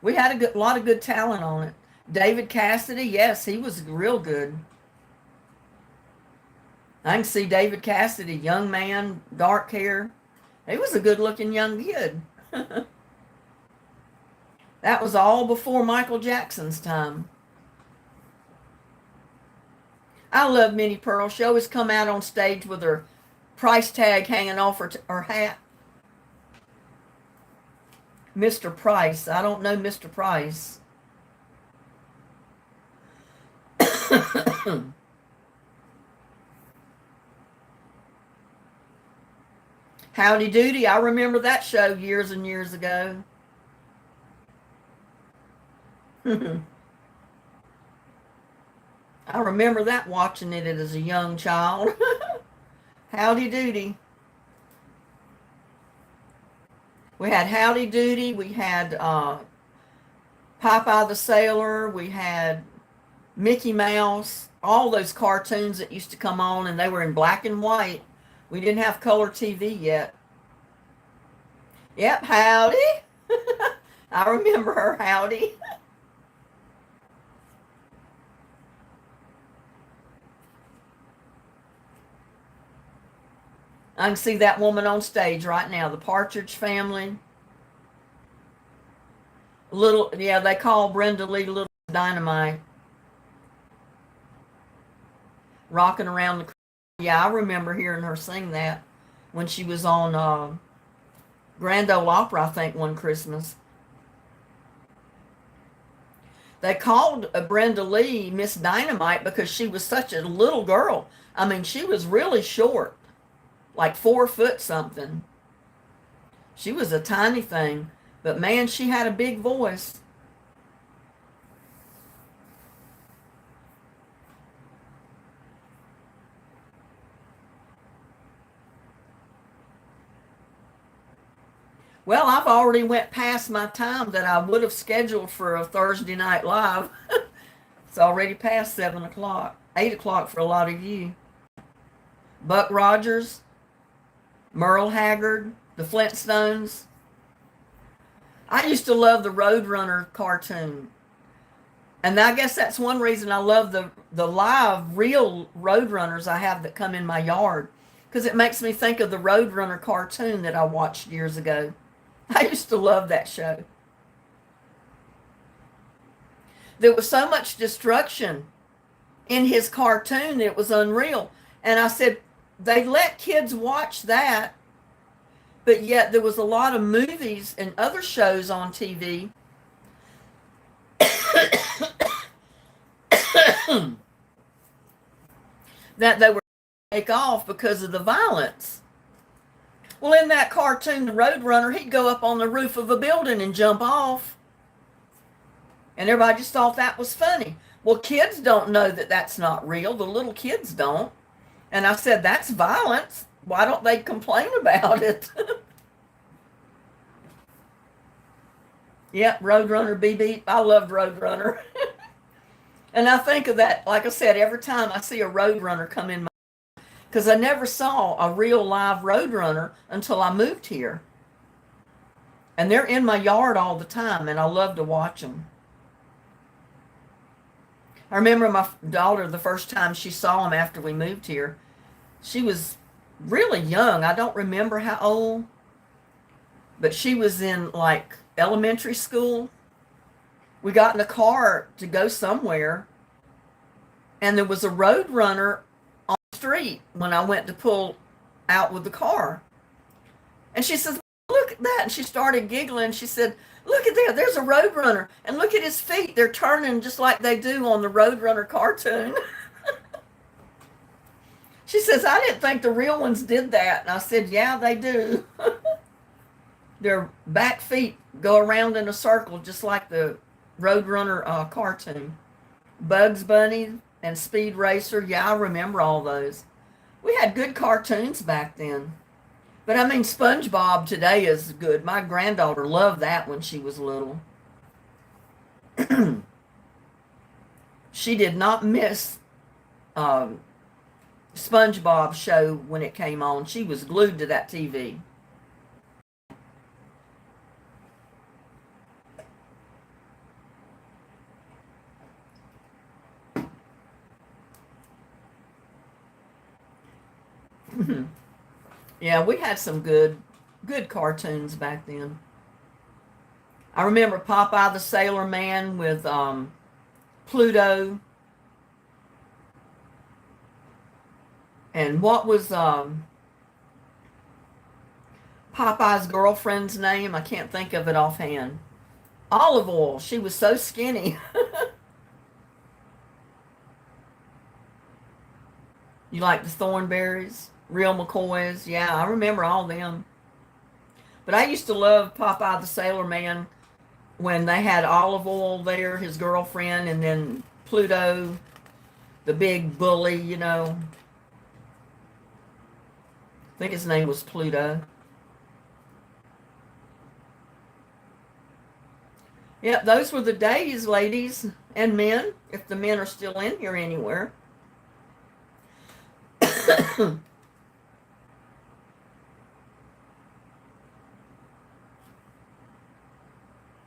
We had a lot of good talent on it. David Cassidy, yes, he was real good. I can see David Cassidy, young man, dark hair. He was a good-looking young kid. That was all before Michael Jackson's time. I love Minnie Pearl. She always come out on stage with her price tag hanging off her hat. Mr. Price. I don't know Mr. Price. Howdy Doody. I remember that show years and years ago. I remember that, watching it as a young child. Howdy Doody. We had Howdy Doody. We had Popeye the Sailor. We had Mickey Mouse. All those cartoons that used to come on, and they were in black and white. We didn't have color TV yet. Yep, Howdy. I remember her, Howdy. I can see that woman on stage right now, the Partridge Family. They call Brenda Lee Little Dynamite. Rocking around the... Yeah, I remember hearing her sing that when she was on Grand Ole Opry, I think, one Christmas. They called Brenda Lee Miss Dynamite because she was such a little girl. I mean, she was really short. Like 4 foot something. She was a tiny thing, but man, she had a big voice. Well, I've already went past my time that I would have scheduled for a Thursday Night Live. It's already past 7 o'clock, 8 o'clock for a lot of you. Buck Rogers, Merle Haggard, the Flintstones. I used to love the Roadrunner cartoon. And I guess that's one reason I love the live, real Roadrunners I have that come in my yard. Because it makes me think of the Roadrunner cartoon that I watched years ago. I used to love that show. There was so much destruction in his cartoon, it was unreal. And I said, they let kids watch that, but yet there was a lot of movies and other shows on TV that they were take off because of the violence. Well, in that cartoon, the Roadrunner, he'd go up on the roof of a building and jump off. And everybody just thought that was funny. Well, kids don't know that that's not real. The little kids don't. And I said, that's violence. Why don't they complain about it? Yep, Roadrunner BB. I loved Roadrunner. And I think of that, like I said, every time I see a Roadrunner come in my, because I never saw a real live Roadrunner until I moved here. And they're in my yard all the time, and I love to watch them. I remember my daughter, the first time she saw them after we moved here, she was really young. I don't remember how old, but she was in like elementary school. We got in a car to go somewhere, and there was a Roadrunner on the street when I went to pull out with the car. And she says, look at that. And she started giggling. She said, look at that. There's a Roadrunner. And look at his feet. They're turning just like they do on the Roadrunner cartoon. She says, I didn't think the real ones did that. And I said, yeah, they do. Their back feet go around in a circle just like the Roadrunner cartoon. Bugs Bunny and Speed Racer. Yeah, I remember all those. We had good cartoons back then. But I mean, SpongeBob today is good. My granddaughter loved that when she was little. She did not miss SpongeBob show when it came on. She was glued to that TV. Yeah, we had some good cartoons back then. I remember Popeye the Sailor Man with Pluto. And what was Popeye's girlfriend's name? I can't think of it offhand. Olive Oil. She was so skinny. You like the Thornberries? Real McCoys? Yeah, I remember all them. But I used to love Popeye the Sailor Man when they had Olive Oil there, his girlfriend, and then Pluto, the big bully, you know. I think his name was Pluto. Yep, those were the days, ladies and men, if the men are still in here anywhere.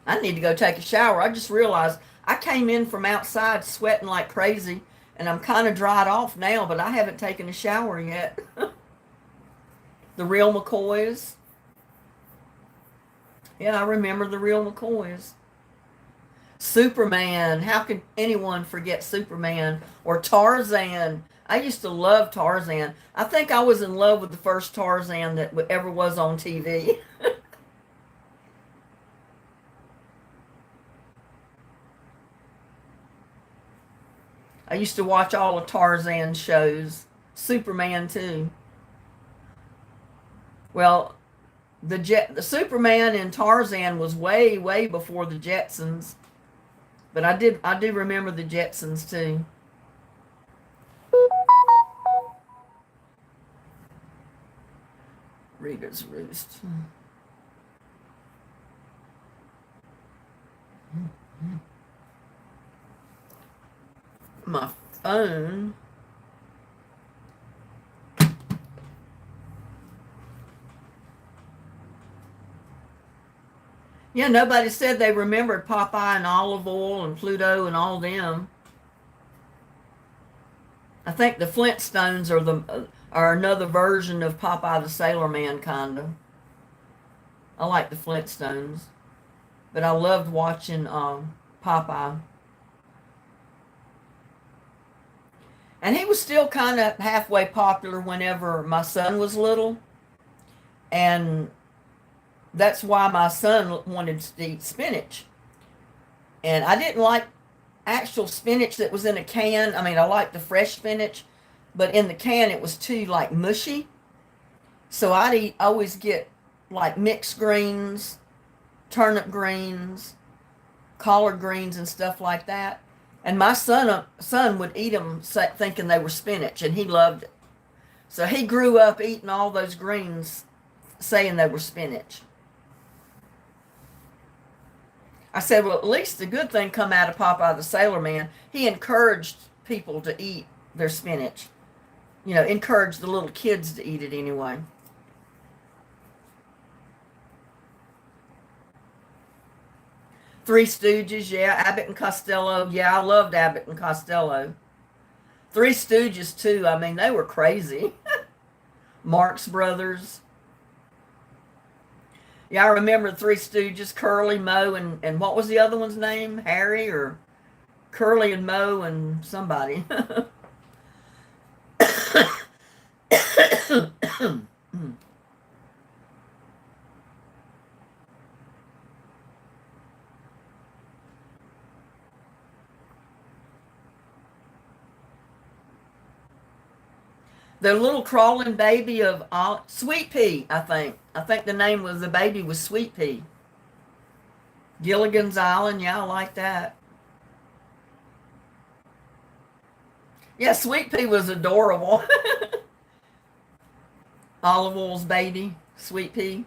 I need to go take a shower. I just realized I came in from outside sweating like crazy, and I'm kind of dried off now, but I haven't taken a shower yet. The Real McCoys. Yeah, I remember the Real McCoys. Superman. How can anyone forget Superman? Or Tarzan. I used to love Tarzan. I think I was in love with the first Tarzan that ever was on TV. I used to watch all of Tarzan shows. Superman too. Well, the Superman in Tarzan was way, way before the Jetsons. But I do remember the Jetsons too. Rita's Roost. My phone. Yeah, nobody said they remembered Popeye and Olive Oil and Pluto and all them. I think the Flintstones are another version of Popeye the Sailor Man, kinda. I like the Flintstones, but I loved watching Popeye. And he was still kind of halfway popular whenever my son was little, and that's why my son wanted to eat spinach. And I didn't like actual spinach that was in a can. I mean, I liked the fresh spinach, but in the can it was too like mushy. So always get like mixed greens, turnip greens, collard greens, and stuff like that. And my son would eat them thinking they were spinach, and he loved it. So he grew up eating all those greens, saying they were spinach. I said, well, at least the good thing come out of Popeye the Sailor Man. He encouraged people to eat their spinach. You know, encouraged the little kids to eat it anyway. Three Stooges, yeah. Abbott and Costello, yeah. I loved Abbott and Costello. Three Stooges too. I mean, they were crazy. Marx Brothers. Yeah, I remember the Three Stooges, Curly, Moe, and what was the other one's name? Harry or Curly and Moe and somebody. The little crawling baby of Sweet Pea, I think. I think the name was the baby was Sweet Pea. Gilligan's Island, yeah, I like that. Yeah, Sweet Pea was adorable. Olive Oil's baby, Sweet Pea.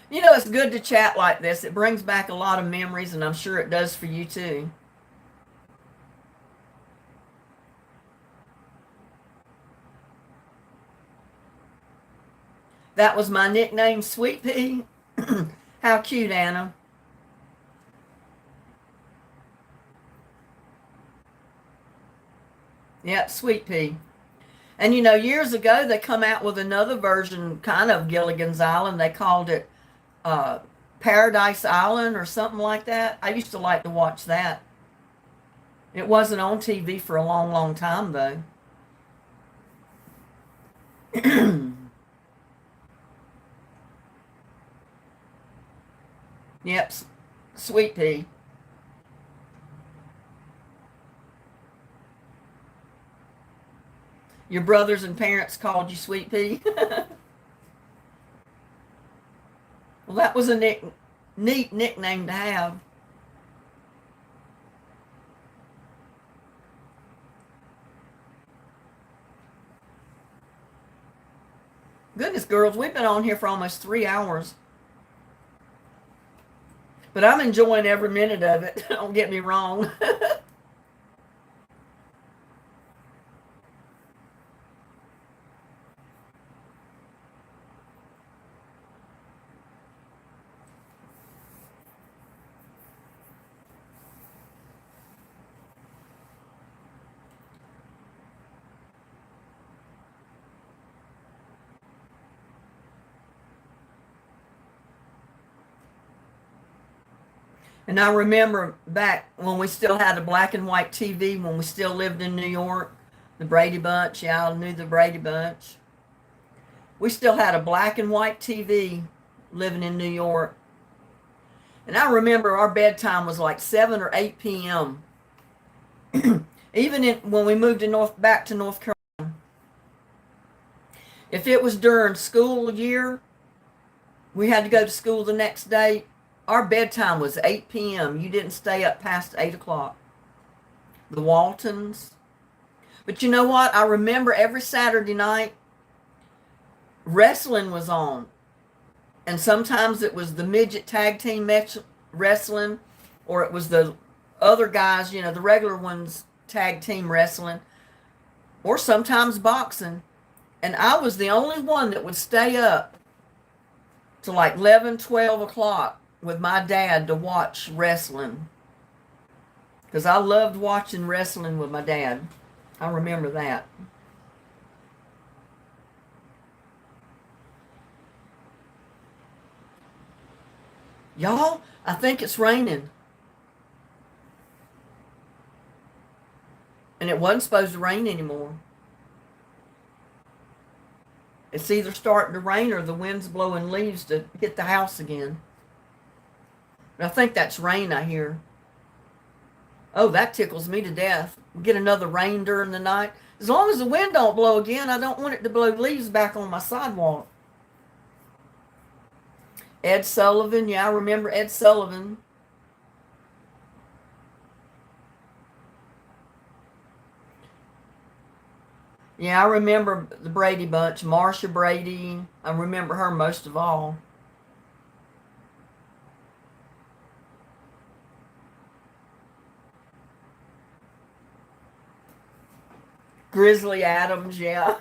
You know, it's good to chat like this. It brings back a lot of memories, and I'm sure it does for you too. That was my nickname, Sweet Pea. How cute, Anna. Yep, Sweet Pea. And you know, years ago they come out with another version, kind of Gilligan's Island. They called it uh, Paradise Island or something like that. I used to like to watch that. It wasn't on TV for a long, long time though. Yep, Sweet Pea. Your brothers and parents called you Sweet Pea. Well, that was a neat nickname to have. Goodness, girls, we've been on here for almost 3 hours, but I'm enjoying every minute of it. Don't get me wrong. And I remember back when we still had a black and white TV, when we still lived in New York, the Brady Bunch. Yeah, I knew the Brady Bunch. We still had a black and white TV living in New York. And I remember our bedtime was like 7 or 8 p.m. Even when we moved to back to North Carolina. If it was during school year, we had to go to school the next day. Our bedtime was 8 p.m. You didn't stay up past 8 o'clock. The Waltons. But you know what? I remember every Saturday night, wrestling was on. And sometimes it was the midget tag team wrestling, or it was the other guys, you know, the regular ones tag team wrestling, or sometimes boxing. And I was the only one that would stay up to like 11, 12 o'clock with my dad to watch wrestling. Because I loved watching wrestling with my dad. I remember that. Y'all, I think it's raining. And it wasn't supposed to rain anymore. It's either starting to rain or the wind's blowing leaves to hit the house again. But I think that's rain I hear. Oh, that tickles me to death. Get another rain during the night. As long as the wind don't blow again, I don't want it to blow leaves back on my sidewalk. Ed Sullivan, yeah, I remember Ed Sullivan. Yeah, I remember the Brady Bunch, Marsha Brady. I remember her most of all. Grizzly Adams, yeah.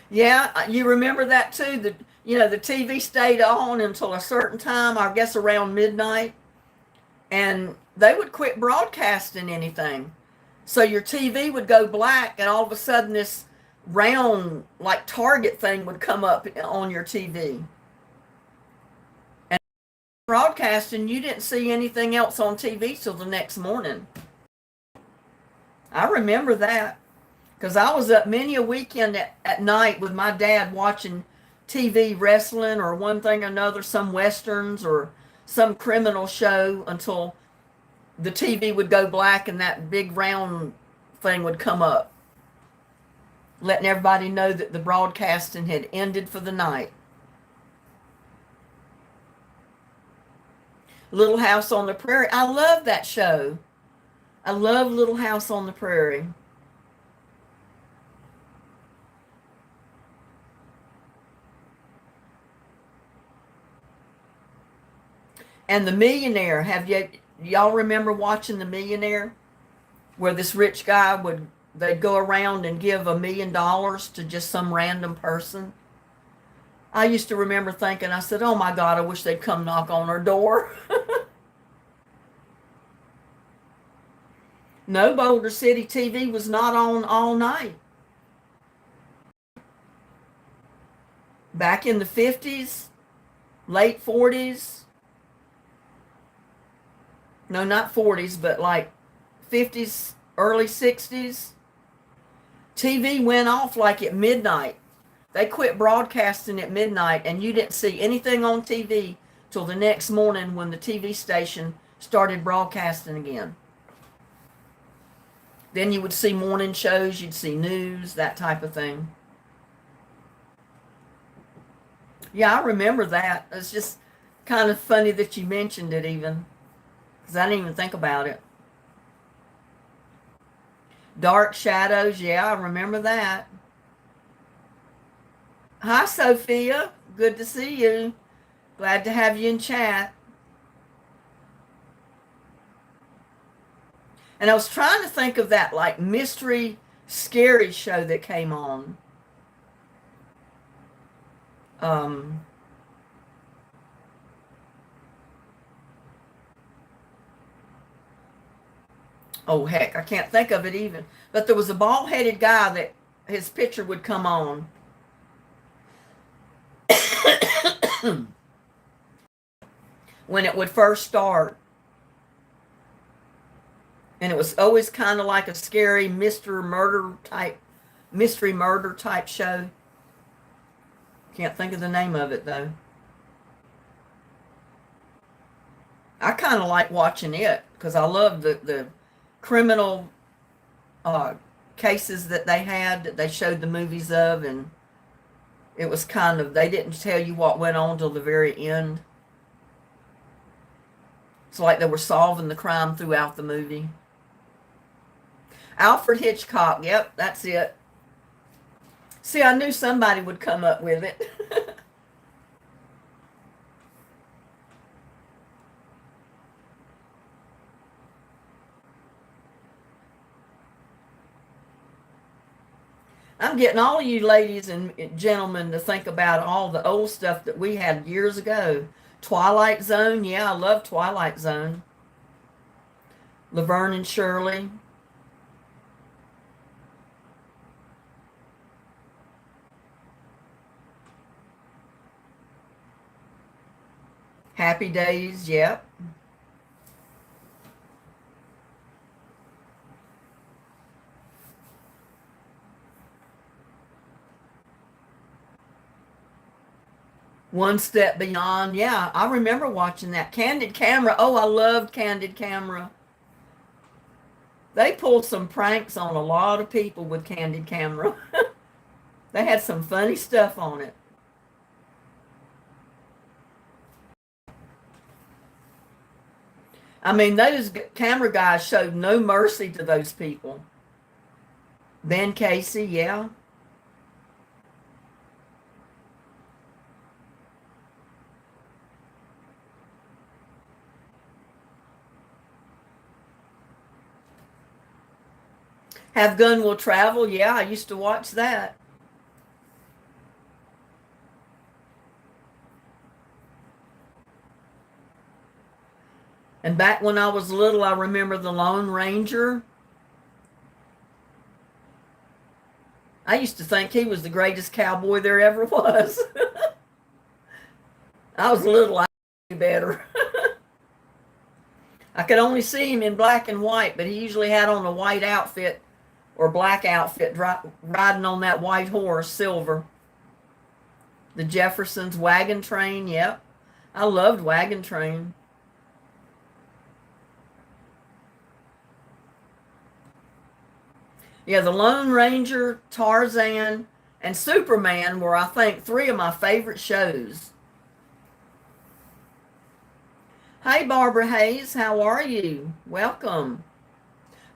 Yeah, you remember that too. The TV stayed on until a certain time, I guess around midnight, and they would quit broadcasting anything. So your TV would go black, and all of a sudden this round like target thing would come up on your TV. And broadcasting, you didn't see anything else on TV till the next morning. I remember that because I was up many a weekend at night with my dad watching TV wrestling or one thing or another, some westerns or some criminal show until the TV would go black and that big round thing would come up, letting everybody know that the broadcasting had ended for the night. Little House on the Prairie. I love that show. I love Little House on the Prairie. And The Millionaire. Y'all remember watching The Millionaire? Where this rich guy they'd go around and give $1 million to just some random person. I used to remember thinking, I said, oh my God, I wish they'd come knock on our door. No, Boulder City TV was not on all night. Back in the 50s, late 40s, no, not 40s, but like 50s, early 60s, TV went off like at midnight. They quit broadcasting at midnight, and you didn't see anything on TV till the next morning when the TV station started broadcasting again. Then you would see morning shows, you'd see news, that type of thing. Yeah, I remember that. It's just kind of funny that you mentioned it even, because I didn't even think about it. Dark Shadows, yeah, I remember that. Hi, Sophia. Good to see you. Glad to have you in chat. And I was trying to think of that like mystery, scary show that came on. Um, oh, heck, I can't think of it even. But there was a bald-headed guy that his picture would come on. When it would first start. And it was always kind of like a scary mystery murder type show. Can't think of the name of it though. I kind of like watching it because I love the criminal uh, cases that they had that they showed the movies of, and it was kind of, they didn't tell you what went on till the very end. It's like they were solving the crime throughout the movie. Alfred Hitchcock, yep, that's it. See, I knew somebody would come up with it. I'm getting all of you ladies and gentlemen to think about all the old stuff that we had years ago. Twilight Zone, yeah, I love Twilight Zone. Laverne and Shirley. Happy Days, yep. One Step Beyond. Yeah, I remember watching that. Candid Camera. Oh, I loved Candid Camera. They pulled some pranks on a lot of people with Candid Camera. They had some funny stuff on it. I mean, those camera guys showed no mercy to those people. Ben Casey, yeah. Have Gun Will Travel, yeah, I used to watch that. And back when I was little, I remember the Lone Ranger. I used to think he was the greatest cowboy there ever was. I was little, I knew better. I could only see him in black and white, but he usually had on a white outfit or black outfit riding on that white horse, silver. The Jeffersons, Wagon Train, yep. I loved Wagon Train. Yeah, the Lone Ranger, Tarzan, and Superman were, I think, three of my favorite shows. Hey, Barbara Hayes, how are you? Welcome.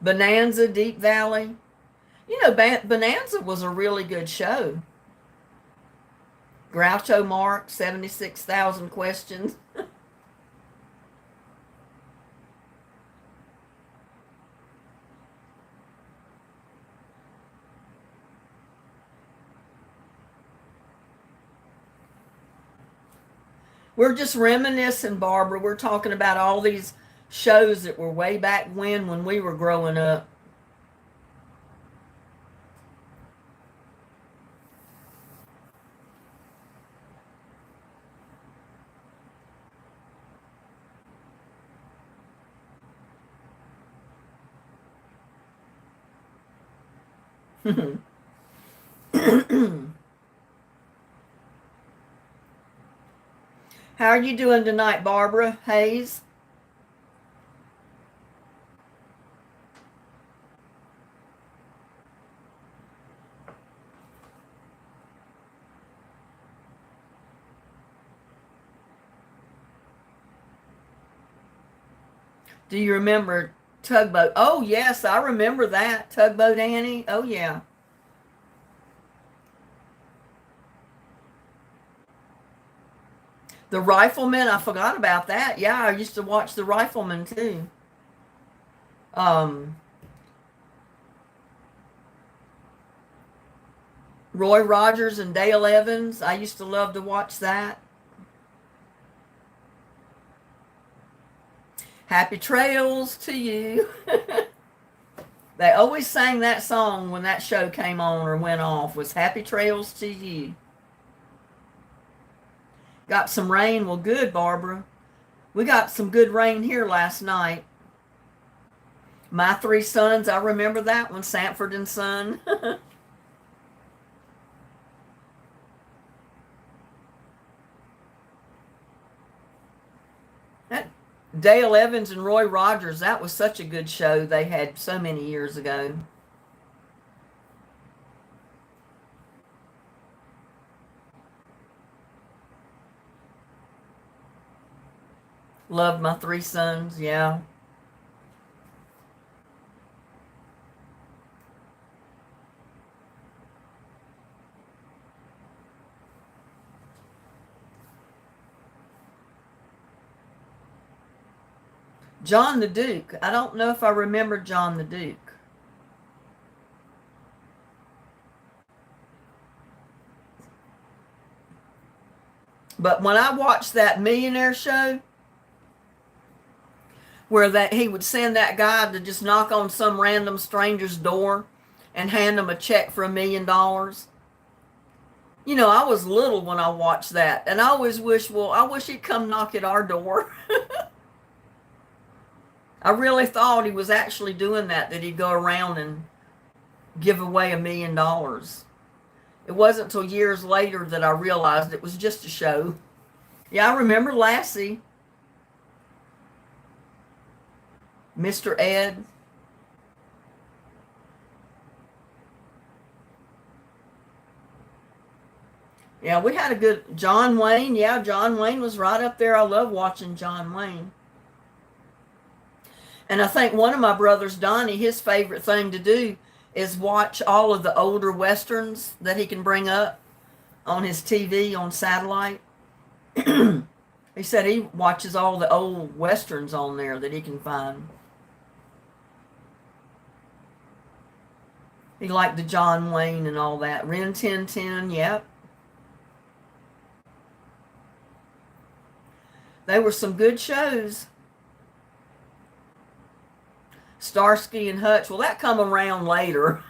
Bonanza, Deep Valley. You know, Bonanza was a really good show. Groucho Marx, 76,000 questions. We're just reminiscing, Barbara. We're talking about all these shows that were way back when we were growing up. How are you doing tonight, Barbara Hayes? Do you remember Tugboat? Oh, yes, I remember that. Tugboat Annie. Oh, yeah. The Rifleman, I forgot about that. Yeah, I used to watch The Rifleman too. Um, Roy Rogers and Dale Evans. I used to love to watch that. Happy trails to you. They always sang that song when that show came on or went off, was Happy Trails to You. Got some rain. Well, good, Barbara. We got some good rain here last night. My Three Sons, I remember that one, Sanford and Son. That Dale Evans and Roy Rogers, that was such a good show they had so many years ago. Loved My Three Sons, yeah. John the Duke. I don't know if I remember John the Duke. But when I watched that Millionaire show, where that he would send that guy to just knock on some random stranger's door and hand them a check for $1 million. You know, I was little when I watched that, and I always wish, well, I wish he'd come knock at our door. I really thought he was actually doing that he'd go around and give away $1 million. It wasn't until years later that I realized it was just a show. Yeah, I remember Lassie, Mr. Ed. Yeah, we had a good John Wayne. Yeah, John Wayne was right up there. I love watching John Wayne. And I think one of my brothers, Donnie, his favorite thing to do is watch all of the older westerns that he can bring up on his TV on satellite. He said he watches all the old westerns on there that he can find. He liked the John Wayne and all that. Rin Tin Tin, yep. They were some good shows. Starsky and Hutch. Well, that come around later.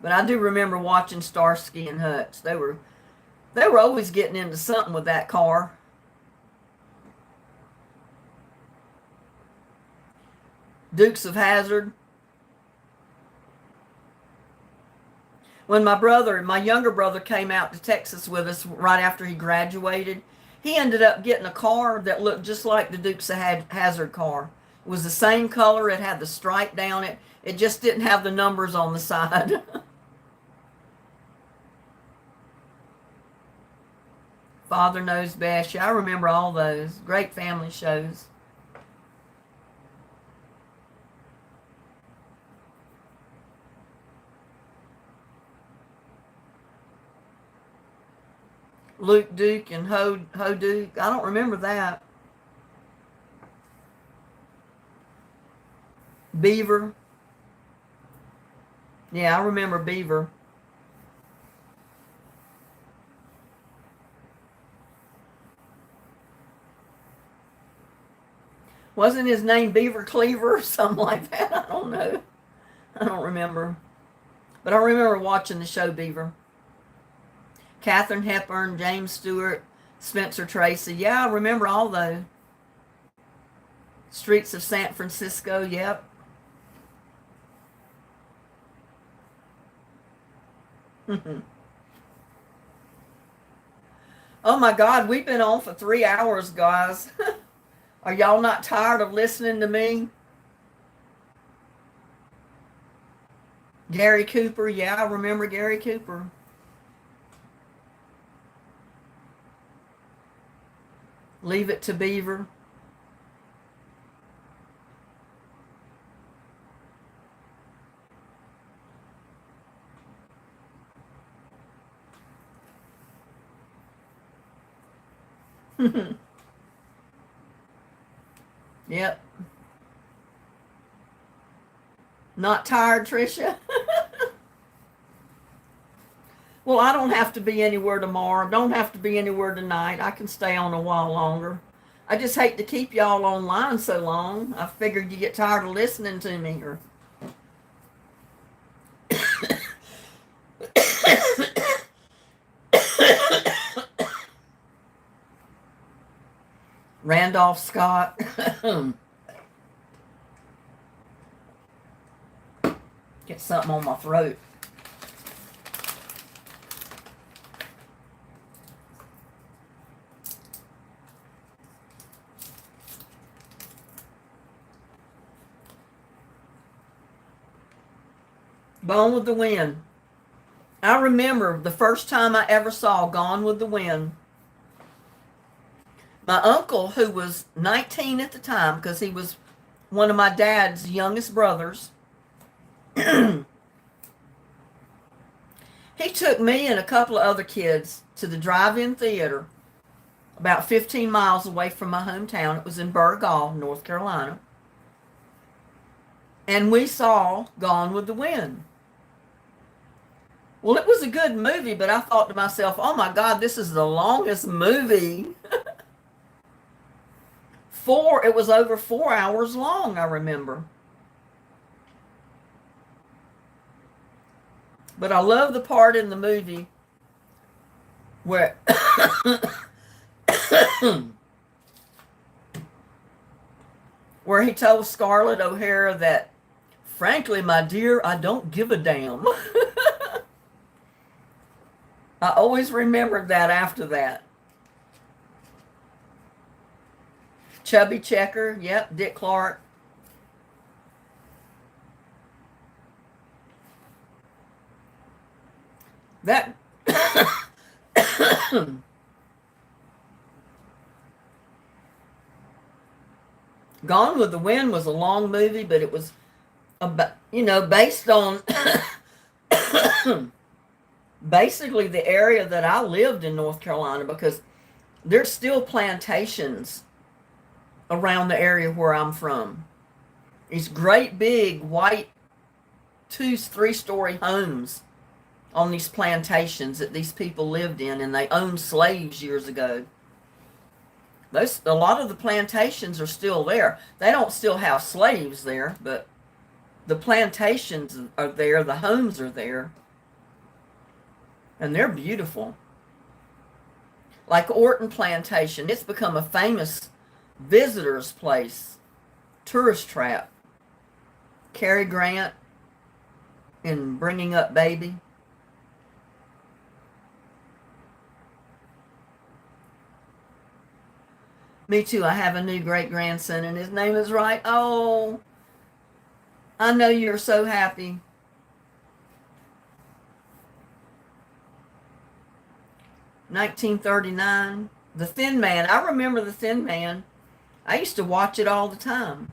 But I do remember watching Starsky and Hutch. They were always getting into something with that car. Dukes of Hazzard. When my younger brother came out to Texas with us right after he graduated, he ended up getting a car that looked just like the Dukes of Hazzard car. It was the same color. It had the stripe down it. It just didn't have the numbers on the side. Father Knows Best. Yeah, I remember all those. Great family shows. Luke Duke and Ho Duke. I don't remember that. Beaver. Yeah, I remember Beaver. Wasn't his name Beaver Cleaver or something like that? I don't know. I don't remember. But I remember watching the show Beaver. Katharine Hepburn, James Stewart, Spencer Tracy. Yeah, I remember all those. Streets of San Francisco, yep. Oh my God, we've been on for 3 hours, guys. Are y'all not tired of listening to me? Gary Cooper, yeah, I remember Gary Cooper. Leave It to Beaver. Yep. Not tired, Tricia? Well, I don't have to be anywhere tomorrow. Don't have to be anywhere tonight. I can stay on a while longer. I just hate to keep y'all online so long. I figured you get tired of listening to me. Or Randolph Scott. Get something on my throat. Gone with the Wind. I remember the first time I ever saw Gone with the Wind. My uncle, who was 19 at the time, because he was one of my dad's youngest brothers, he took me and a couple of other kids to the drive-in theater about 15 miles away from my hometown. It was in Burgaw, North Carolina. And we saw Gone with the Wind. Well, it was a good movie, but I thought to myself, oh my God, this is the longest movie. It was over 4 hours long, I remember. But I love the part in the movie where where he told Scarlett O'Hara that, frankly, my dear, I don't give a damn. I always remembered that after that. Chubby Checker. Yep, Dick Clark. That Gone with the Wind was a long movie, but it was about, based on basically the area that I lived in North Carolina, because there's still plantations around the area where I'm from. These great big white 2-3 story homes on these plantations that these people lived in, and they owned slaves years ago. A lot of the plantations are still there. They don't still have slaves there, but the plantations are there, the homes are there, and they're beautiful. Like Orton Plantation, it's become a famous visitor's place, tourist trap. Cary Grant in Bringing Up Baby. Me too. I have a new great-grandson, and his name is Wright. Oh, I know you're so happy. "1939. The Thin Man." I remember The Thin Man. I used to watch it all the time.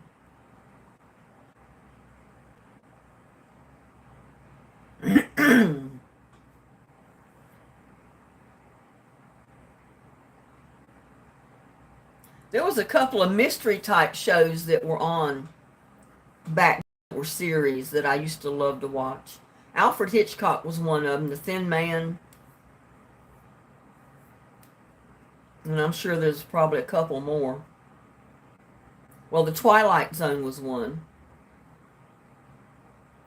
There was a couple of mystery type shows that were on back, or series, that I used to love to watch. Alfred Hitchcock was one of them, The Thin Man. And I'm sure there's probably a couple more. Well, The Twilight Zone was one.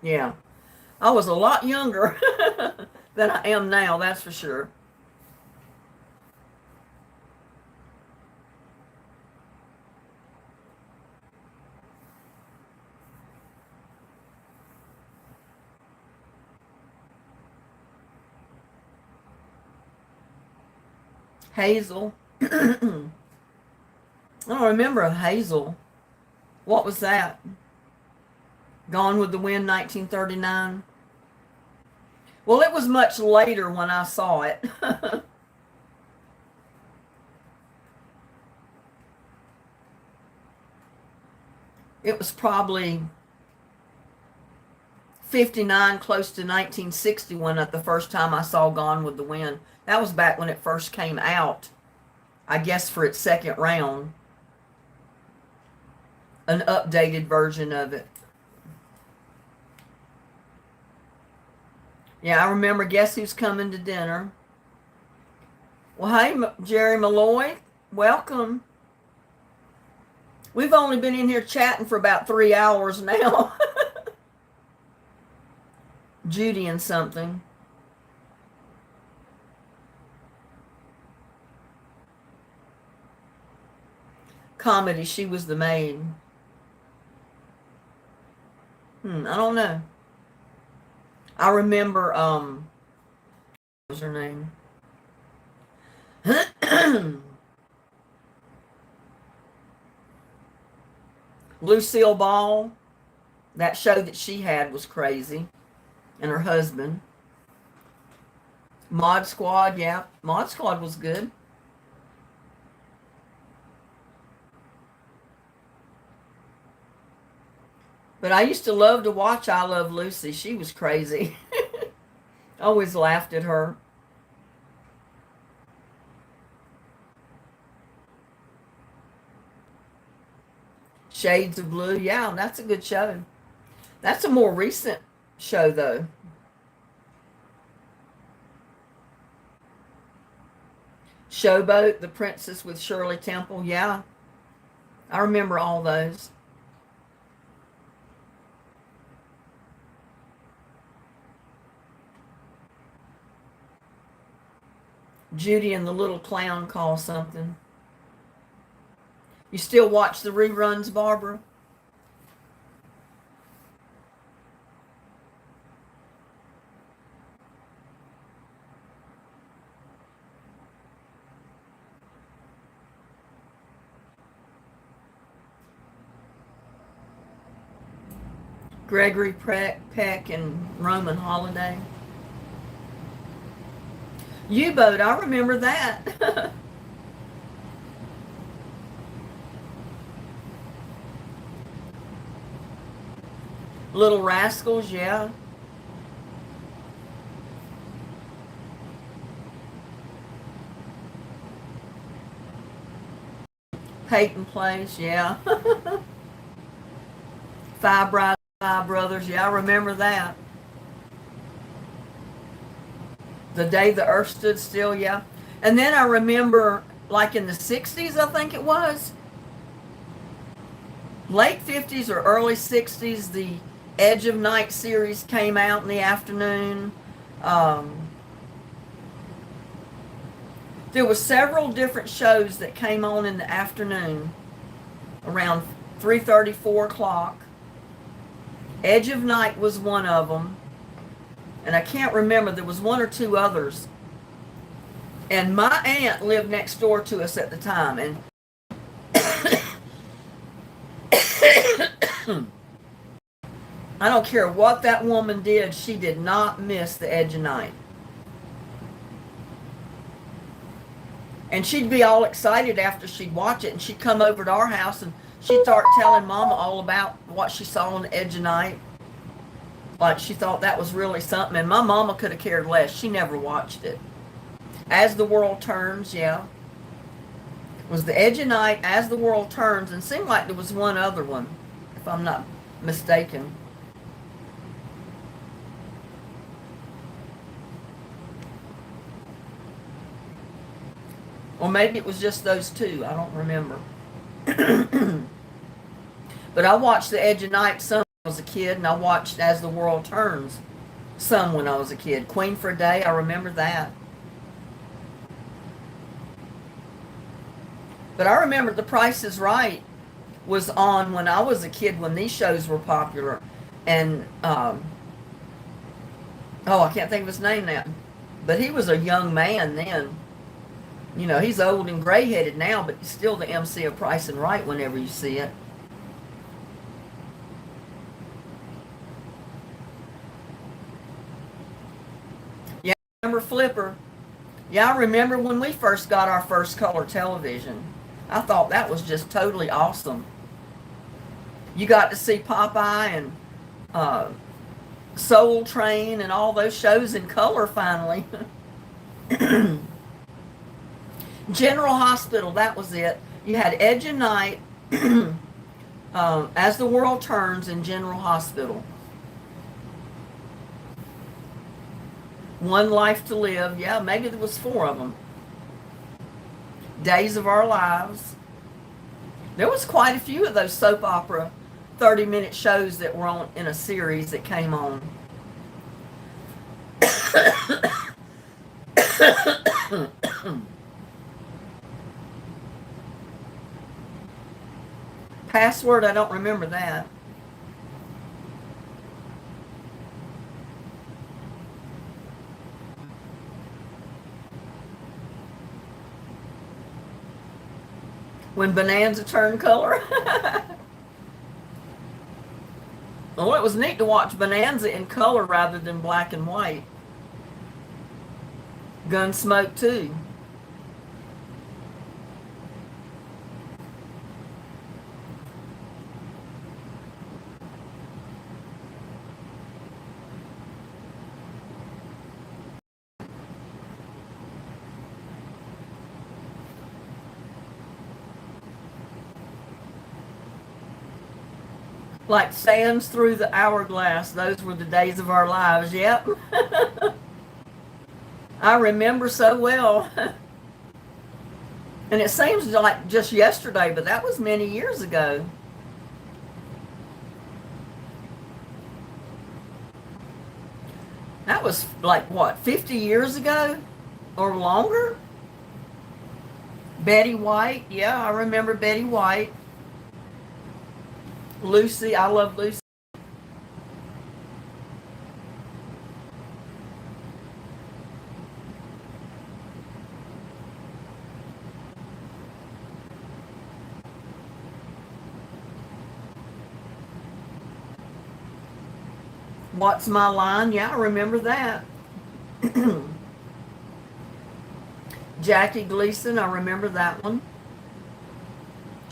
Yeah. I was a lot younger than I am now, that's for sure. Hazel. I don't remember Hazel. What was that? Gone with the Wind, 1939. Well, it was much later when I saw it. It was probably 59, close to 1961 at the first time I saw Gone with the Wind. That was back when it first came out, I guess for its second round. An updated version of it. Yeah, I remember Guess Who's Coming to Dinner. Well, hey, Jerry Malloy, welcome. We've only been in here chatting for about 3 hours now. Judy and something. Comedy, she was the maid. I don't know. I remember, what was her name? Lucille Ball. That show that she had was crazy. And her husband. Mod Squad, yeah. Mod Squad was good. But I used to love to watch I Love Lucy. She was crazy. Always laughed at her. Shades of Blue. Yeah, that's a good show. That's a more recent show, though. Showboat, The Princess with Shirley Temple. Yeah, I remember all those. Judy and the Little Clown Call Something. You still watch the reruns, Barbara? Gregory Peck and Roman Holiday. U-Boat, I remember that. Little Rascals, yeah. Peyton Place, yeah. Five Brides, Five Brothers, yeah, I remember that. The Day the Earth Stood Still, yeah. And then I remember, like in the 60s, I think it was, late 50s or early 60s, the Edge of Night series came out in the afternoon. Um, there were several different shows that came on in the afternoon around 3:30, 4 o'clock. Edge of Night was one of them. And I can't remember, there was one or two others. And my aunt lived next door to us at the time. And I don't care what that woman did, she did not miss the Edge of Night. And she'd be all excited after she'd watch it, and she'd come over to our house and she'd start telling Mama all about what she saw on the Edge of Night. Like she thought that was really something, and my mama could have cared less. She never watched it. As the World Turns, yeah. It was the Edge of Night, As the World Turns, and seemed like there was one other one, if I'm not mistaken. Or maybe it was just those two. I don't remember. But I watched The Edge of Night some when I was a kid, and I watched As the World Turns some when I was a kid. Queen for a Day, I remember that. But I remember The Price is Right was on when I was a kid when these shows were popular. And, oh, I can't think of his name now. But he was a young man then. You know, he's old and gray-headed now, but he's still the MC of Price and Right whenever you see it. Yeah, I remember Flipper. Yeah, I remember when we first got our first color television. I thought that was just totally awesome. You got to see Popeye and Soul Train and all those shows in color finally. General Hospital, that was it. You had Edge of Night, As the World Turns, and General Hospital. One Life to Live, yeah, maybe there was four of them. Days of Our Lives. There was quite a few of those soap opera 30-minute shows that were on in a series that came on. Password, I don't remember that. When Bonanza turned color. Well, it was neat to watch Bonanza in color rather than black and white. Gunsmoke too. Like sands through the hourglass. Those were the days of our lives. Yep. I remember so well. And it seems like just yesterday, but that was many years ago. That was like, what, 50 years ago or longer? Betty White. Yeah, I remember Betty White. Lucy, I love Lucy. What's My Line? Yeah, I remember that. Jackie Gleason, I remember that one.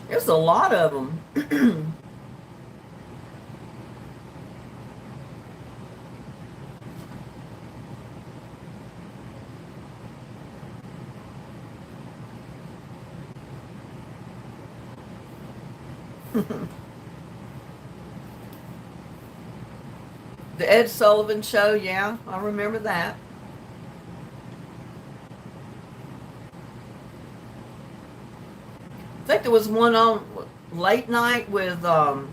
There's a lot of them. The Ed Sullivan Show, yeah, I remember that. I think there was one on late night with I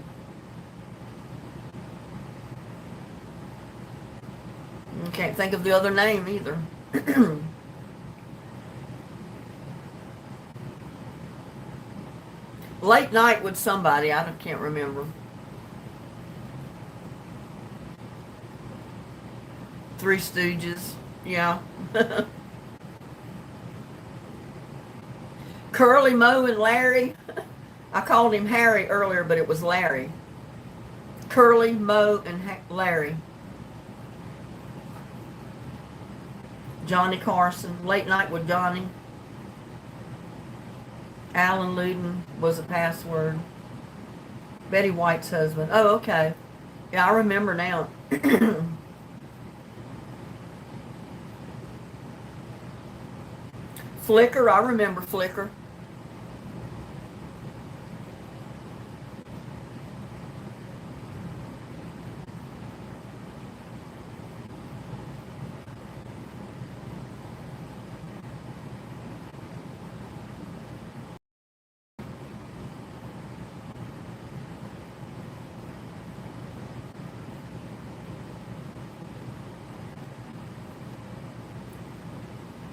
can't think of the other name either. Late night with somebody, I can't remember. Three Stooges, yeah. Curly, Moe, and Larry. I called him Harry earlier, but it was Larry. Curly, Moe, and Larry. Johnny Carson, Late Night with Johnny. Alan Luden was a password. Betty White's husband. Oh, okay. Yeah, I remember now. Flickr, I remember Flickr.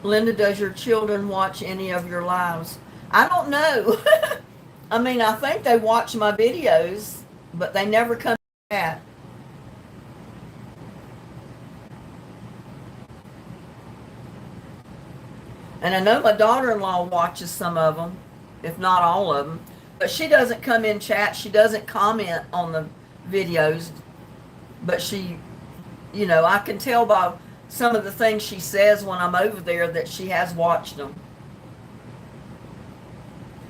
Linda, does your children watch any of your lives? I don't know. I mean, I think they watch my videos, but they never come to chat. And I know my daughter-in-law watches some of them, if not all of them. But she doesn't come in chat. She doesn't comment on the videos. But she, I can tell by some of the things she says when I'm over there that she has watched them.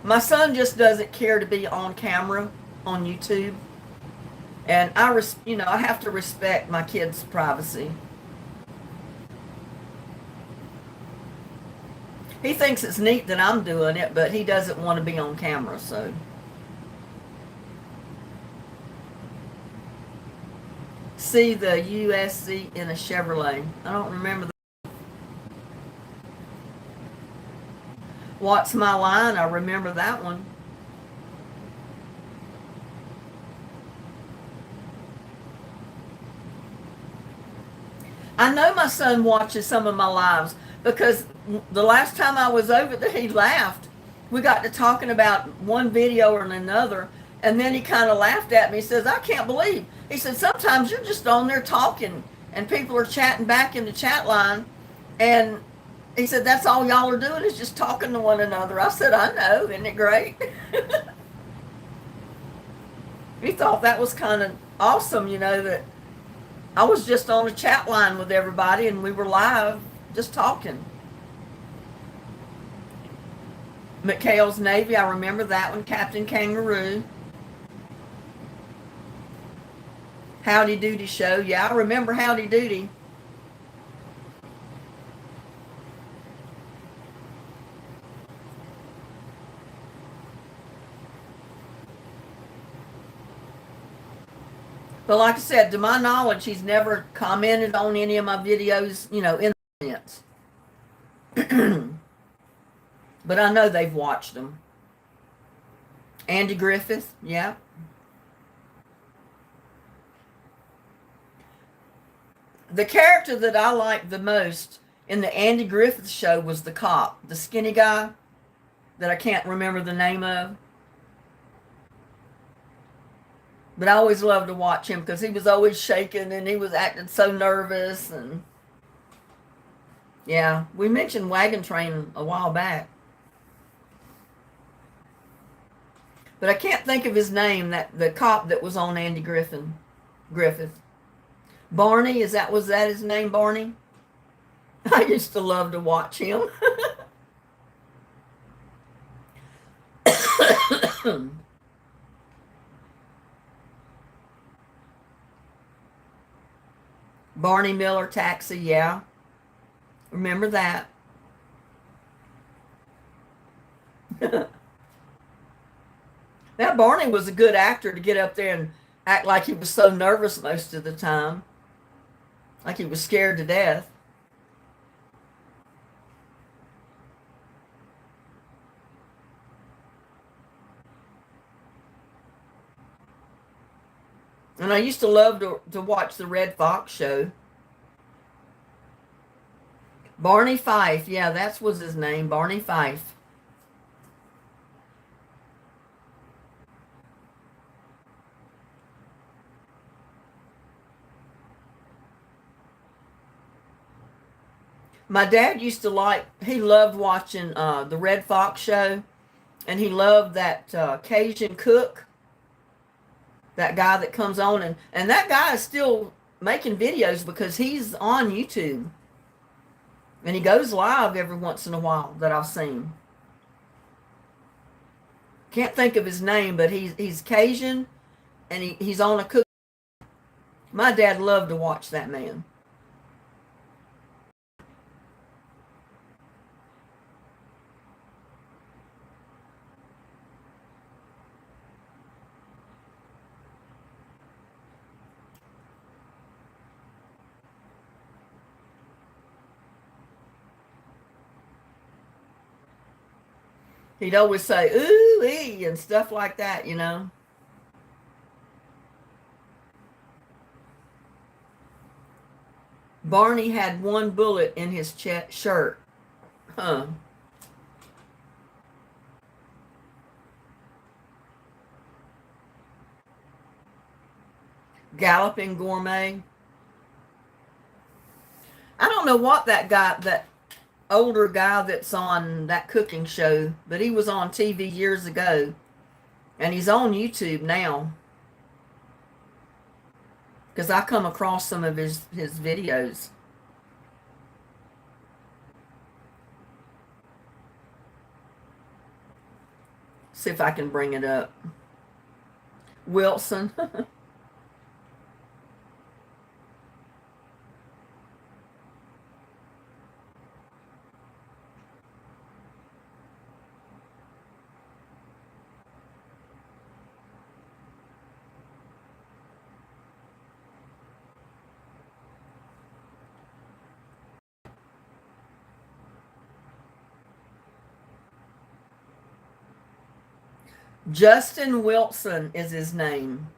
My son just doesn't care to be on camera on YouTube. And I have to respect my kids' privacy. He thinks it's neat that I'm doing it, but he doesn't want to be on camera, so. See the USC in a Chevrolet. I don't remember. What's My Line? I remember that one. I know my son watches some of my lives because the last time I was over there, he laughed. We got to talking about one video or another, and then he kind of laughed at me. He says, I can't believe. He said, sometimes you're just on there talking, and people are chatting back in the chat line, and he said, that's all y'all are doing is just talking to one another. I said, I know. Isn't it great? He thought that was kind of awesome, that I was just on a chat line with everybody, and we were live just talking. McHale's Navy, I remember that one. Captain Kangaroo. Howdy Doody Show. Yeah, I remember Howdy Doody. But like I said, to my knowledge, he's never commented on any of my videos, in the comments. But I know they've watched them. Andy Griffith, yeah. The character that I liked the most in the Andy Griffith show was the cop, the skinny guy that I can't remember the name of. But I always loved to watch him because he was always shaking and he was acting so nervous. And yeah, we mentioned Wagon Train a while back. But I can't think of his name, the cop that was on Andy Griffith. Barney, was that his name, Barney? I used to love to watch him. Barney Miller Taxi, yeah. Remember that. That Barney was a good actor to get up there and act like he was so nervous most of the time, like he was scared to death. And I used to love to watch the Red Fox show. Barney Fife, yeah, that was his name, Barney Fife. My dad used to he loved watching the Red Fox show, and he loved that Cajun cook, that guy that comes on, and that guy is still making videos because he's on YouTube. And he goes live every once in a while that I've seen. Can't think of his name, but he's Cajun, and he's on a cook. My dad loved to watch that man. He'd always say "ooh ee" and stuff like that, you know. Barney had one bullet in his shirt. Huh. Galloping Gourmet. I don't know what that older guy that's on that cooking show, but he was on TV years ago, and he's on YouTube now. Because I come across some of his videos. See if I can bring it up. Wilson. Justin Wilson is his name.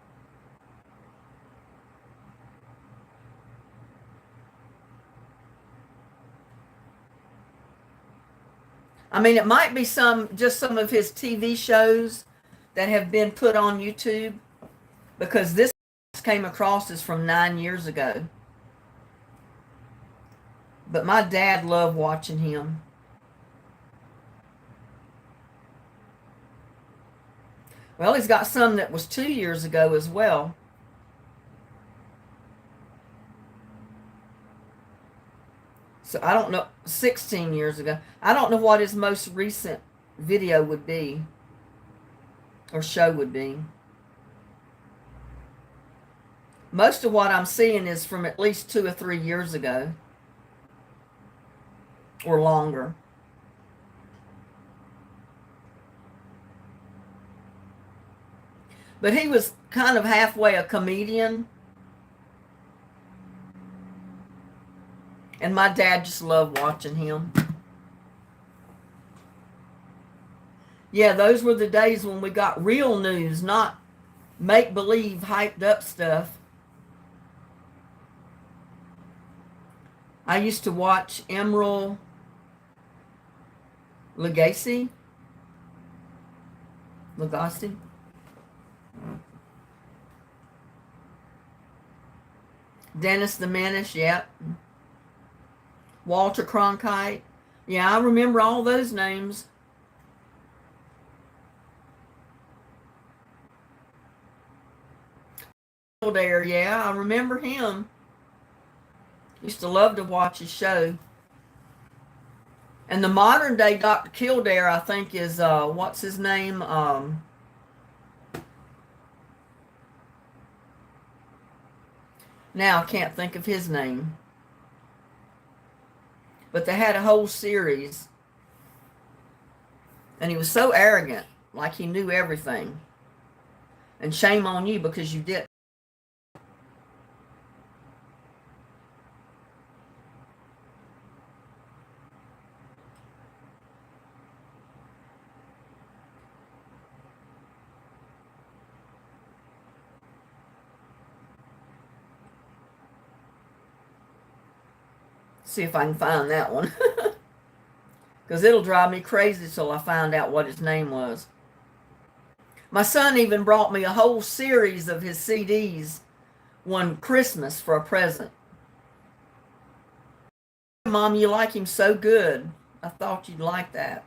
I mean, it might be just some of his TV shows that have been put on YouTube, because this came across is from 9 years ago. But my dad loved watching him. Well, he's got some that was 2 years ago as well. So I don't know, 16 years ago. I don't know what his most recent video would be or show would be. Most of what I'm seeing is from at least 2 or 3 years ago or longer. But he was kind of halfway a comedian. And my dad just loved watching him. Yeah, those were the days when we got real news, not make-believe, hyped up stuff. I used to watch Emerald Lagasse. Dennis the Menace, yep. Walter Cronkite. Yeah, I remember all those names. There, yeah, I remember him. Used to love to watch his show. And the modern day Dr. Kildare, I think, is what's his name? Now I can't think of his name. But they had a whole series. And he was so arrogant, like he knew everything. And shame on you because you didn't. See if I can find that one. Because it'll drive me crazy till I find out what his name was. My son even brought me a whole series of his CDs one Christmas for a present. Mom, you like him so good. I thought you'd like that.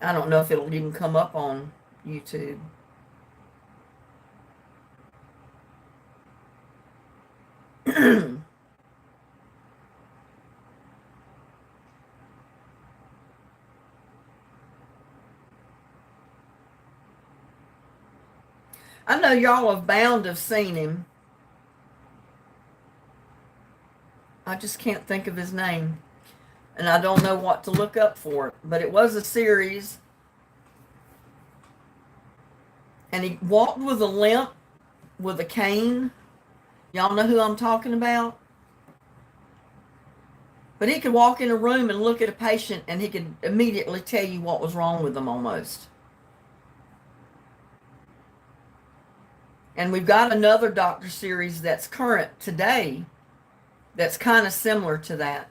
I don't know if it'll even come up on YouTube. I know y'all have bound have seen him. I just can't think of his name. And I don't know what to look up for it. But it was a series. And he walked with a limp, with a cane. Y'all know who I'm talking about? But he could walk in a room and look at a patient and he could immediately tell you what was wrong with them almost. And we've got another doctor series that's current today that's kind of similar to that,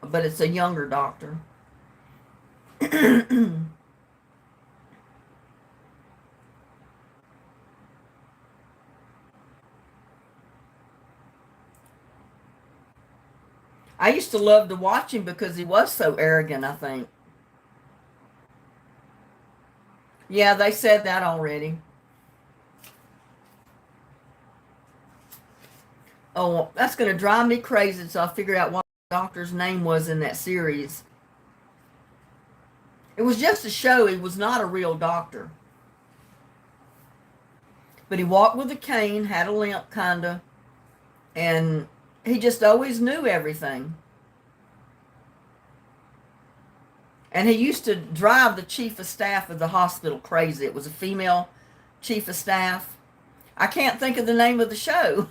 but it's a younger doctor. I used to love to watch him because he was so arrogant, I think. Yeah, they said that already. Oh, that's going to drive me crazy, so I'll figure out what the doctor's name was in that series. It was just a show. He was not a real doctor. But he walked with a cane, had a limp, kind of, and he just always knew everything. And he used to drive the chief of staff of the hospital crazy. It was a female chief of staff. I can't think of the name of the show.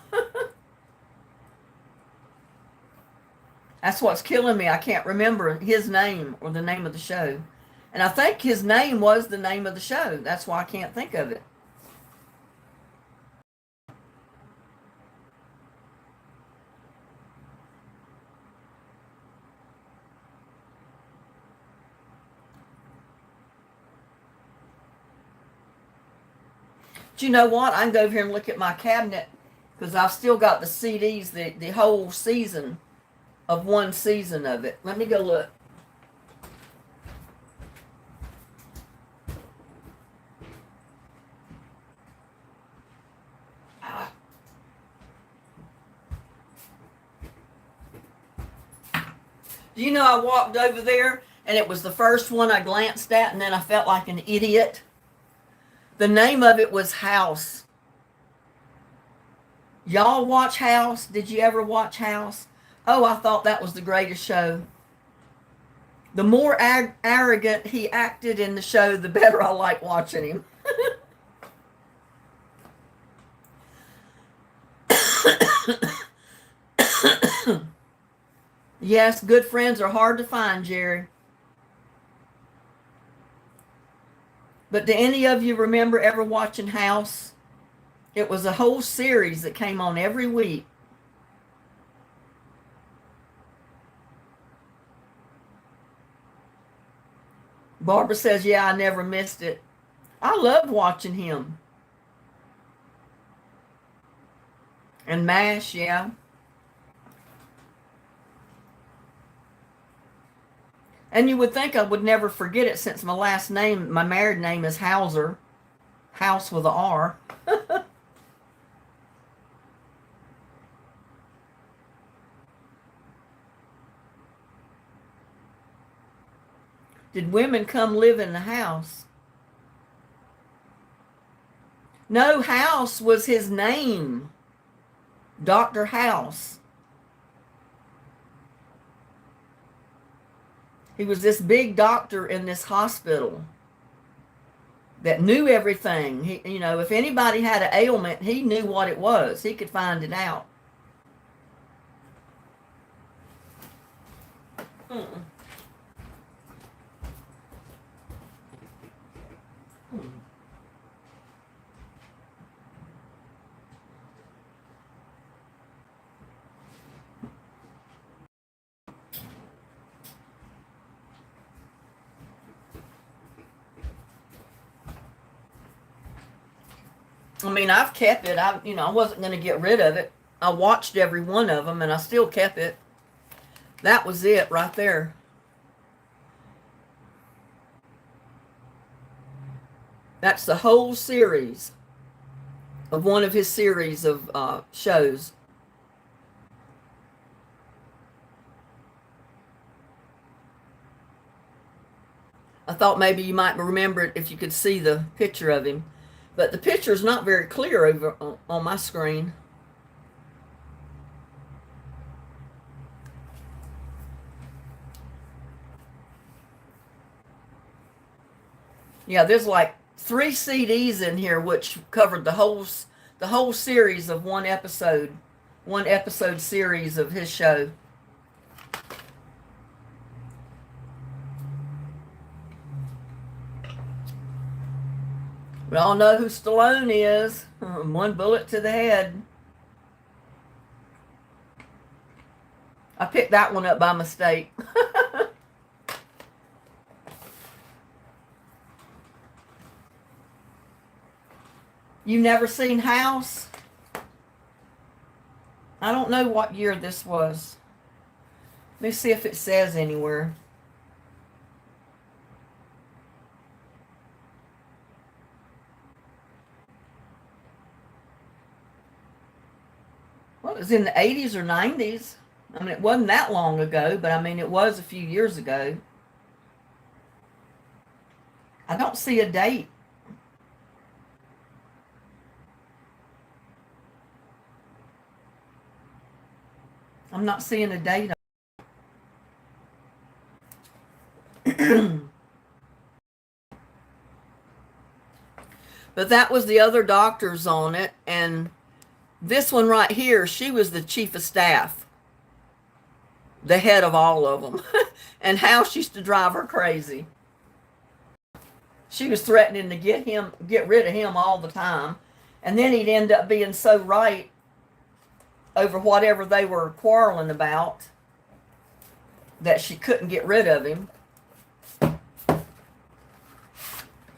That's what's killing me. I can't remember his name or the name of the show. And I think his name was the name of the show. That's why I can't think of it. But you know what? I can go over here and look at my cabinet because I've still got the CDs, the whole season of one season of it. Let me go look. Do you know I walked over there and it was the first one I glanced at and then I felt like an idiot? The name of it was House. Y'all watch House? Did you ever watch House? Oh, I thought that was the greatest show. The more arrogant he acted in the show, the better I like watching him. Yes, good friends are hard to find, Jerry. But do any of you remember ever watching House? It was a whole series that came on every week. Barbara says, yeah, I never missed it. I loved watching him. And MASH, yeah. And you would think I would never forget it since my last name, my married name is Hauser. House with a R. Did women come live in the house? No, House was his name. Dr. House. He was this big doctor in this hospital that knew everything. He, you know, if anybody had an ailment, he knew what it was. He could find it out. Mm. I mean, I've kept it. I wasn't going to get rid of it. I watched every one of them, and I still kept it. That was it right there. That's the whole series of one of his series of shows. I thought maybe you might remember it if you could see the picture of him. But the picture is not very clear over on my screen. Yeah, there's like 3 CDs in here which covered the whole series of one episode series of his show. We all know who Stallone is. One bullet to the head. I picked that one up by mistake. You never seen House? I don't know what year this was. Let me see if it says anywhere. Well, it was in the 80s or 90s. I mean, it wasn't that long ago, but I mean, it was a few years ago. I don't see a date. I'm not seeing a date. But that was the other doctors on it, and this one right here, she was the chief of staff, the head of all of them. And House used to drive her crazy. She was threatening to get rid of him all the time. And then he'd end up being so right over whatever they were quarreling about that she couldn't get rid of him.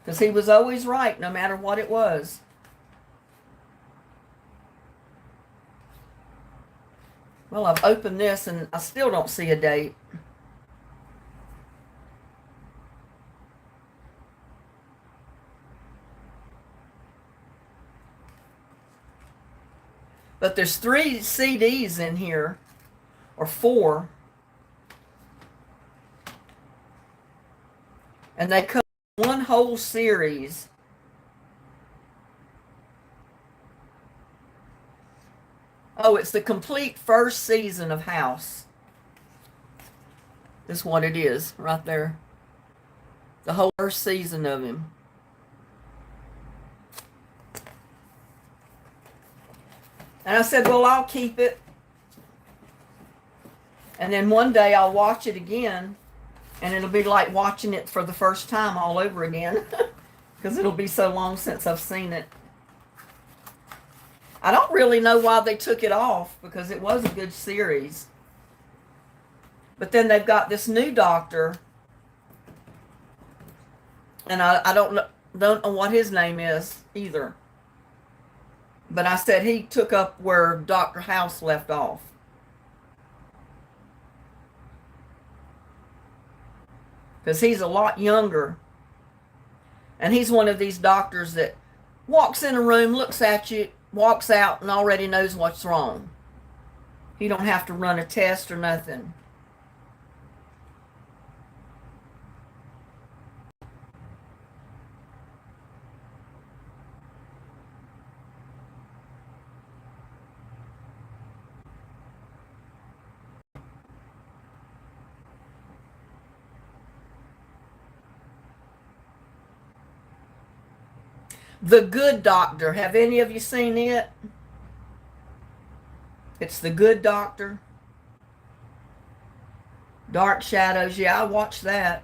Because he was always right, no matter what it was. Well, I've opened this and I still don't see a date. But there's 3 CDs in here, or 4. And they cover one whole series. Oh, it's the complete first season of House. Is what it is right there. The whole first season of him. And I said, well, I'll keep it. And then one day I'll watch it again. And it'll be like watching it for the first time all over again. Because it'll be so long since I've seen it. I don't really know why they took it off. Because it was a good series. But then they've got this new doctor. And I don't know what his name is either. But I said he took up where Dr. House left off. because he's a lot younger. And he's one of these doctors that walks in a room, looks at you, walks out, and already knows what's wrong. He don't have to run a test or nothing. The Good Doctor. Have any of you seen it? It's The Good Doctor. Dark Shadows. Yeah, I watched that.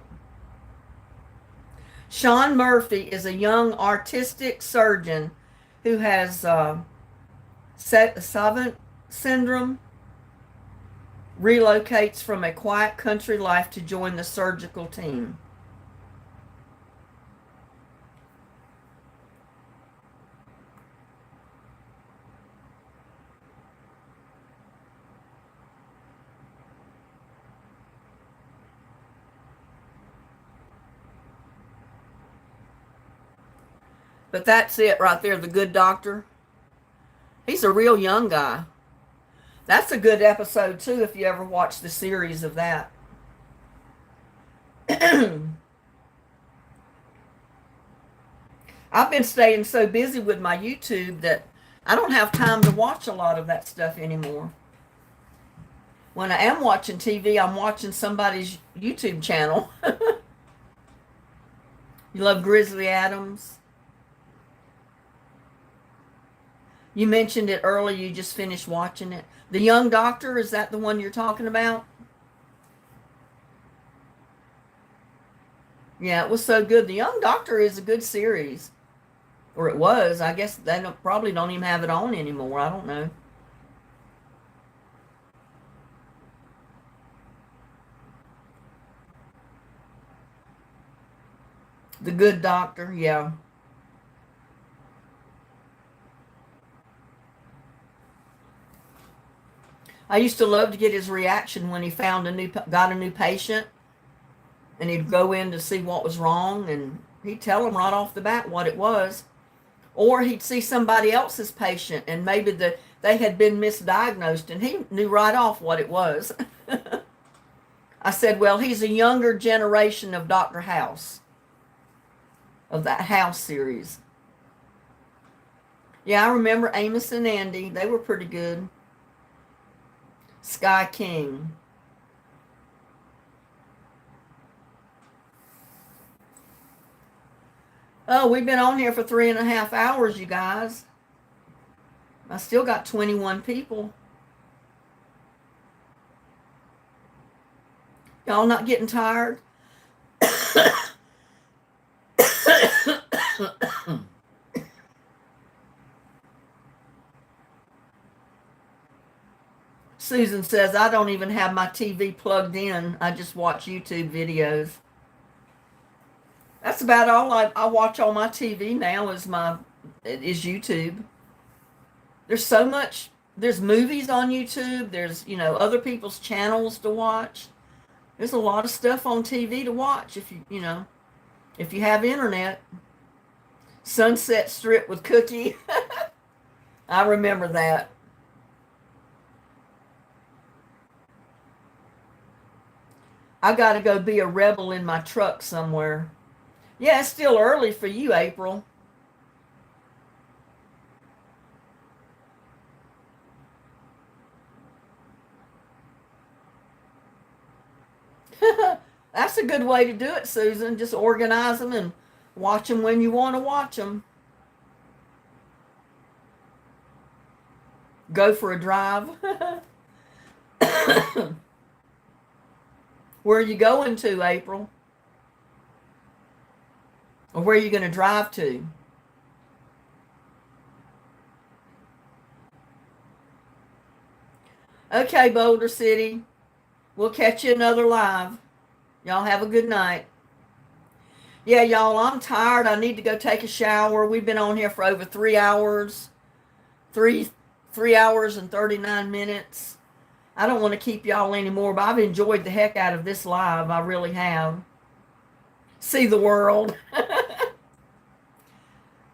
Sean Murphy is a young artistic surgeon who has Savant syndrome, relocates from a quiet country life to join the surgical team. But that's it right there, The Good Doctor. He's a real young guy. That's a good episode too if you ever watch the series of that. I've been staying so busy with my YouTube that I don't have time to watch a lot of that stuff anymore. When I am watching TV, I'm watching somebody's YouTube channel. You love Grizzly Adams? You mentioned it earlier, you just finished watching it. The Young Doctor, is that the one you're talking about? Yeah, it was so good. The Young Doctor is a good series. Or it was. I guess they probably don't even have it on anymore. I don't know. The Good Doctor, yeah. I used to love to get his reaction when he got a new patient, and he'd go in to see what was wrong, and he'd tell them right off the bat what it was. Or he'd see somebody else's patient, and maybe they had been misdiagnosed, and he knew right off what it was. I said, well, he's a younger generation of Dr. House, of that House series. Yeah, I remember Amos and Andy. They were pretty good. Sky King. Oh, we've been on here for 3.5 hours, you guys. I still got 21 people. Y'all not getting tired? Susan says, I don't even have my TV plugged in. I just watch YouTube videos. That's about all I watch on my TV now is YouTube. There's so much. There's movies on YouTube. There's, other people's channels to watch. There's a lot of stuff on TV to watch if if you have internet. Sunset Strip with Cookie. I remember that. I got to go be a rebel in my truck somewhere. Yeah, it's still early for you, April. That's a good way to do it, Susan. Just organize them and watch them when you want to watch them. Go for a drive. Where are you going to, April? Or where are you going to drive to? Okay, Boulder City. We'll catch you another live. Y'all have a good night. Yeah, y'all, I'm tired. I need to go take a shower. We've been on here for over 3 hours. Three hours and 39 minutes. I don't want to keep y'all anymore, but I've enjoyed the heck out of this live. I really have. see the world.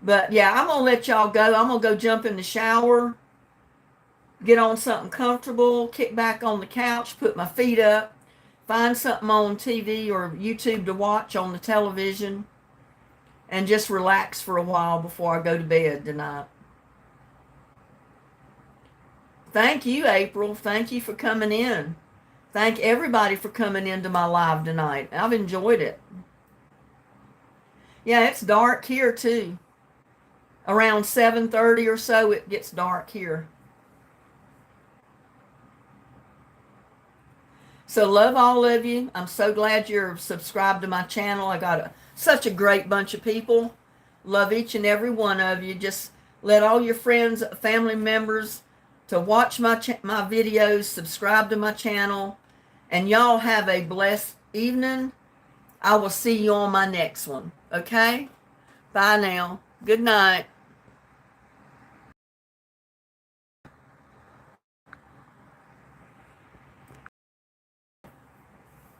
But yeah, I'm going to let y'all go. I'm going to go jump in the shower, get on something comfortable, kick back on the couch, put my feet up, find something on TV or YouTube to watch on the television, and just relax for a while before I go to bed tonight. Thank you, April. Thank you for coming in. Thank everybody for coming into my live tonight. I've enjoyed it. Yeah, it's dark here too. Around 7:30 or so, it gets dark here. So love all of you. I'm so glad you're subscribed to my channel. I got such a great bunch of people. Love each and every one of you. Just let all your friends, family members to watch my videos, subscribe to my channel, and y'all have a blessed evening. I will see you on my next one. Okay? Bye now. Good night.